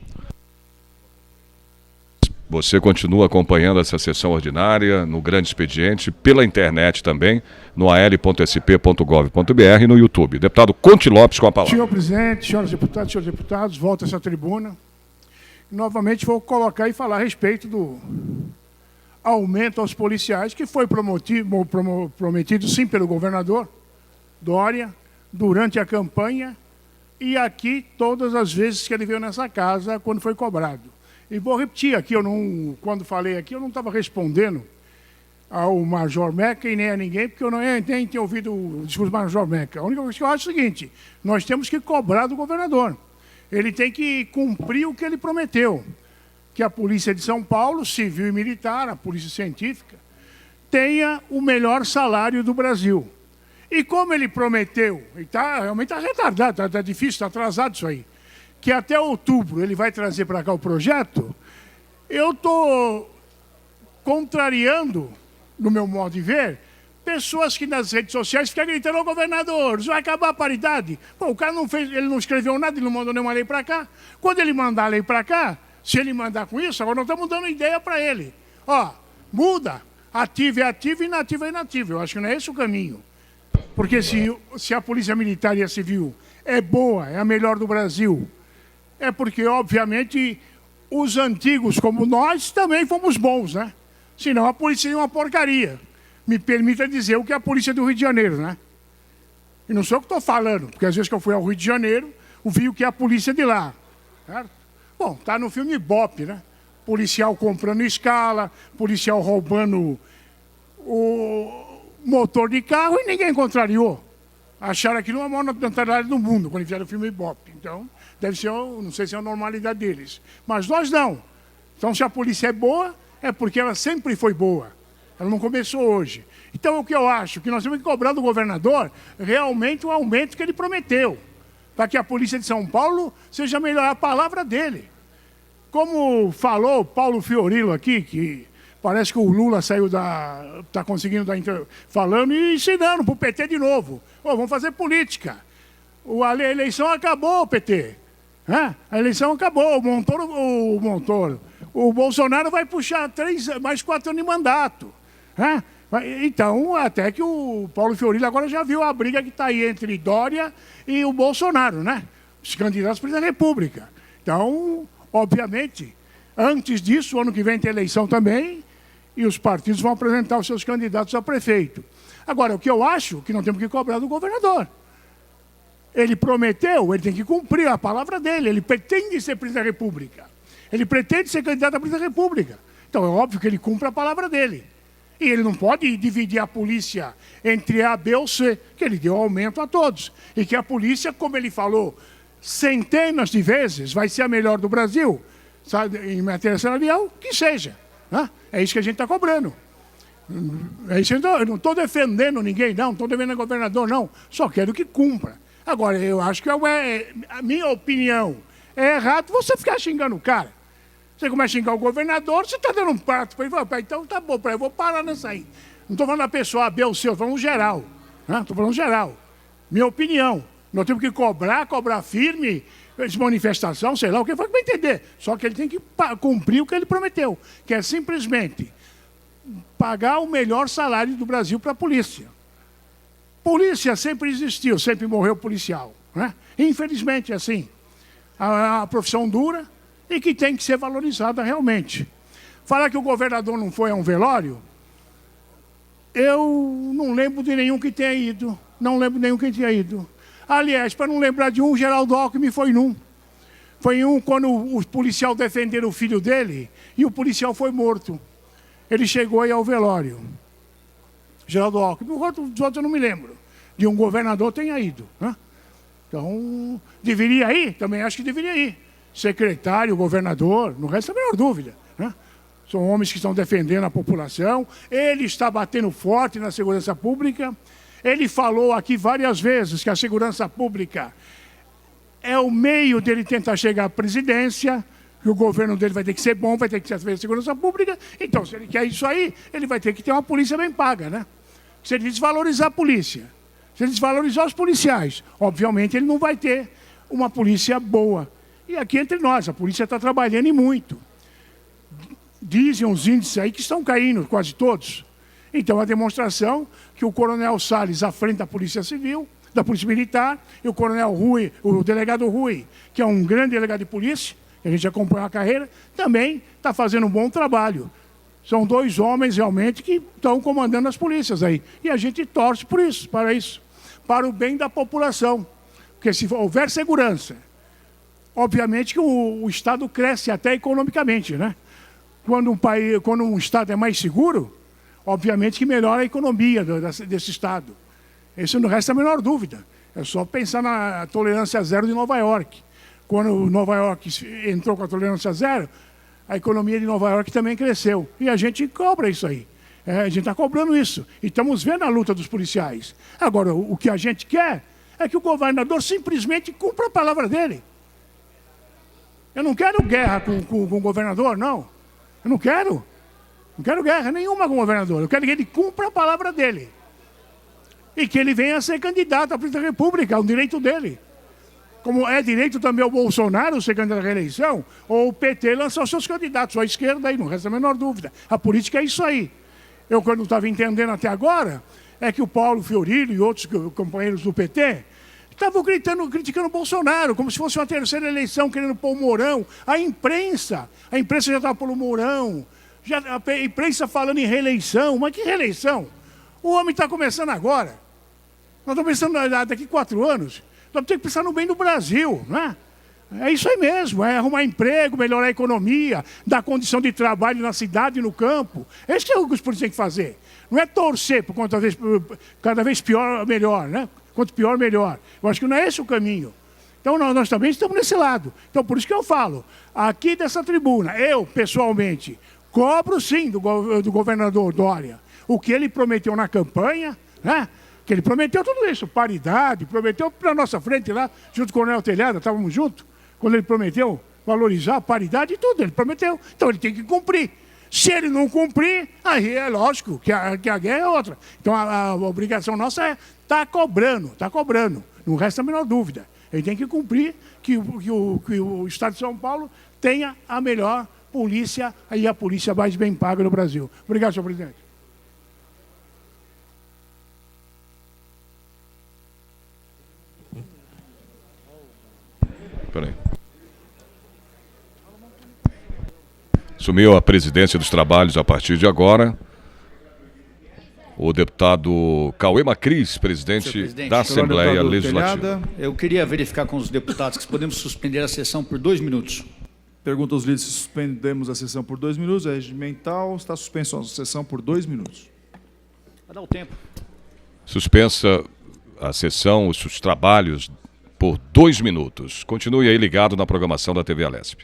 Você continua acompanhando essa sessão ordinária no grande expediente, pela internet também, no al.sp.gov.br e no YouTube. Deputado Conte Lopes com a palavra. Senhor presidente, senhores deputados, volto a essa tribuna. Novamente vou colocar e falar a respeito do aumento aos policiais, que foi prometido sim pelo governador Dória, durante a campanha, e aqui todas as vezes que ele veio nessa casa, quando foi cobrado. E vou repetir aqui, quando falei aqui, eu não estava respondendo ao Major Meca e nem a ninguém, porque eu nem tinha ouvido o discurso do Major Meca. A única coisa que eu acho é o seguinte: nós temos que cobrar do governador. Ele tem que cumprir o que ele prometeu, que a Polícia de São Paulo, civil e militar, a Polícia Científica, tenha o melhor salário do Brasil. E como ele prometeu, e realmente está retardado, está difícil, está atrasado isso aí, que até outubro ele vai trazer para cá o projeto, eu estou contrariando, no meu modo de ver, pessoas que nas redes sociais ficam gritando: ô governador, vai acabar a paridade. Pô, o cara não fez, ele não escreveu nada, ele não mandou nenhuma lei para cá. Quando ele mandar a lei para cá, se ele mandar com isso, agora nós estamos dando ideia para ele. Ó, muda, ativo é ativo, inativo é inativo. Eu acho que não é esse o caminho. Porque se a Polícia Militar e a Civil é boa, é a melhor do Brasil, é porque, obviamente, os antigos como nós também fomos bons, né? Senão a polícia é uma porcaria. Me permita dizer o que é a polícia do Rio de Janeiro, né? E não sou eu que estou falando, porque às vezes que eu fui ao Rio de Janeiro, eu vi o que é a polícia de lá. Certo? Bom, tá no filme Bop, né? Policial comprando escala, policial roubando o motor de carro e ninguém contrariou. Acharam aquilo uma maior notoriedade do mundo, quando fizeram o filme Ibope. Então, deve ser, não sei se é a normalidade deles. Mas nós não. Então, se a polícia é boa, é porque ela sempre foi boa. Ela não começou hoje. Então, o que eu acho? Que nós temos que cobrar do governador realmente o aumento que ele prometeu, para que a polícia de São Paulo seja melhor a palavra dele. Como falou Paulo Fiorilo aqui, que parece que o Lula saiu está conseguindo falando e ensinando para o PT de novo. Oh, vamos fazer política. A eleição acabou, PT. A eleição acabou. O Bolsonaro vai puxar mais 4 anos de mandato. Então, até que o Paulo Fiorilo agora já viu a briga que está aí entre Dória e o Bolsonaro, né? Os candidatos à presidência da República. Então, obviamente, antes disso, ano que vem tem eleição também, e os partidos vão apresentar os seus candidatos a prefeito. Agora, o que eu acho que não temos que cobrar do governador. Ele prometeu, ele tem que cumprir a palavra dele, ele pretende ser presidente da República. Ele pretende ser candidato a presidente da República. Então, é óbvio que ele cumpre a palavra dele. E ele não pode dividir a polícia entre A, B ou C, que ele deu aumento a todos. E que a polícia, como ele falou, centenas de vezes, vai ser a melhor do Brasil, sabe, em matéria salarial, que seja. É isso que a gente está cobrando. É isso, eu não estou defendendo ninguém, não estou defendendo o governador, não. Só quero que cumpra. Agora, eu acho que a minha opinião é errado você ficar xingando o cara. Você começa a xingar o governador, você está dando um prato para ele, fala, então tá bom, eu vou parar nessa aí. Não estou falando da pessoa A, B ou C, estou falando geral. Estou falando geral. Minha opinião. Nós temos que cobrar firme, de manifestação, sei lá, o que foi que vai entender. Só que ele tem que cumprir o que ele prometeu, que é simplesmente pagar o melhor salário do Brasil para a polícia. Polícia sempre existiu, sempre morreu policial. Infelizmente, é assim. A profissão dura e que tem que ser valorizada realmente. Falar que o governador não foi a um velório, eu não lembro de nenhum que tenha ido. Não lembro de nenhum que tenha ido. Aliás, para não lembrar de um, Geraldo Alckmin foi num. Foi um quando o policial defenderam o filho dele e o policial foi morto. Ele chegou aí ao velório. Geraldo Alckmin. Dos outros eu não me lembro. De um governador tenha ido. Então, deveria ir? Também acho que deveria ir. Secretário, governador, não resta a menor dúvida. São homens que estão defendendo a população. Ele está batendo forte na segurança pública. Ele falou aqui várias vezes que a segurança pública é o meio dele tentar chegar à presidência, que o governo dele vai ter que ser bom, vai ter que ser a segurança pública. Então, se ele quer isso aí, ele vai ter que ter uma polícia bem paga, né? Se ele desvalorizar a polícia, se ele desvalorizar os policiais, obviamente ele não vai ter uma polícia boa. E aqui entre nós, a polícia está trabalhando e muito. Dizem os índices aí que estão caindo, quase todos. Então, a demonstração que o coronel Salles, à frente da Polícia Civil, da Polícia Militar, e o coronel Rui, o delegado Rui, que é um grande delegado de polícia, que a gente acompanha a carreira, também está fazendo um bom trabalho. São 2 homens, realmente, que estão comandando as polícias aí. E a gente torce por isso, para o bem da população. Porque se houver segurança, obviamente que o Estado cresce até economicamente, né? Quando um Estado é mais seguro, obviamente que melhora a economia desse Estado. Isso não resta a menor dúvida. É só pensar na tolerância zero de Nova York. Quando Nova York entrou com a tolerância zero, a economia de Nova York também cresceu. E a gente cobra isso aí. A gente está cobrando isso. E estamos vendo a luta dos policiais. Agora, o que a gente quer é que o governador simplesmente cumpra a palavra dele. Eu não quero guerra com o governador, não. Eu não quero. Não quero guerra nenhuma com o governador. Eu quero que ele cumpra a palavra dele. E que ele venha a ser candidato à presidência da República, é um direito dele. Como é direito também o Bolsonaro ser candidato à reeleição, ou o PT lançar os seus candidatos, ou a esquerda aí, não resta a menor dúvida. A política é isso aí. Eu, quando estava entendendo até agora, é que o Paulo Fiorilo e outros companheiros do PT estavam criticando o Bolsonaro, como se fosse uma terceira eleição, querendo pôr o Mourão. A imprensa já estava pelo Mourão. Já a imprensa falando em reeleição, mas que reeleição? O homem está começando agora. Nós estamos pensando daqui 4 anos. Nós temos que pensar no bem do Brasil, né? É isso aí mesmo, é arrumar emprego, melhorar a economia, dar condição de trabalho na cidade e no campo. É isso que os políticos têm que fazer. Não é torcer por cada vez pior, melhor, né? Quanto pior, melhor. Eu acho que não é esse o caminho. Então, nós também estamos nesse lado. Então, por isso que eu falo, aqui dessa tribuna, eu, pessoalmente, cobro sim do governador Dória o que ele prometeu na campanha, né? Que ele prometeu tudo isso, paridade, prometeu para a nossa frente lá, junto com o Coronel Telhada, estávamos juntos, quando ele prometeu valorizar a paridade e tudo, ele prometeu. Então ele tem que cumprir. Se ele não cumprir, aí é lógico que a guerra é outra. Então a obrigação nossa é estar cobrando, não resta a menor dúvida. Ele tem que cumprir que o Estado de São Paulo tenha a melhor polícia e a polícia mais bem paga no Brasil. Obrigado, senhor presidente. Peraí. Assumiu a presidência dos trabalhos a partir de agora o deputado Cauê Macris, presidente da Assembleia Legislativa. Eu queria verificar com os deputados se podemos suspender a sessão por 2 minutos. Pergunta aos líderes se suspendemos a sessão por 2 minutos. É regimental, está suspensa a sessão por 2 minutos. Vai dar o tempo. Suspensa a sessão, os trabalhos por 2 minutos. Continue aí ligado na programação da TV Alesp.